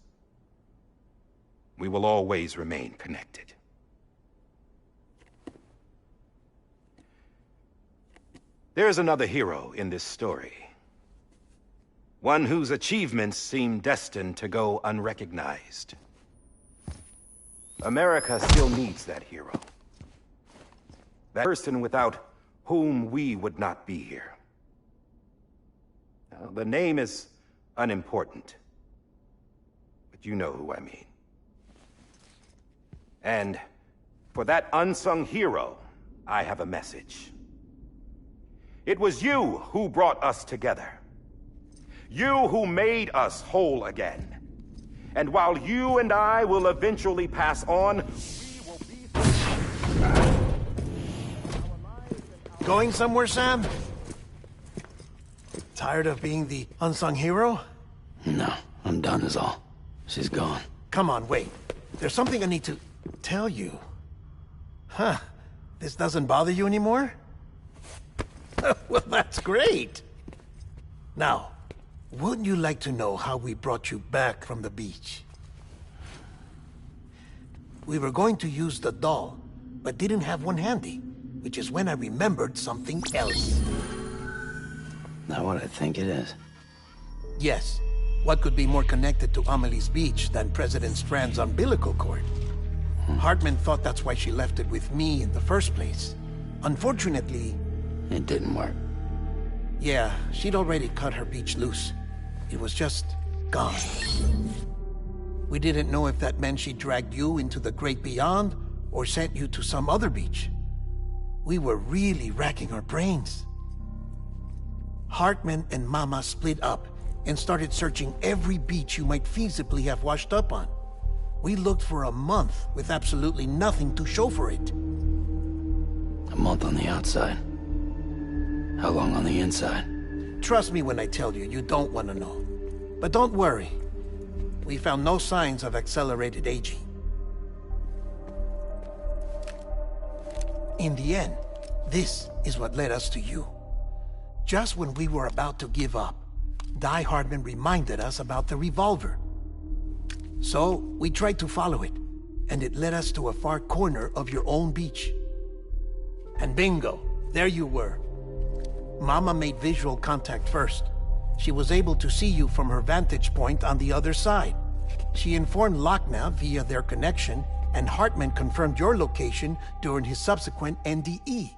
We will always remain connected. There's another hero in this story. One whose achievements seem destined to go unrecognized. America still needs that hero. That person without whom we would not be here. Now, the name is unimportant, but you know who I mean. And for that unsung hero, I have a message. It was you who brought us together. You who made us whole again. And while you and I will eventually pass on, we will be... Going somewhere, Sam? Tired of being the unsung hero? No, I'm done is all. She's gone. Come on, wait. There's something I need to tell you. Huh. This doesn't bother you anymore? Well, that's great. Now, wouldn't you like to know how we brought you back from the beach? We were going to use the doll, but didn't have one handy, which is when I remembered something else. Not what I think it is. Yes. What could be more connected to Amelie's beach than President Strand's umbilical cord? Hartman thought that's why she left it with me in the first place. Unfortunately... It didn't work. Yeah, she'd already cut her beach loose. It was just gone. We didn't know if that meant she dragged you into the great beyond, or sent you to some other beach. We were really racking our brains. Hartman and Mama split up and started searching every beach you might feasibly have washed up on. We looked for a month with absolutely nothing to show for it. A month on the outside. How long on the inside? Trust me when I tell you, you don't want to know. But don't worry. We found no signs of accelerated aging. In the end, this is what led us to you. Just when we were about to give up, Die Hardman reminded us about the revolver. So, we tried to follow it, and it led us to a far corner of your own beach. And bingo, there you were. Mama made visual contact first. She was able to see you from her vantage point on the other side. She informed Lochna via their connection, and Hartman confirmed your location during his subsequent NDE.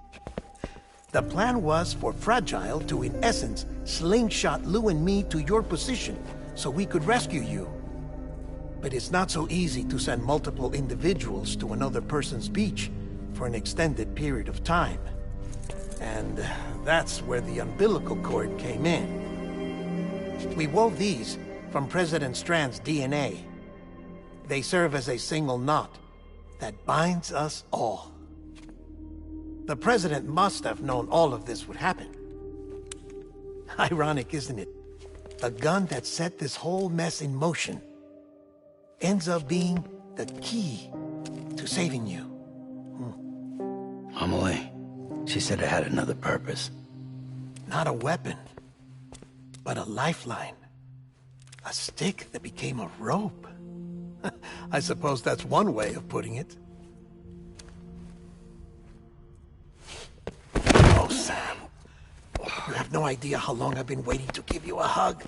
The plan was for Fragile to, in essence, slingshot Lou and me to your position so we could rescue you. But it's not so easy to send multiple individuals to another person's beach for an extended period of time. And that's where the umbilical cord came in. We wove these from President Strand's DNA. They serve as a single knot that binds us all. The President must have known all of this would happen. Ironic, isn't it? The gun that set this whole mess in motion ends up being the key to saving you. Amelie, she said it had another purpose. Not a weapon, but a lifeline. A stick that became a rope. I suppose that's one way of putting it. Oh, Sam. You have no idea how long I've been waiting to give you a hug.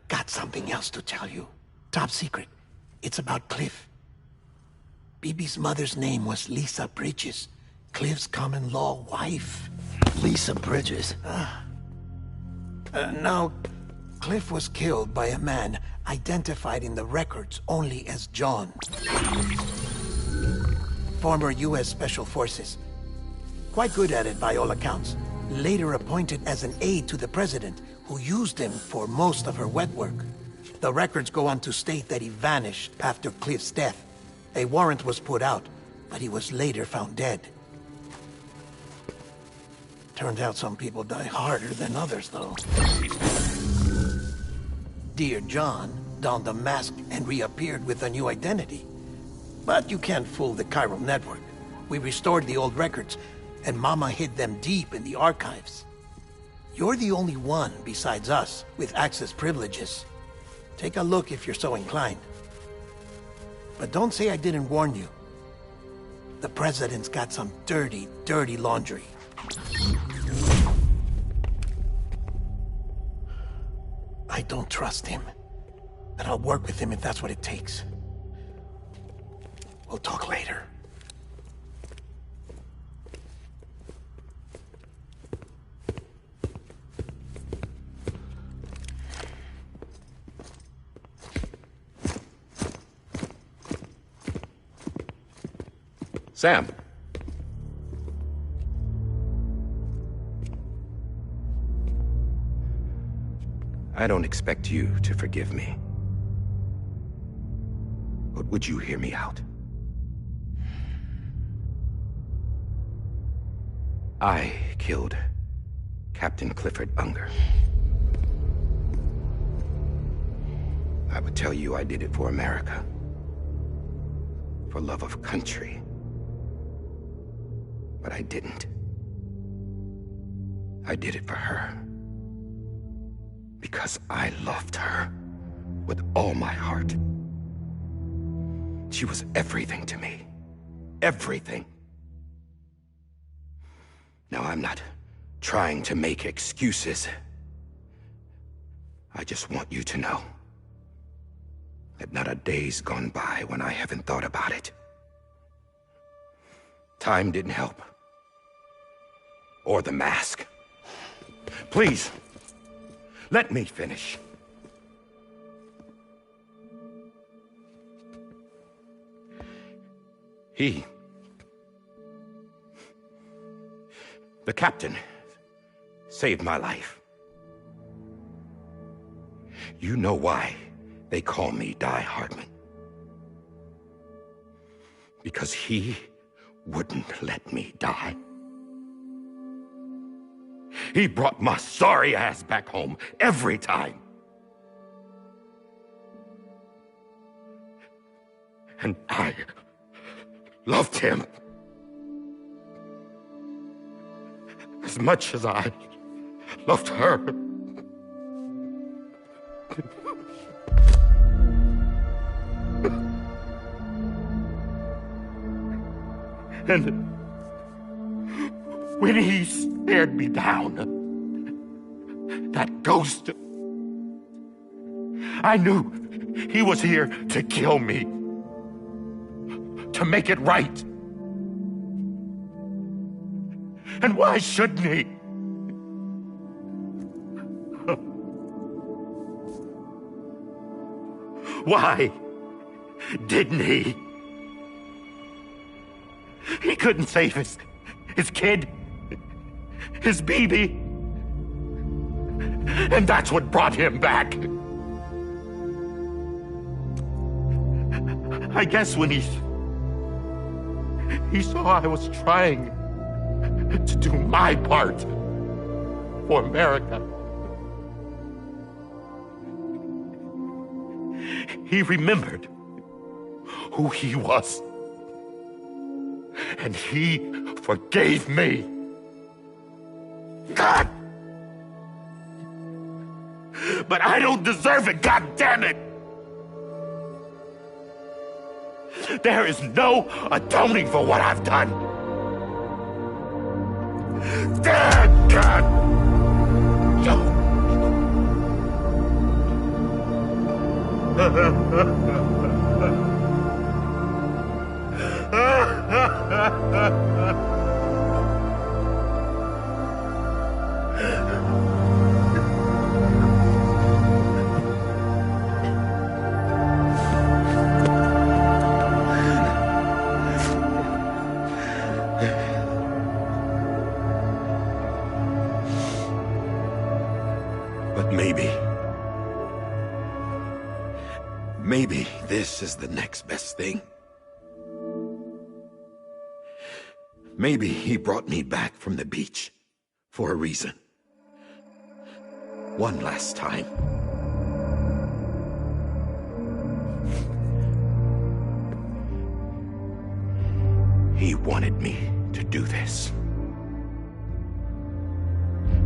Got something else to tell you. Top secret. It's about Cliff. Bibi's mother's name was Lisa Bridges, Cliff's common-law wife. Lisa Bridges? Now, Cliff was killed by a man identified in the records only as John. Former U.S. Special Forces. Quite good at it by all accounts. Later appointed as an aide to the President, who used him for most of her wet work. The records go on to state that he vanished after Cliff's death. A warrant was put out, but he was later found dead. Turns out some people die harder than others, though. Dear John donned a mask and reappeared with a new identity. But you can't fool the chiral network. We restored the old records, and Mama hid them deep in the archives. You're the only one, besides us, with access privileges. Take a look if you're so inclined. But don't say I didn't warn you. The President's got some dirty, dirty laundry. I don't trust him, but I'll work with him if that's what it takes. We'll talk later. Sam. I don't expect you to forgive me. But would you hear me out? I killed Captain Clifford Unger. I would tell you I did it for America. For love of country. But I didn't. I did it for her. Because I loved her with all my heart. She was everything to me. Everything. Now, I'm not trying to make excuses. I just want you to know that not a day's gone by when I haven't thought about it. Time didn't help. Or the mask. Please, let me finish. The captain saved my life. You know why they call me Die Hardman. Because he wouldn't let me die. He brought my sorry ass back home every time. And I loved him as much as I loved her. And when he stared me down, that ghost, I knew he was here to kill me, to make it right. And why shouldn't he? Why didn't he? He couldn't save his kid, his baby. And that's what brought him back. I guess when he saw I was trying to do my part for America, he remembered who he was. And he forgave me. God! But I don't deserve it, God damn it! There is no atoning for what I've done. Damn, God! But maybe this is the next best thing. Maybe he brought me back from the beach for a reason. One last time. He wanted me to do this.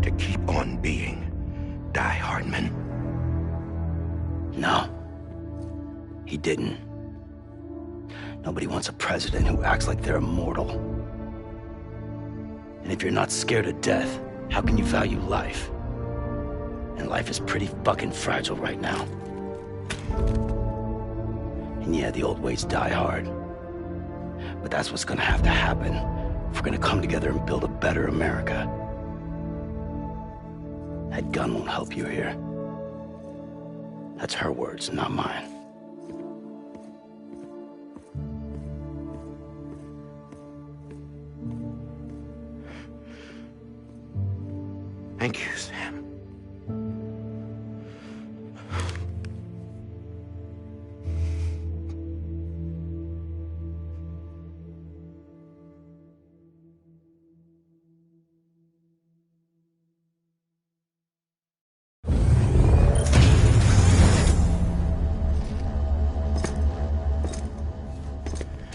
To keep on being Die Hardman. No. He didn't. Nobody wants a president who acts like they're immortal. And if you're not scared of death, how can you value life? And life is pretty fucking fragile right now. And yeah, the old ways die hard. But that's what's gonna have to happen if we're gonna come together and build a better America. That gun won't help you here. That's her words, not mine. Thank you, Sam.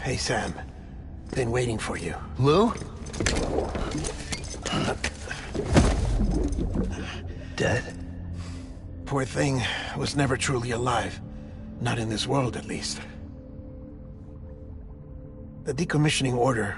Hey, Sam. Been waiting for you. Lou? Dead? Poor thing was never truly alive. Not in this world, at least. The decommissioning order...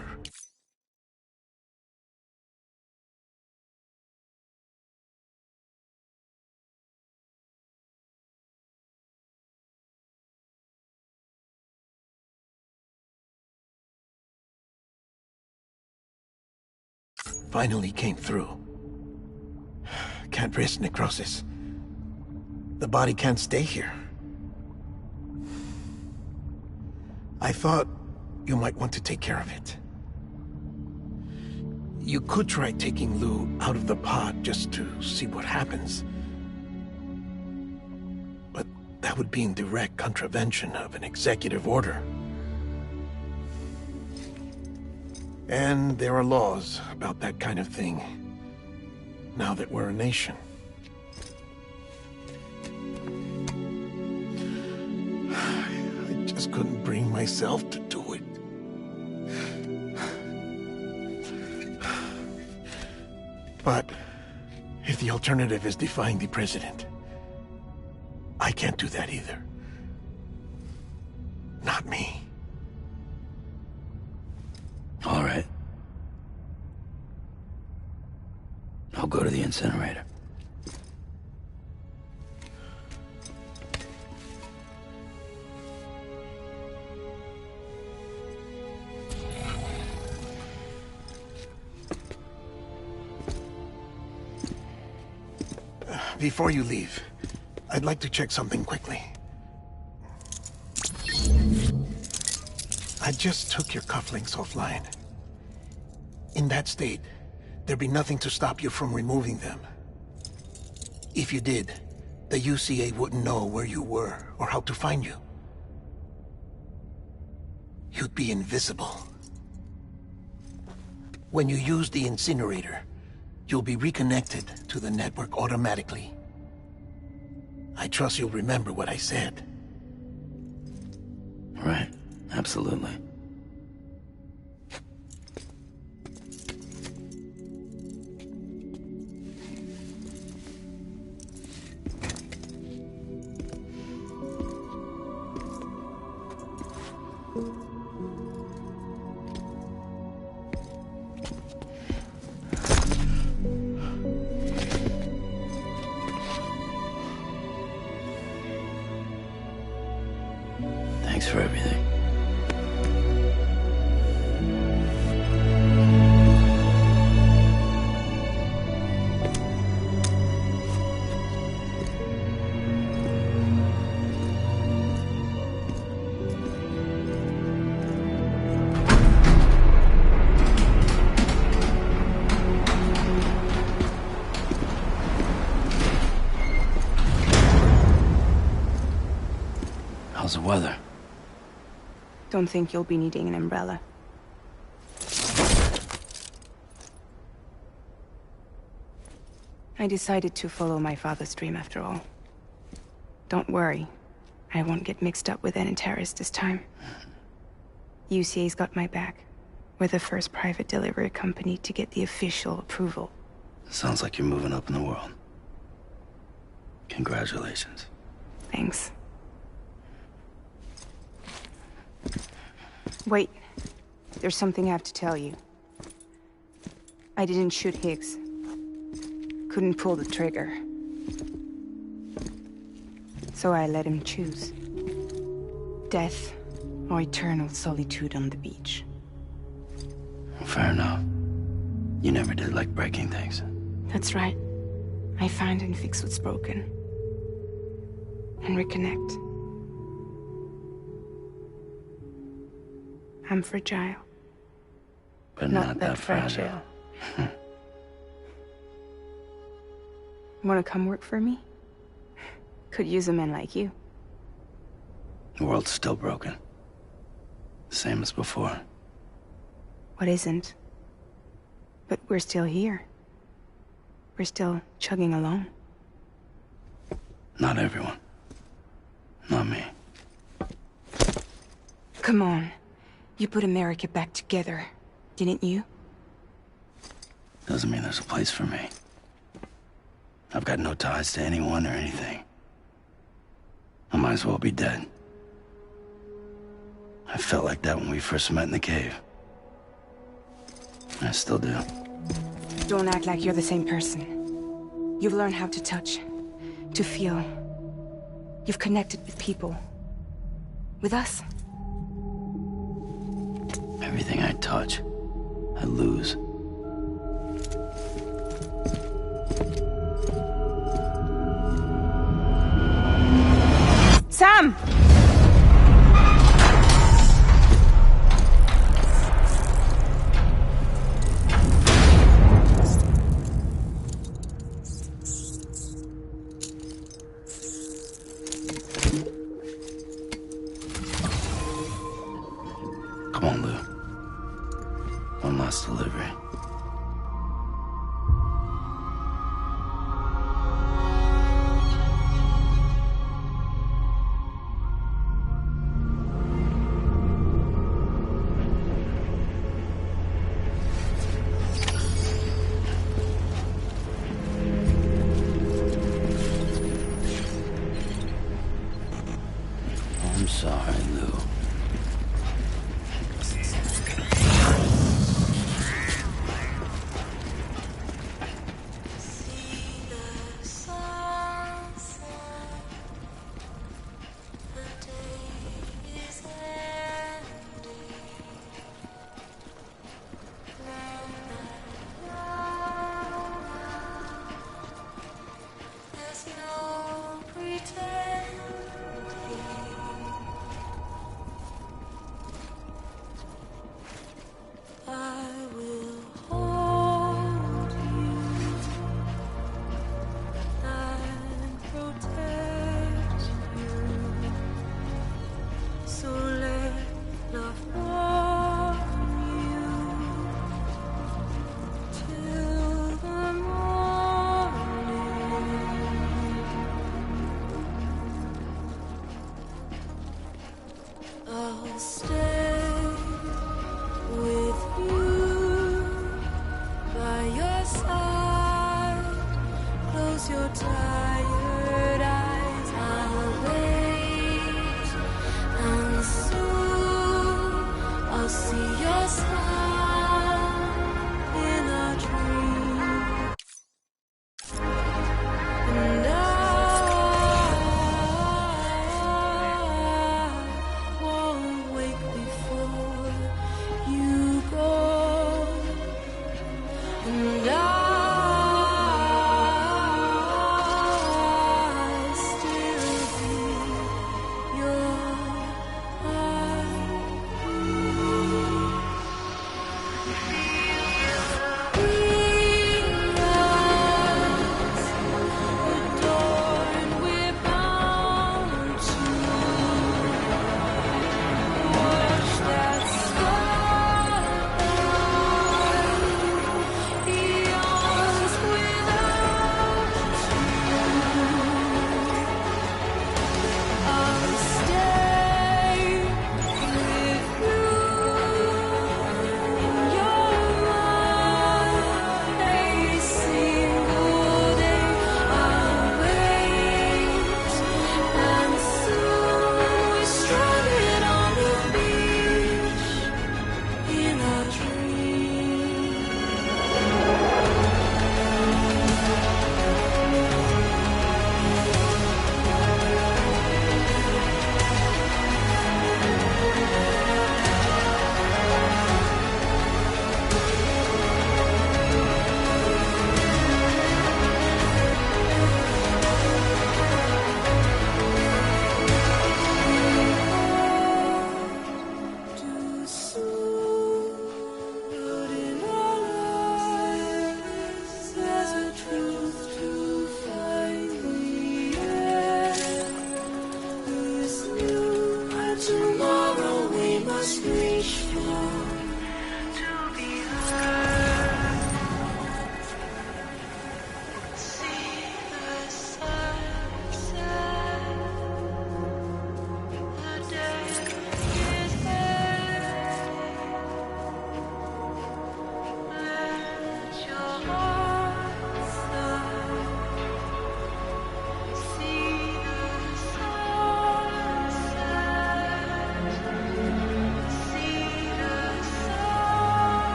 finally came through. Can't risk necrosis. The body can't stay here. I thought you might want to take care of it. You could try taking Lou out of the pod just to see what happens. But that would be in direct contravention of an executive order. And there are laws about that kind of thing, now that we're a nation. I just couldn't bring myself to do it. But if the alternative is defying the president, I can't do that either. Not me. All right. I'll go to the incinerator. Before you leave, I'd like to check something quickly. I just took your cufflinks offline. In that state, there'd be nothing to stop you from removing them. If you did, the UCA wouldn't know where you were or how to find you. You'd be invisible. When you use the incinerator, you'll be reconnected to the network automatically. I trust you'll remember what I said. Right. Absolutely. Thanks for everything. How's the weather? Don't think you'll be needing an umbrella. I decided to follow my father's dream after all. Don't worry. I won't get mixed up with any terrorists this time. UCA's got my back. We're the first private delivery company to get the official approval. Sounds like you're moving up in the world. Congratulations. Thanks. Wait. There's something I have to tell you. I didn't shoot Higgs. Couldn't pull the trigger. So I let him choose. Death or eternal solitude on the beach. Fair enough. You never did like breaking things. That's right. I find and fix what's broken. And reconnect. I'm fragile. But not that fragile. Wanna come work for me? Could use a man like you. The world's still broken. Same as before. What isn't? But we're still here. We're still chugging along. Not everyone. Not me. Come on. You put America back together, didn't you? Doesn't mean there's a place for me. I've got no ties to anyone or anything. I might as well be dead. I felt like that when we first met in the cave. I still do. Don't act like you're the same person. You've learned how to touch, to feel. You've connected with people. With us. Everything I touch, I lose. Sam! close your tired eyes, I'll wait, and soon I'll see your smile in a dream. And I won't wake before you go. And I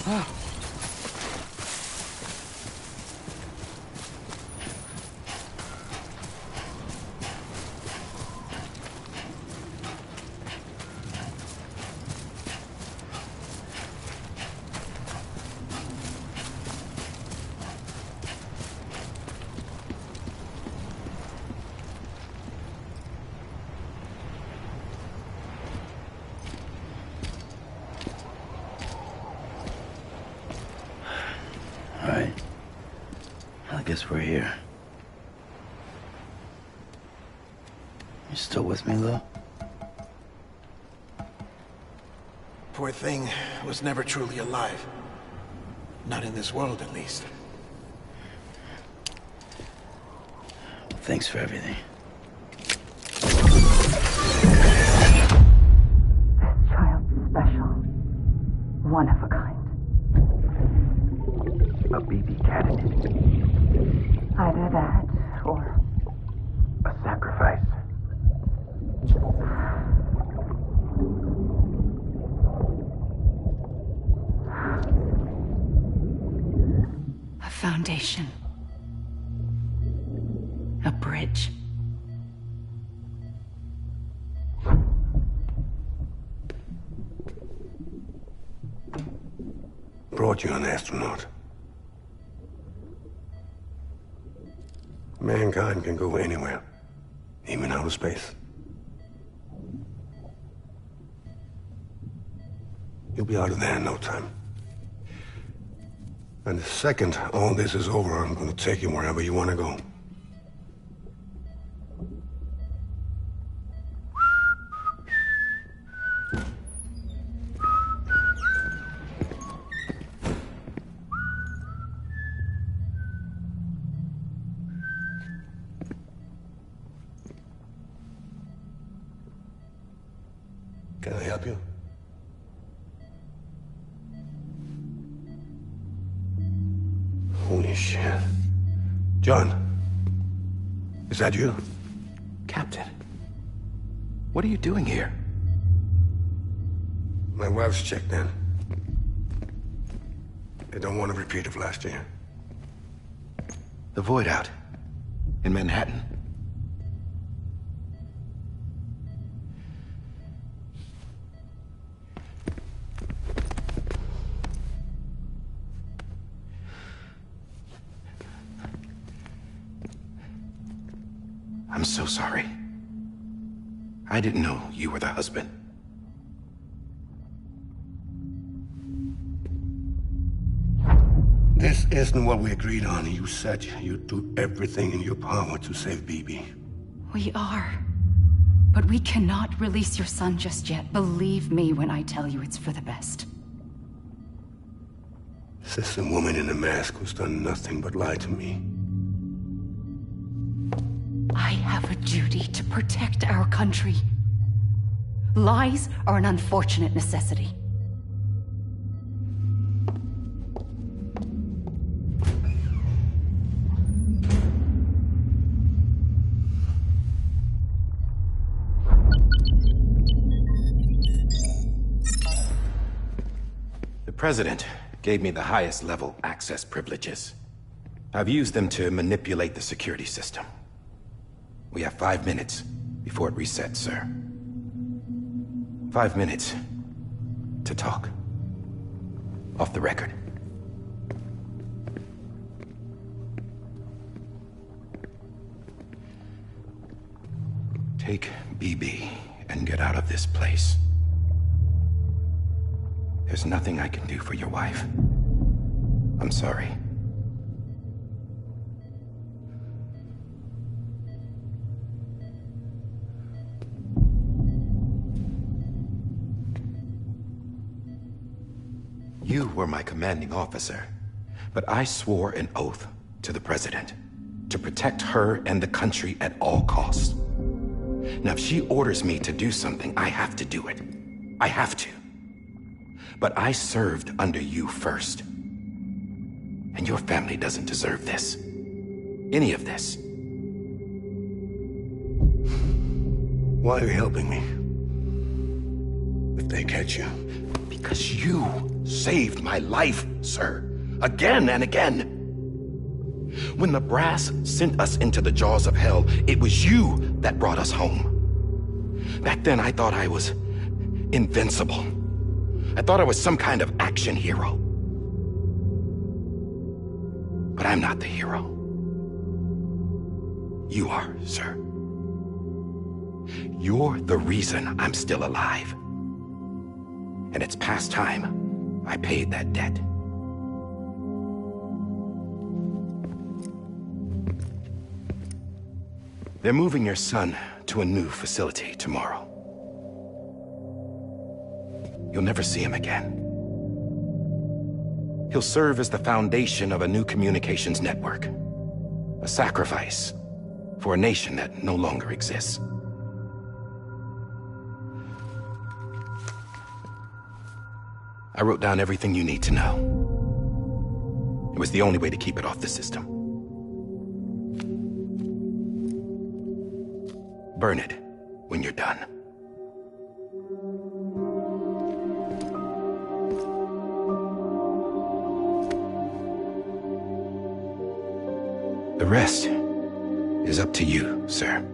Alright. I guess we're here. You still with me, Lou? Poor thing was never truly alive. Not in this world, at least. Thanks for everything. That child's special. One of a kind. A BB candidate. Either that, or A sacrifice. A foundation. A bridge. Brought you an astronaut. Mankind can go anywhere, even outer space. You'll be out of there in no time. And the second all this is over, I'm going to take you wherever you want to go. Can I help you? Holy shit. John, is that you? Captain, what are you doing here? My wife's checked in. They don't want a repeat of last year. The Void out in Manhattan. I'm so sorry. I didn't know you were the husband. This isn't what we agreed on. You said you'd do everything in your power to save BB. We are. But we cannot release your son just yet. Believe me when I tell you it's for the best. This is a woman in a mask who's done nothing but lie to me. I have a duty to protect our country. Lies are an unfortunate necessity. The President gave me the highest level access privileges. I've used them to manipulate the security system. We have 5 minutes before it resets, sir. 5 minutes to talk. Off the record. Take BB and get out of this place. There's nothing I can do for your wife. I'm sorry. You were my commanding officer, but I swore an oath to the President to protect her and the country at all costs. Now, if she orders me to do something, I have to do it. I have to. But I served under you first. And your family doesn't deserve this. Any of this. Why are you helping me? if they catch you? Because you saved my life, sir. Again and again. When the brass sent us into the jaws of hell, it was you that brought us home. Back then, I thought I was invincible. I thought I was some kind of action hero. But I'm not the hero. You are, sir. You're the reason I'm still alive. And it's past time I paid that debt. They're moving your son to a new facility tomorrow. You'll never see him again. He'll serve as the foundation of a new communications network. A sacrifice for a nation that no longer exists. I wrote down everything you need to know. It was the only way to keep it off the system. Burn it when you're done. The rest is up to you, sir.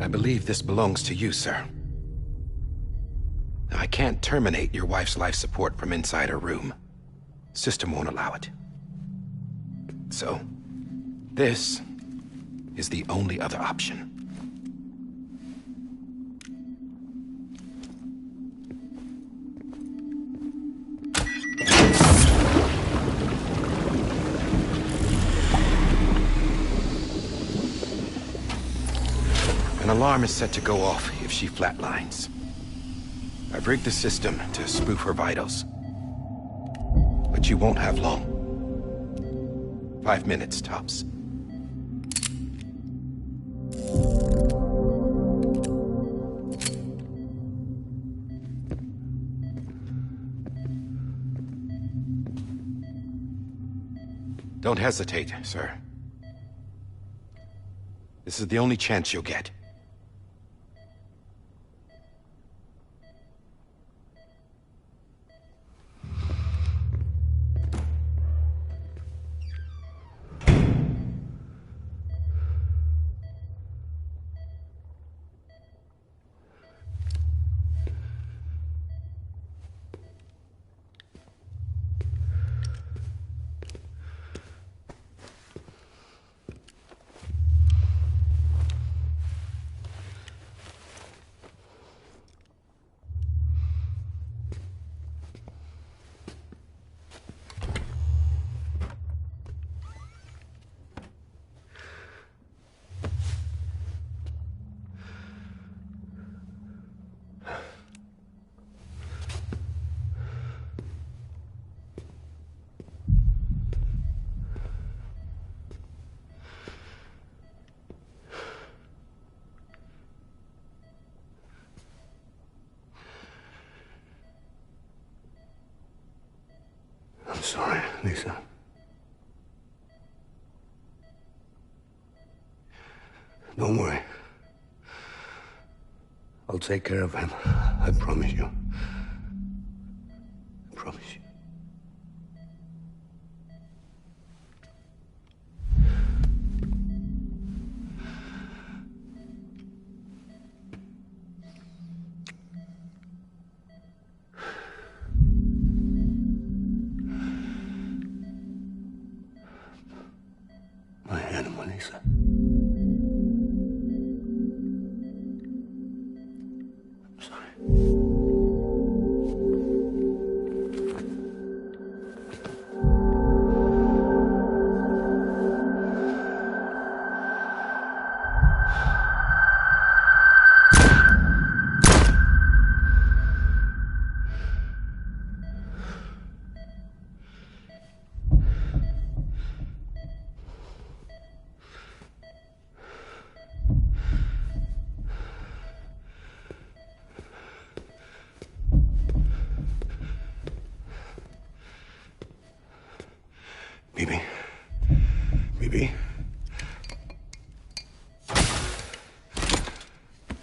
I believe this belongs to you, sir. Now, I can't terminate your wife's life support from inside her room. System won't allow it. So, this is the only other option. An alarm is set to go off if she flatlines. I've rigged the system to spoof her vitals. But you won't have long. 5 minutes, tops. Don't hesitate, sir. This is the only chance you'll get. I'm sorry, Lisa. Don't worry. I'll take care of him. I promise you. I promise you. My animal, Lisa. I'm sorry.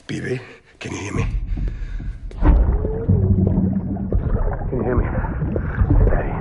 Pibe, can you hear me? Can you hear me? Steady.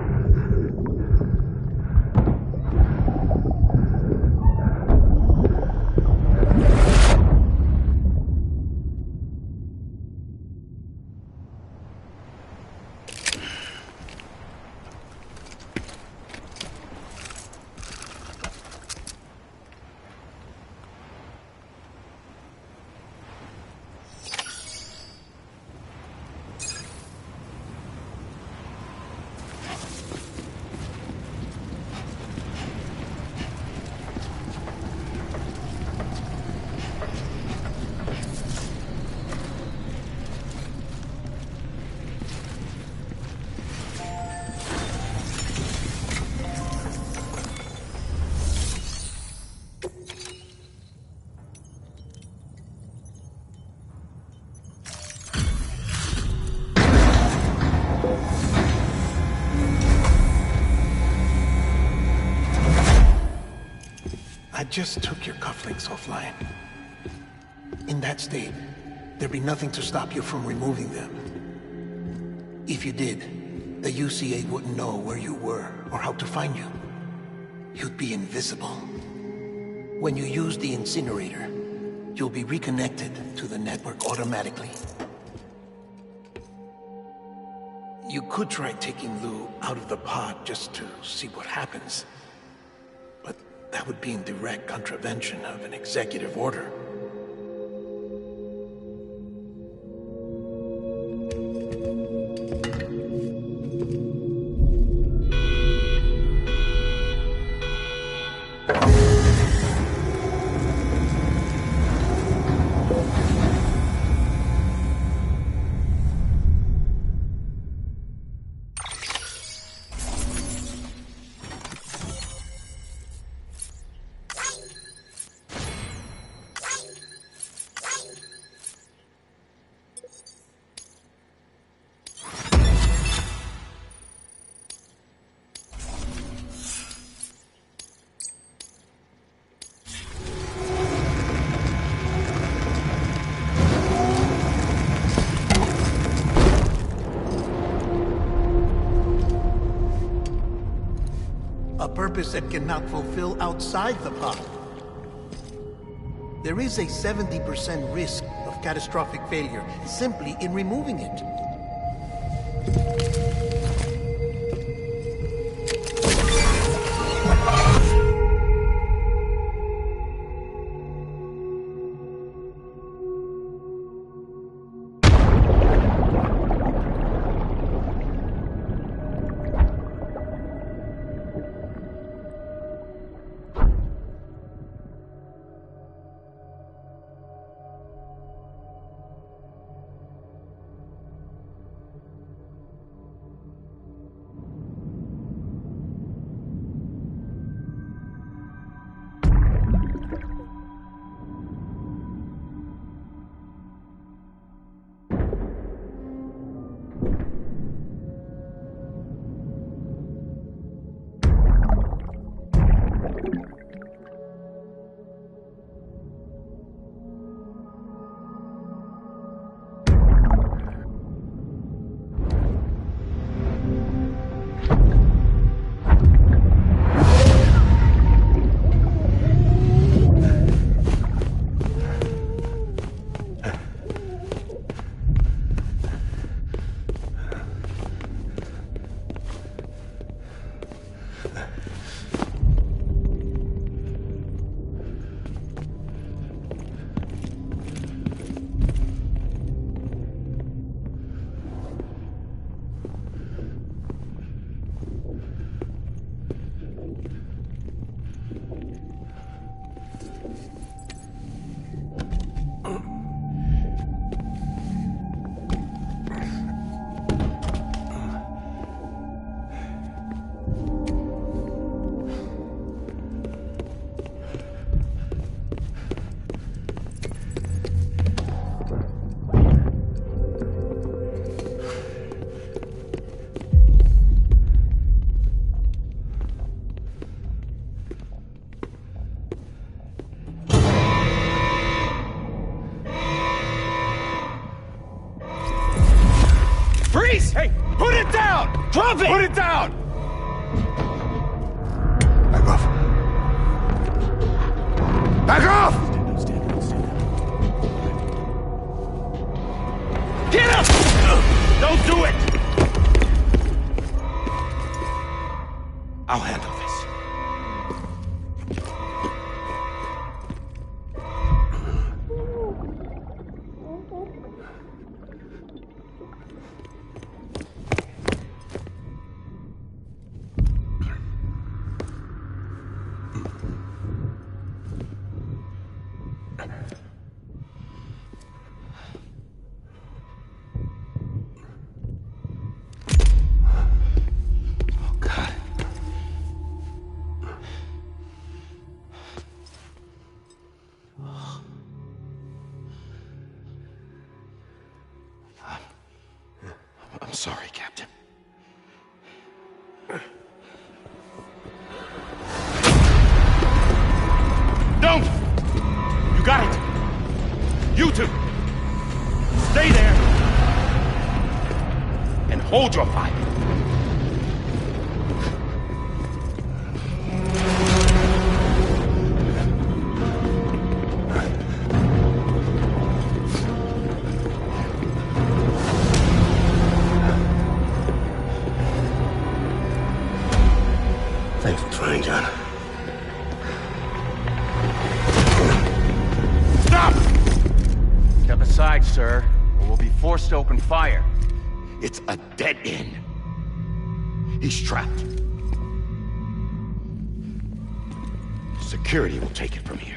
I just took your cufflinks offline. In that state, there'd be nothing to stop you from removing them. If you did, the UCA wouldn't know where you were or how to find you. You'd be invisible. When you use the incinerator, you'll be reconnected to the network automatically. You could try taking Lou out of the pod just to see what happens. But that would be in direct contravention of an executive order. A purpose that cannot fulfill outside the pod. There is a 70% risk of catastrophic failure simply in removing it. face! Hey, put it down! Drop it! Put it down! Back off. Back off! Stand up. Get up! Don't do it! I'll handle this. I'm sorry, Captain. Don't! You got it! You two! Stay there! And hold your fire! Thanks for trying, John. Stop! Step aside, sir, or we'll be forced to open fire. It's a dead end. He's trapped. Security will take it from here.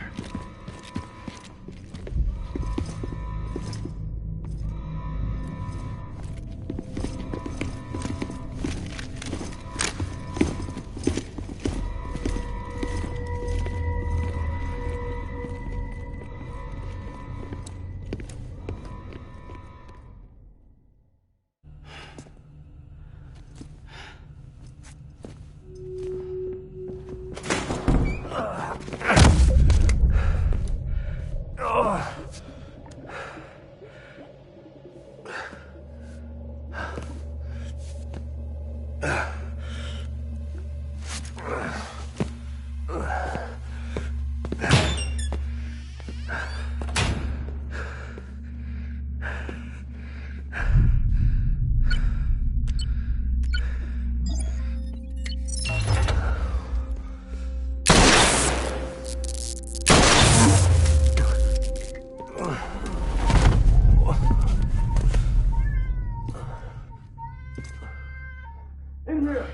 In here!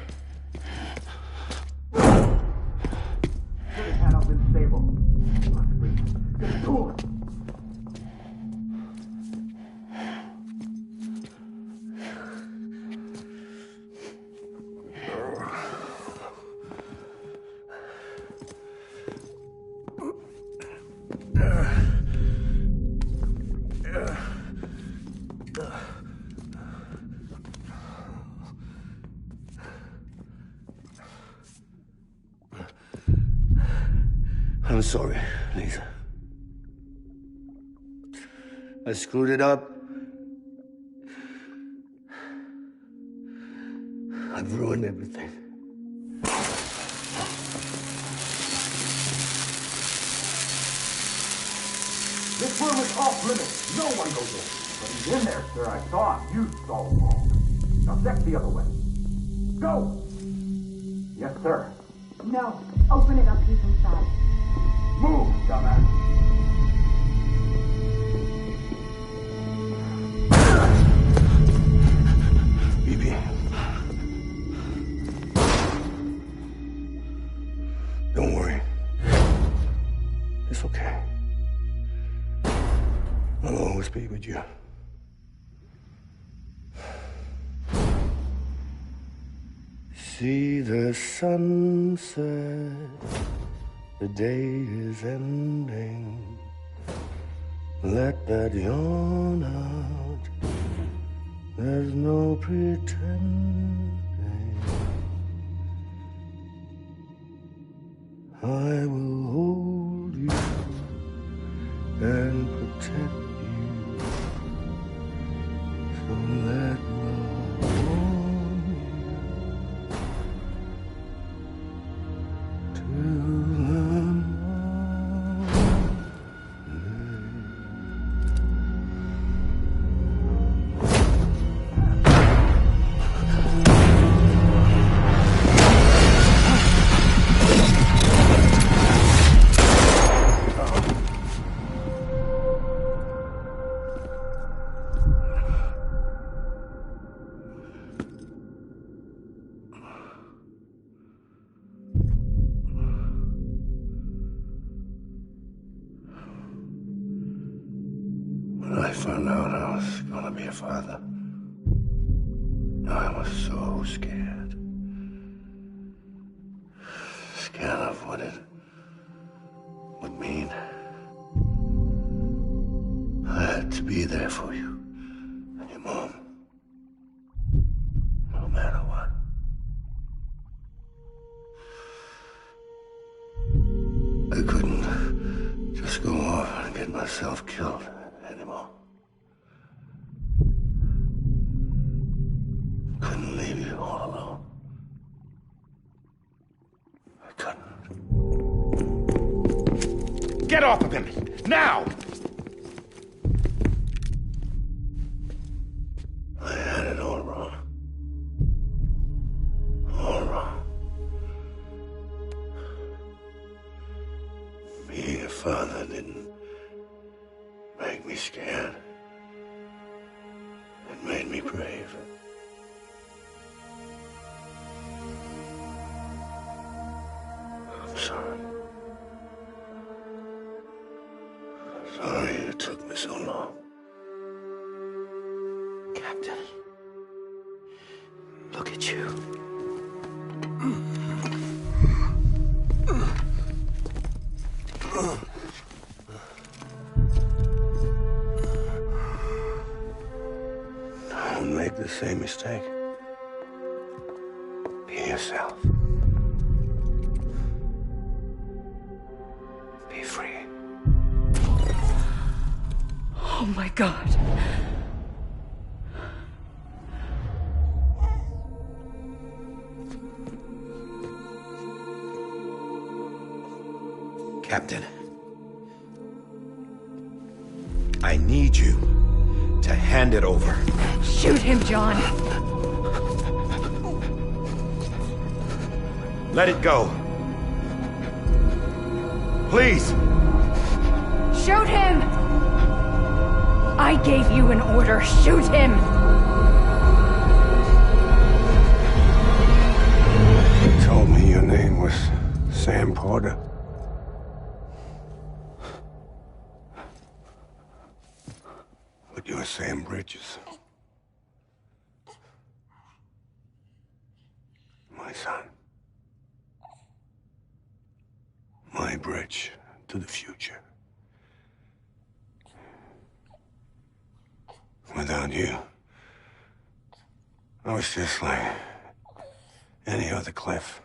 Get his hand up in stable. Get to it! I'm sorry, Lisa. I screwed it up. I've ruined everything. This room is off limits. No one goes in. But he's in there, sir. I saw him. You saw him all. Now check the other way. Go! Yes, sir. No. Open it up. He's inside. Move, dumbass! BB. Don't worry. It's okay. I'll always be with you. See the sunset. The day is ending. Let that yawn out. There's no pretending. I will hold you and protect you. So let love When I found out I was gonna be a father, I was so scared. Scared of what it would mean. I had to be there for you and your mom, no matter what. I couldn't just go off and get myself killed anymore. Couldn't leave you all alone. I couldn't. Get off of him! Now! I had it all wrong. All wrong. Being a father didn't make me scared. It made me brave. I'm sorry. Sorry it took me so long. Captain, look at you. Don't make the same mistake. Be yourself. Be free. Oh my God. Captain, I need you to hand it over. Shoot him, John. Let it go. Please. Shoot him! I gave you an order. Shoot him! You told me your name was Sam Porter. But you're Sam Bridges. My son. My bridge to the future. Without you, I was just like any other Cliff.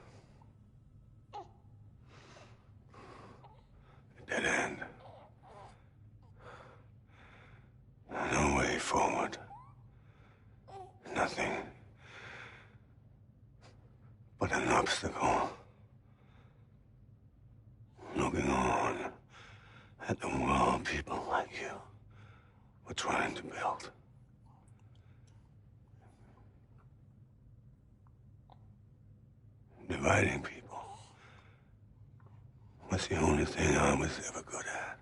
A dead end. No way forward. Nothing but an obstacle. Looking on at the world people like you were trying to build. Dividing people was the only thing I was ever good at.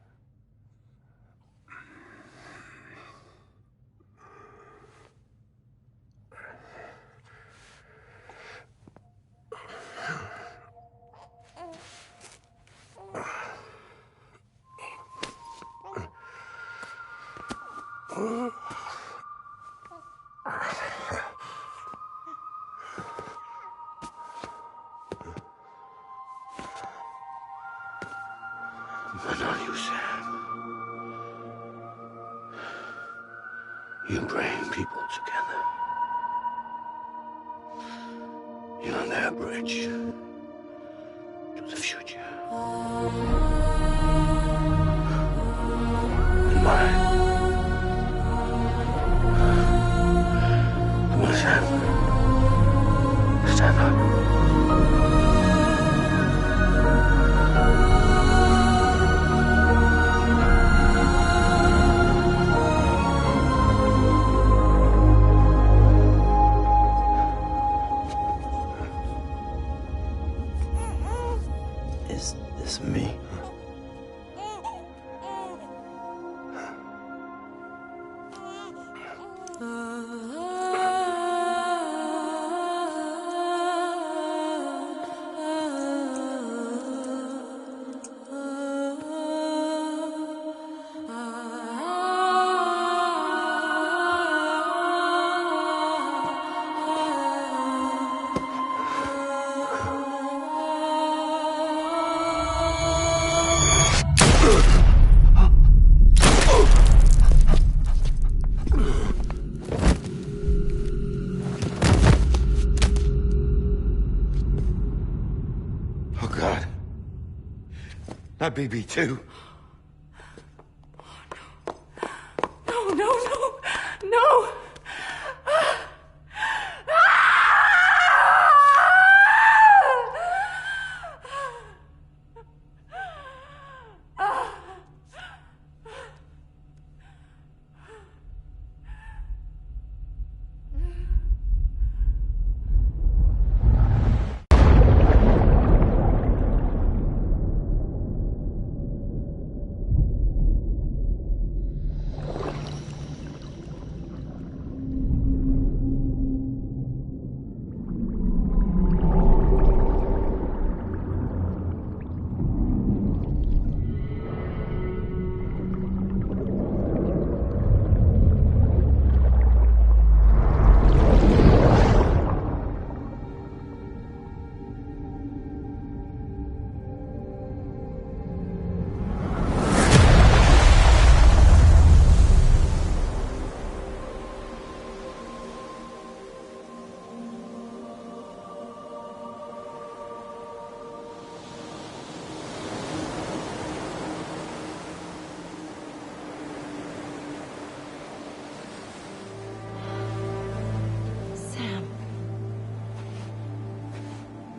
But not you, Sam. You bring people together. You're their bridge to the future. And mine. Come on, Sam. Stand up. Not BB too. No, no, no, no!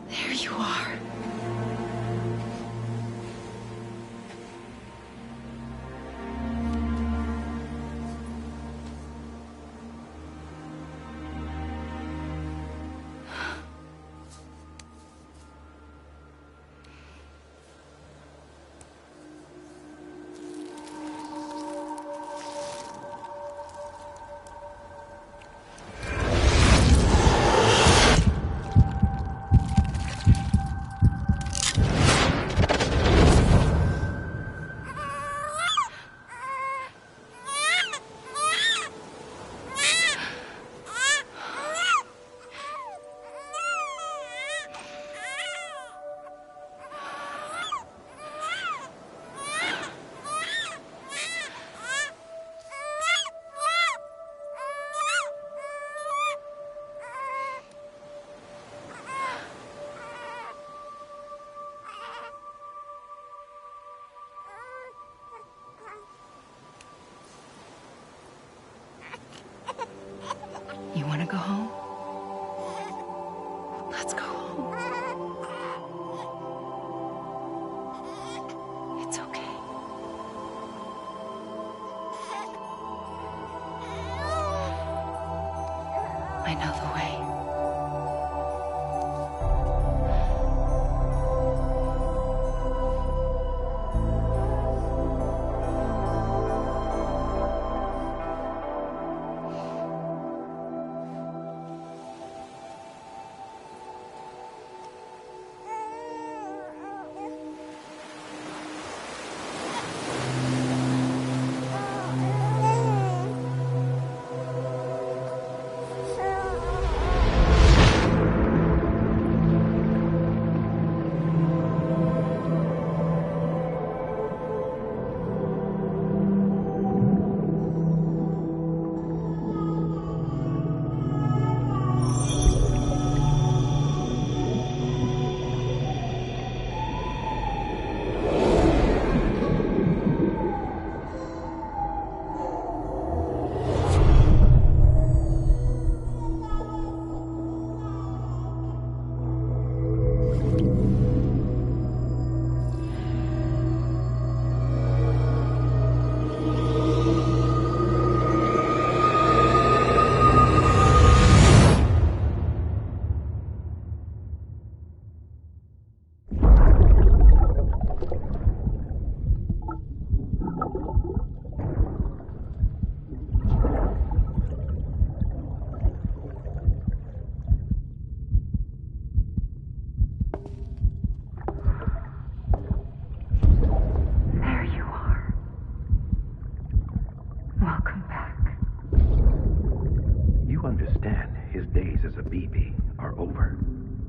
There you are. You want to go home? Let's go home. It's okay. I know the way.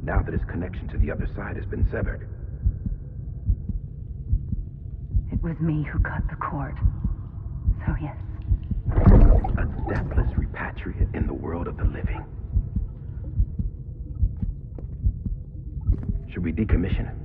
Now that his connection to the other side has been severed. It was me who cut the cord. So yes. A deathless repatriate in the world of the living. Should we decommission him?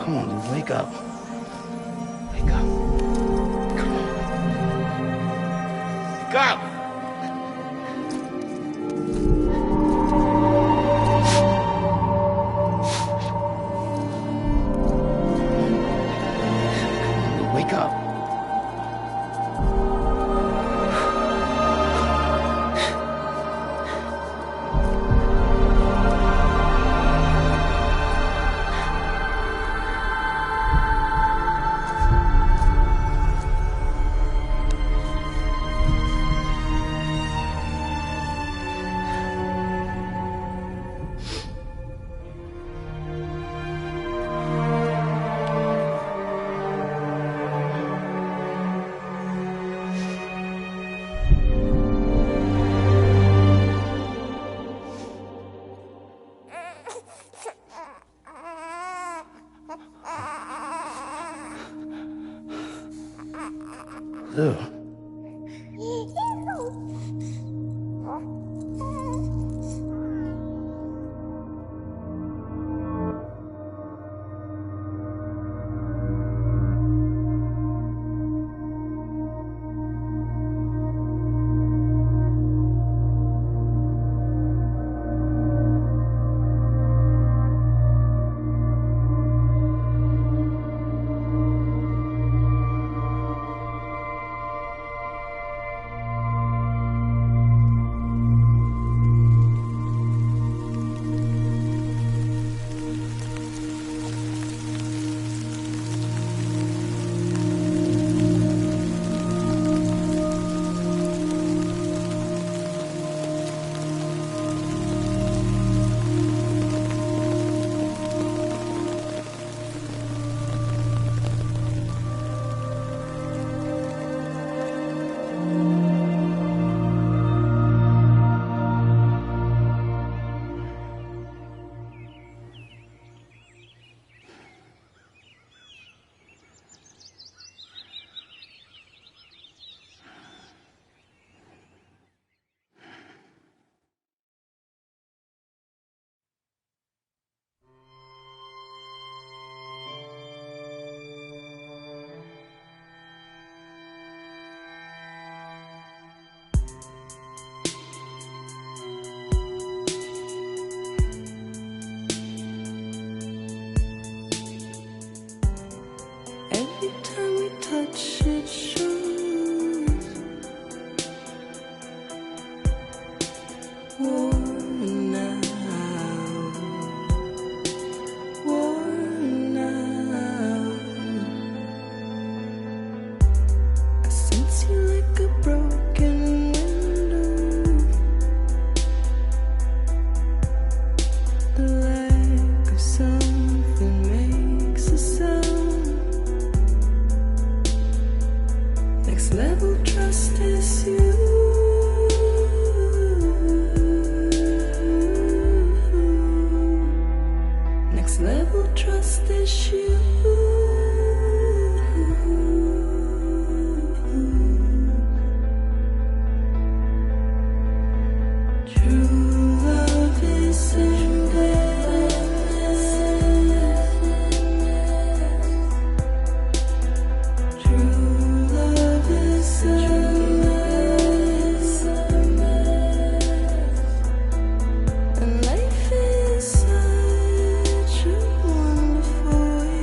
Come on, Lou, wake up. Wake up. Come on. Wake up! Wake up. Lou. Life is such a wonderful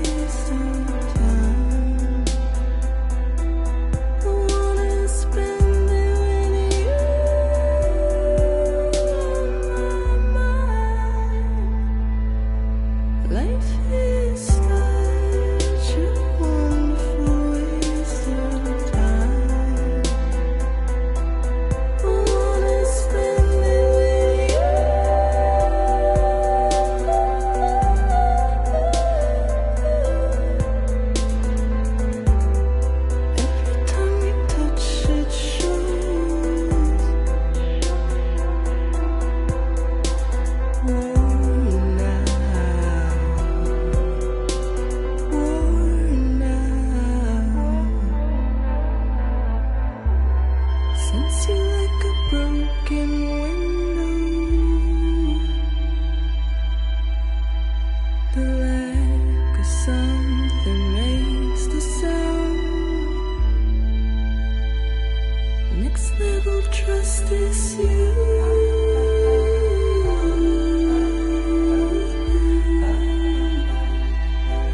Next level trust is you.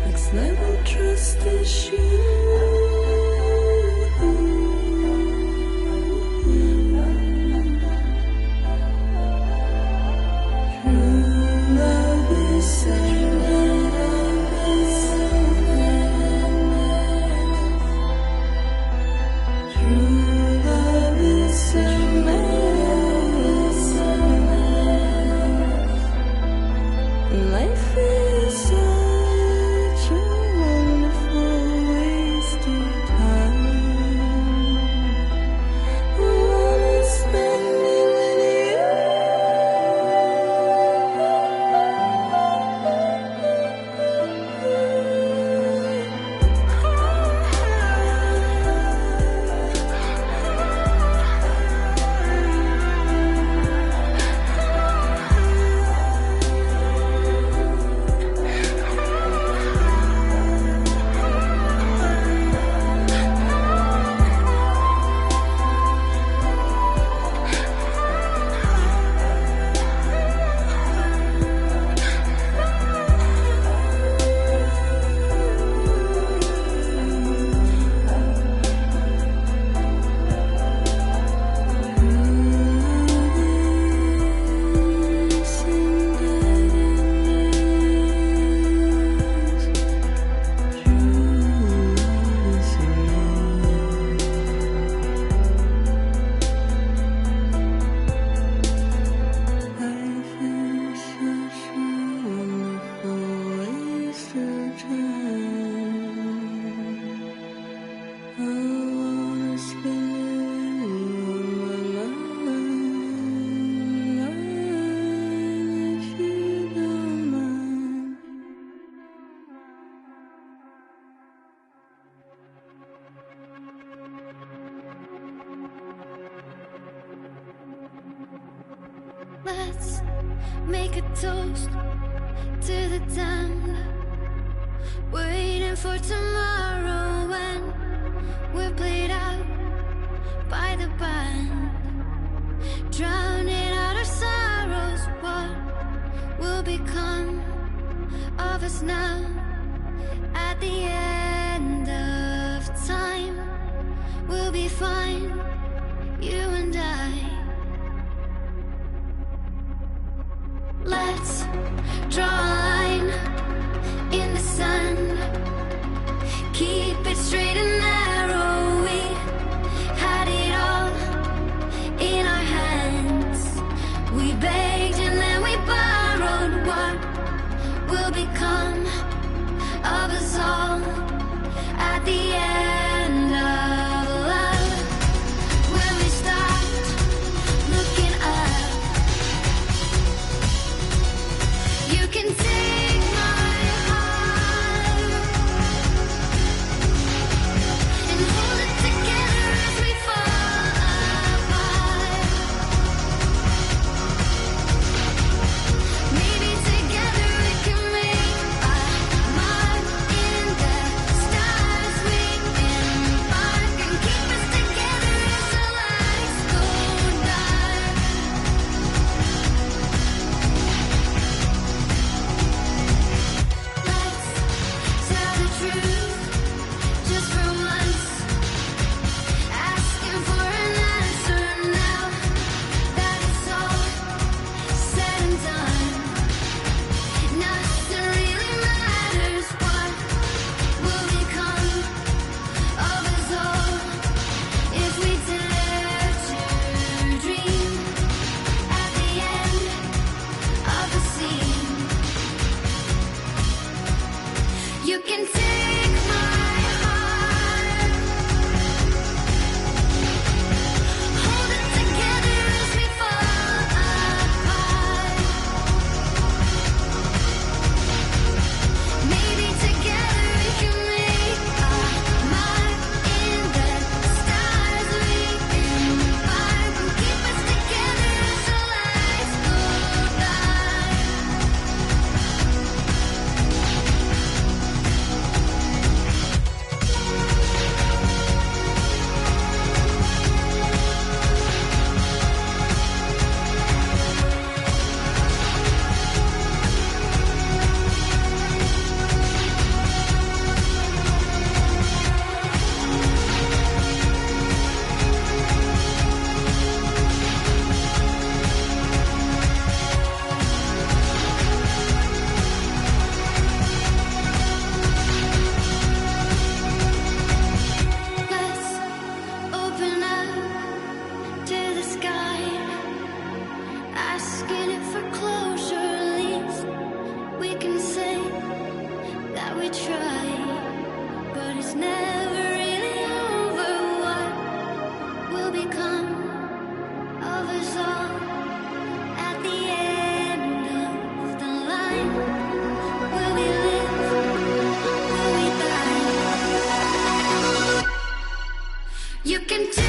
Next level trust is you. Life is such a wonderful wasted time. I wanna spend it with Let's make a toast to the damned, waiting for tomorrow when we're played out by the band, drowning out our sorrows. What will become of us now at the end of time? We'll be fine, you and I. Let's draw a line in the sand, keep it straight and narrow. We had it all in our hands. We begged and then we borrowed. What will become of us all? can take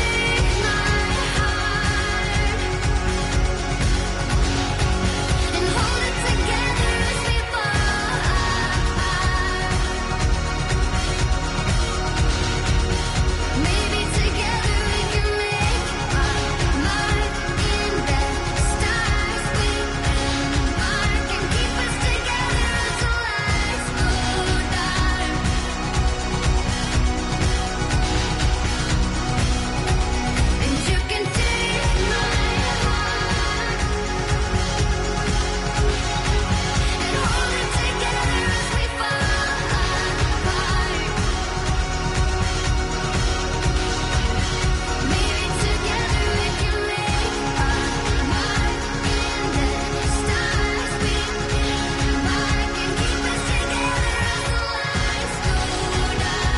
my heart and hold it together as we fall. Maybe together we can make our mark in the stars. We embark and keep us together until lights go dark. And you can take my heart and hold it together as we fall apart. Maybe together we can make our mark in the stars. We embark and keep us together until lights go dark.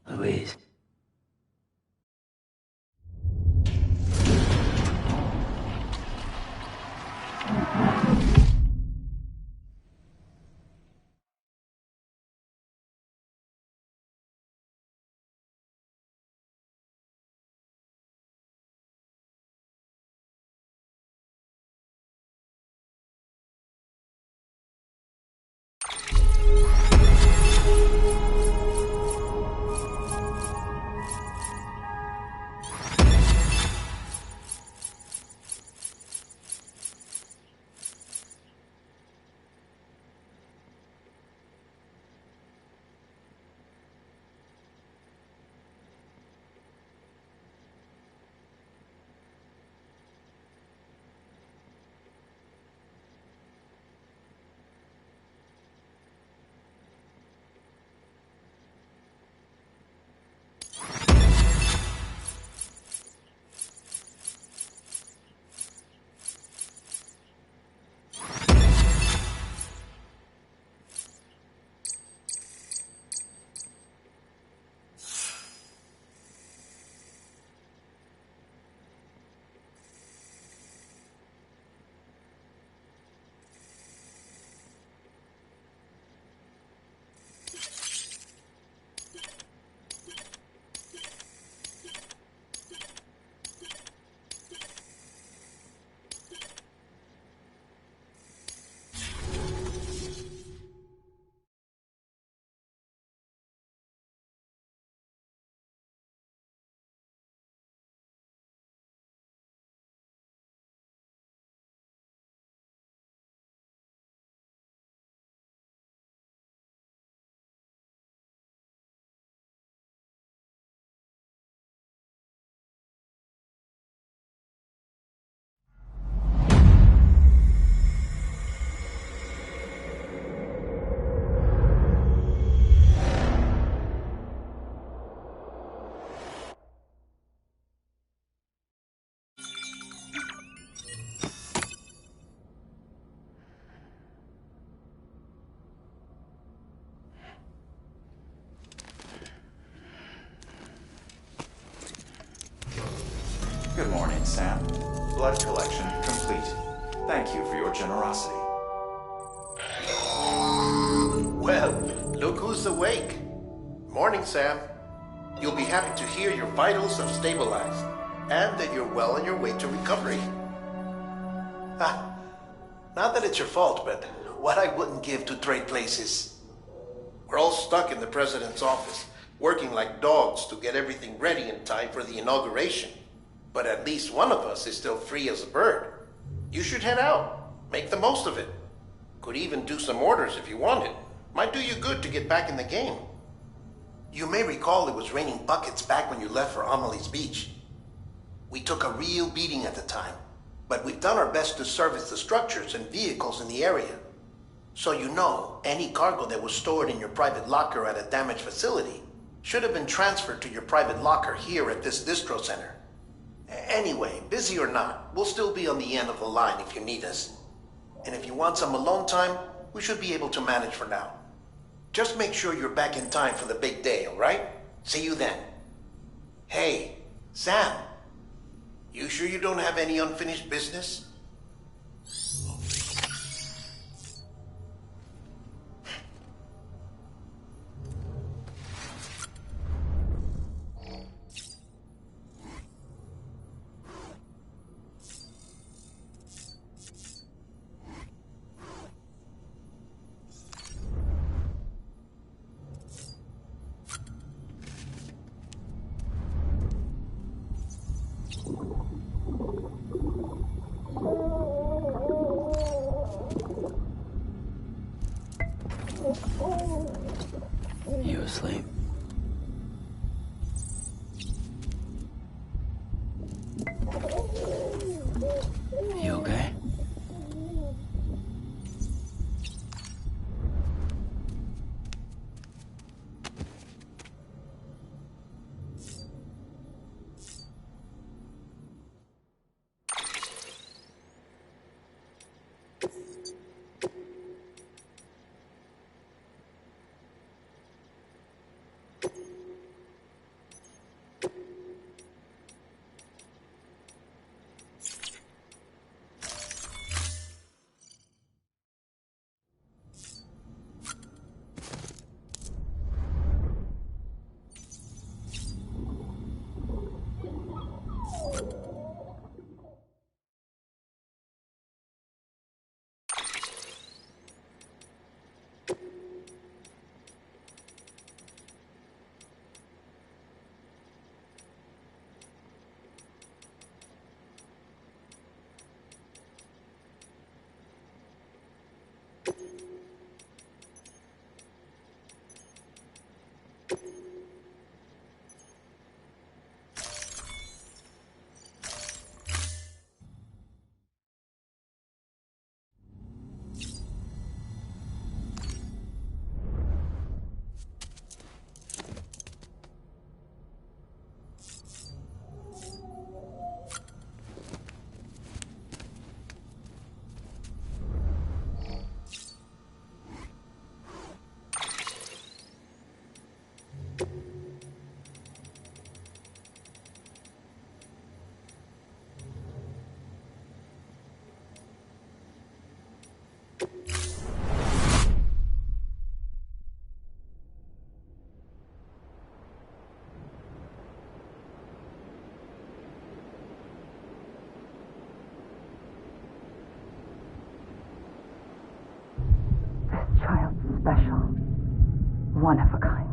Louise. Good morning, Sam. Blood collection complete. Thank you for your generosity. Well, look who's awake. Morning, Sam. You'll be happy to hear your vitals have stabilized and that you're well on your way to recovery. Not that it's your fault, but what I wouldn't give to trade places. We're all stuck in the president's office, working like dogs to get everything ready in time for the inauguration. But at least one of us is still free as a bird. You should head out. Make the most of it. Could even do some orders if you wanted. Might do you good to get back in the game. You may recall it was raining buckets back when you left for Amelie's Beach. We took a real beating at the time, but we've done our best to service the structures and vehicles in the area. So you know, any cargo that was stored in your private locker at a damaged facility should have been transferred to your private locker here at this distro center. Anyway, busy or not, we'll still be on the end of the line if you need us. And if you want some alone time, we should be able to manage for now. Just make sure you're back in time for the big day, all right? See you then. Hey, Sam. You sure you don't have any unfinished business? You asleep? You okay? Special. One of a kind.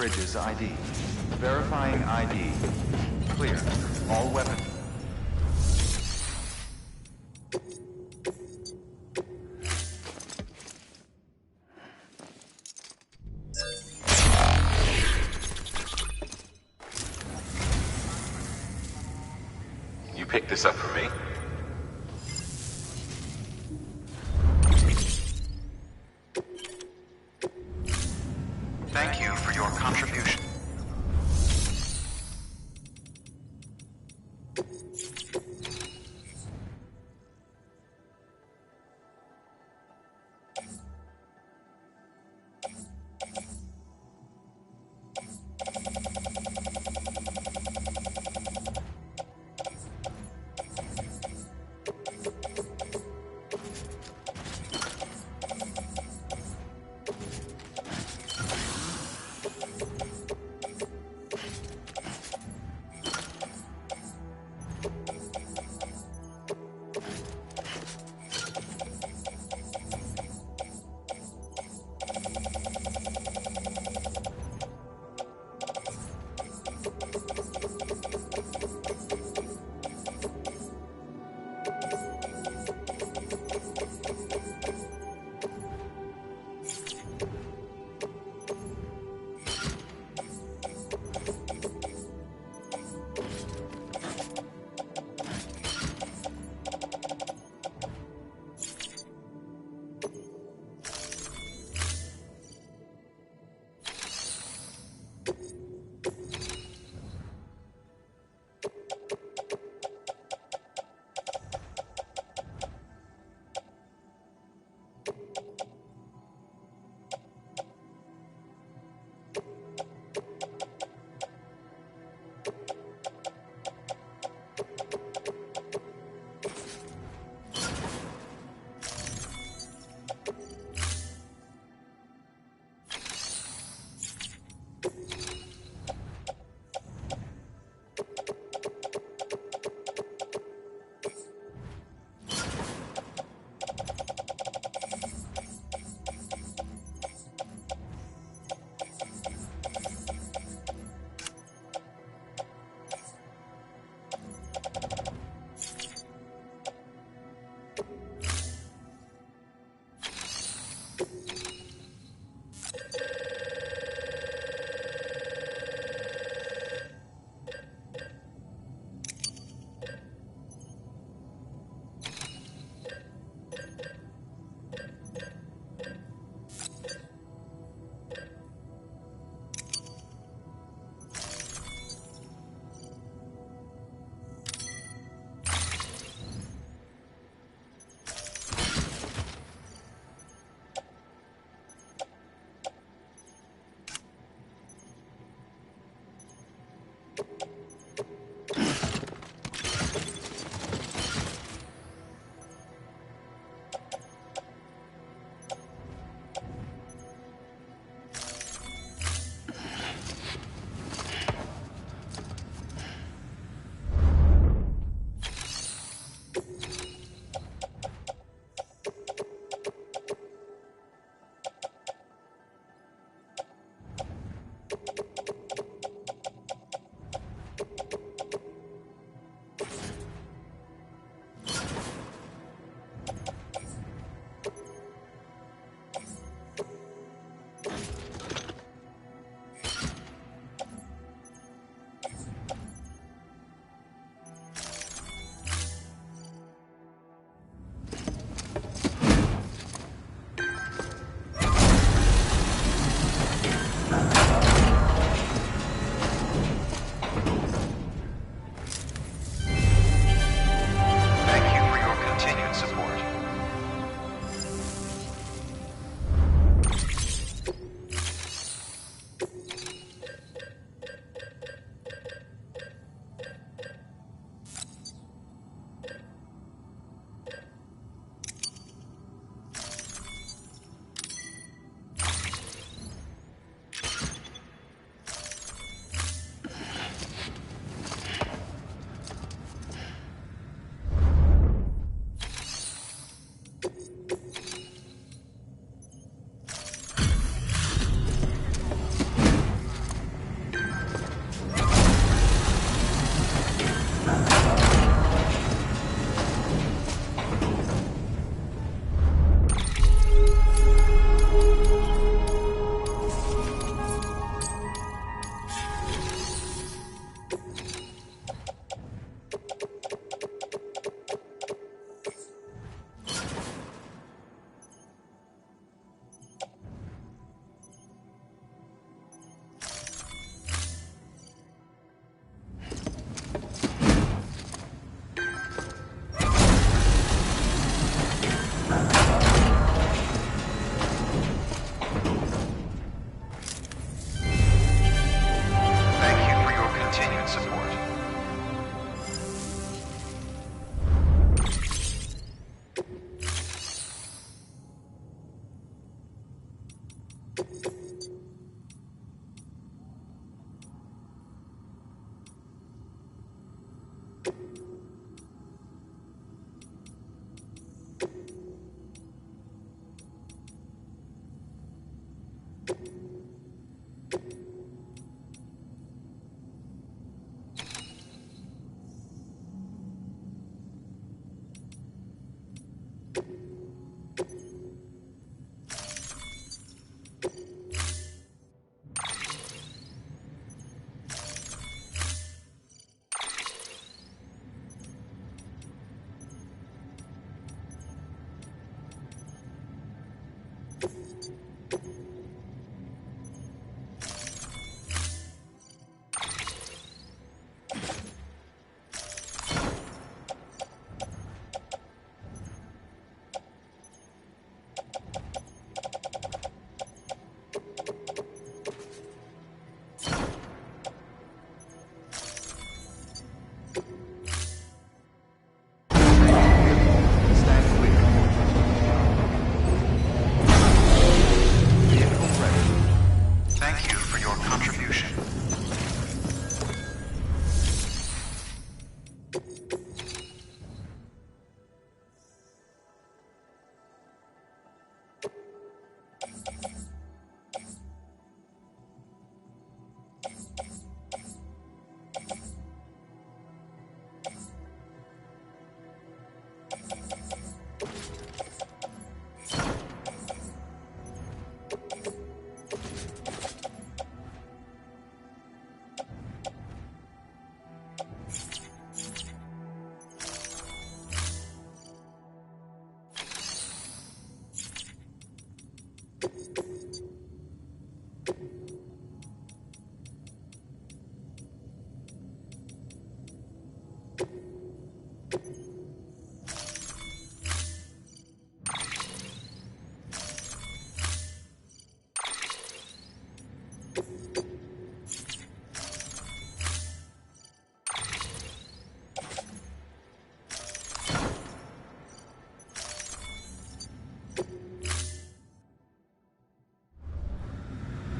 Bridges ID. Verifying ID. Clear. All weapons. You picked this up for me? Thank you for your contribution.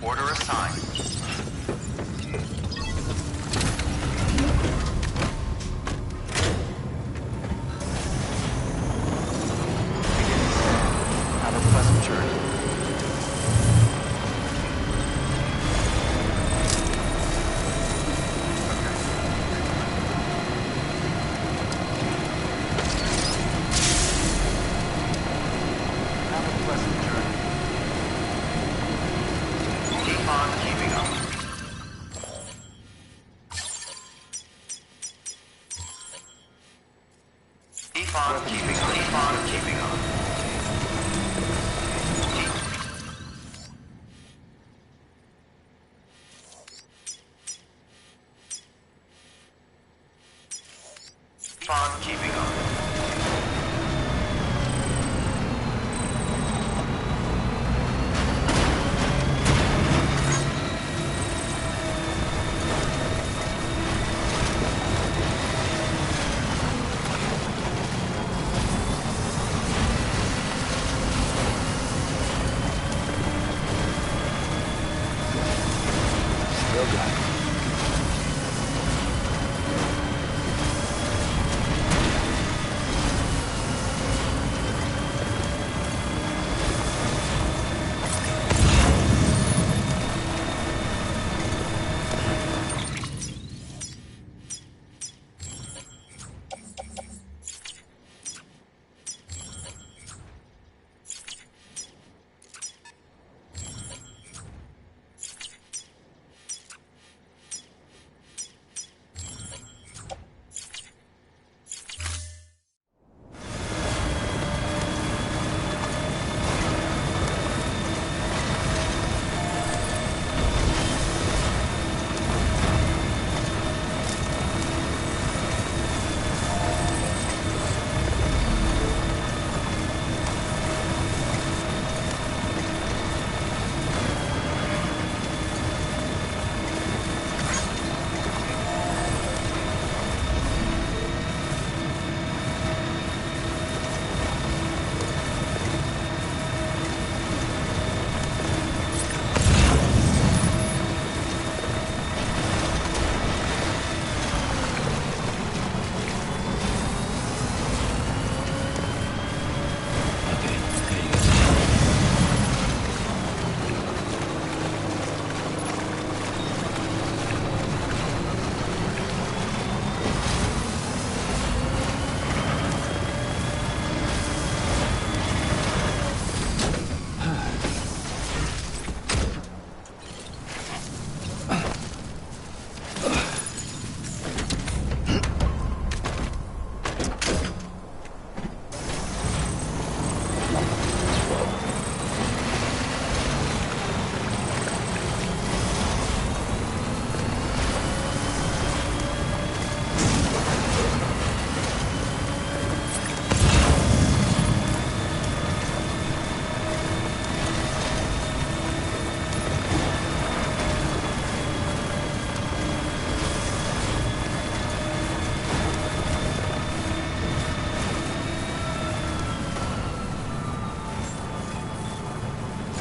Order assigned. Have a pleasant journey. Have a pleasant journey. Keep on keeping up. Keep on keeping on. Keep on keeping on. Keep on keeping on. Still got it.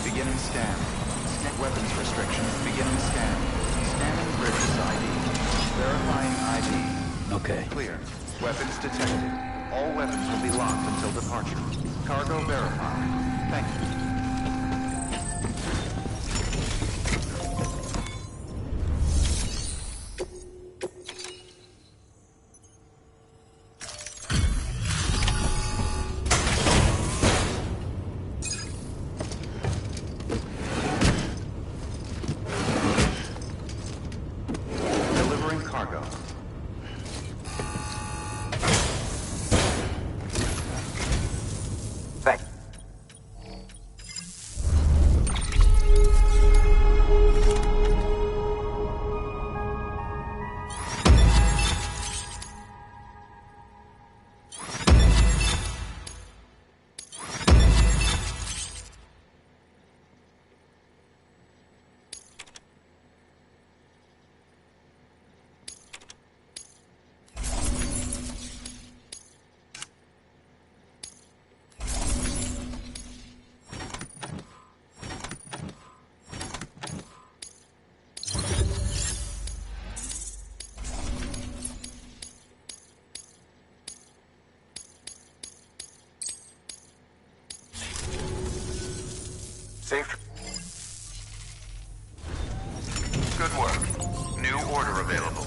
Beginning scan. Weapons restrictions. Beginning scan. Scanning bridges ID. Verifying ID. Okay. Clear. Weapons detected. All weapons will be locked until departure. Cargo verified. Thank you. Delivering cargo. Thank Good work. New order available.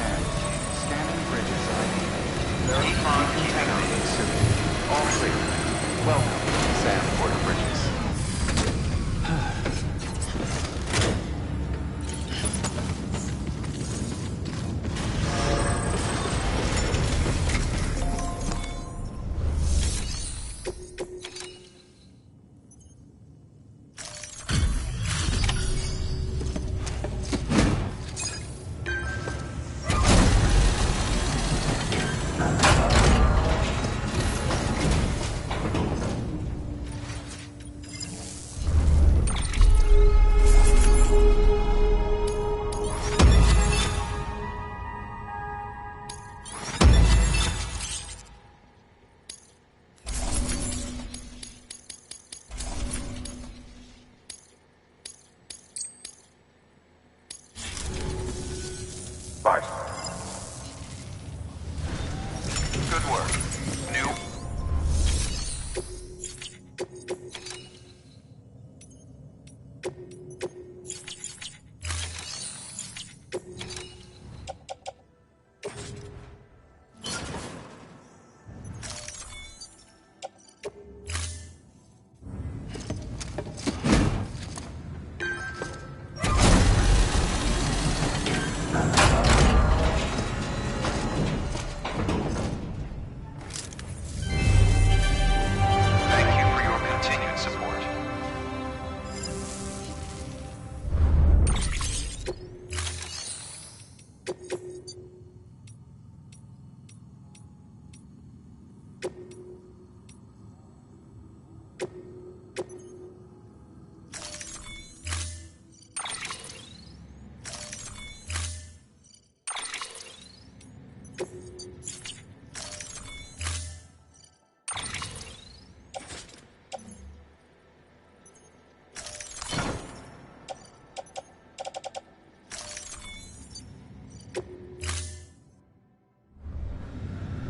command. Scanning bridges ID. Verifying contaminated suit. All clear. Welcome, Sam Porter Bridges. Bart. Good work. New.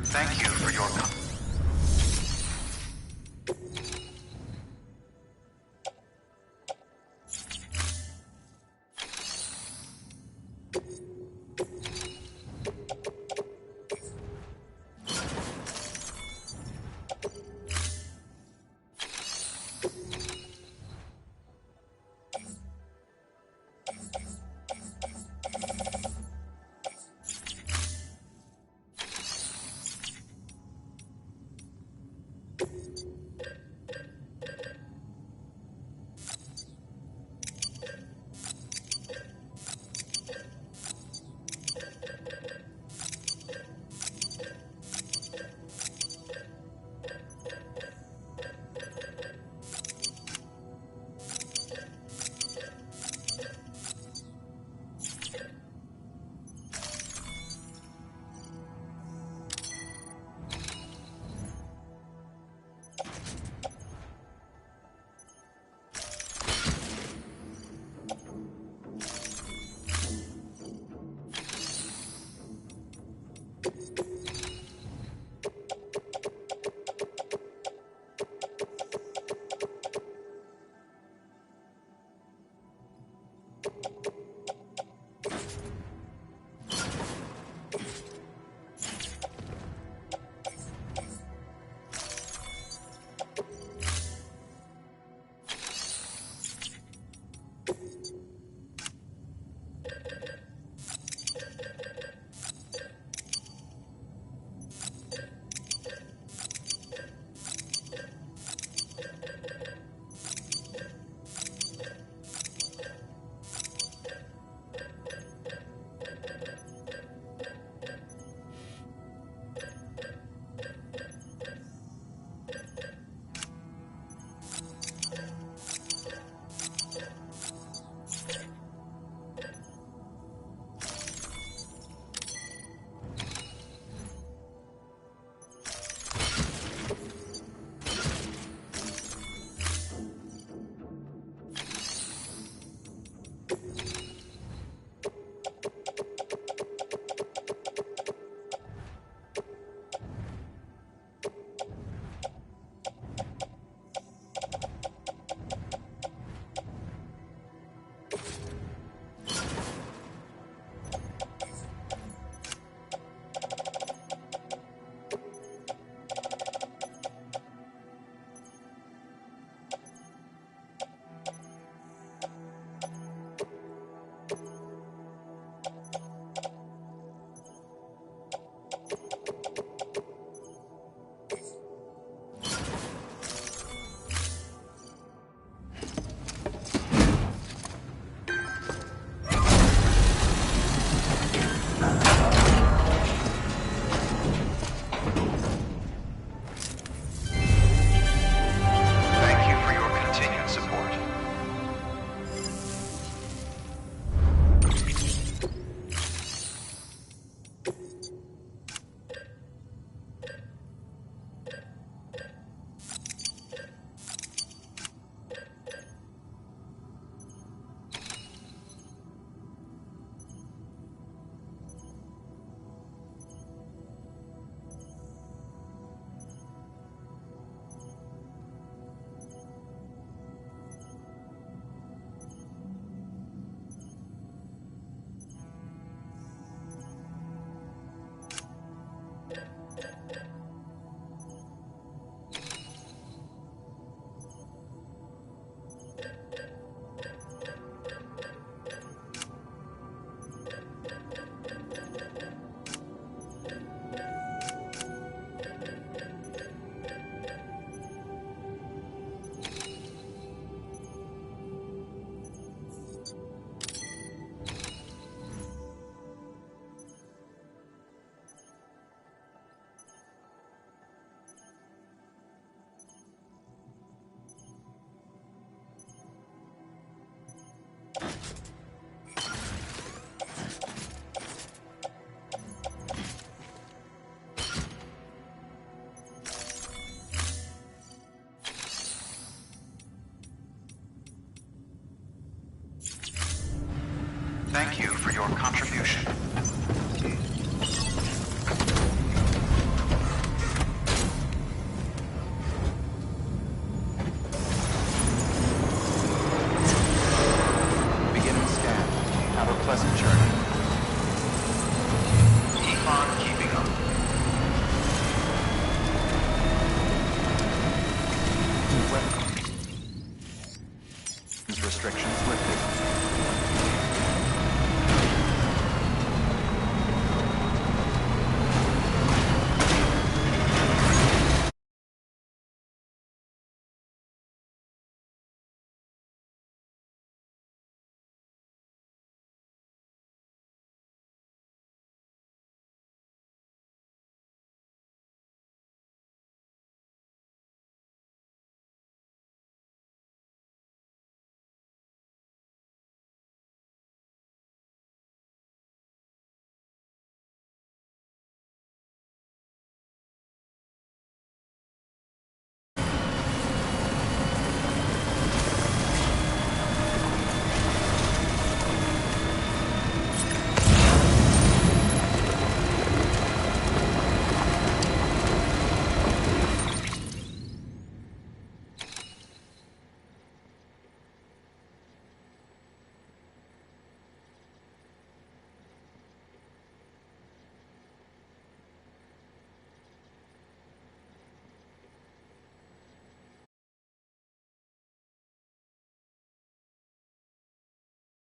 Thank you for your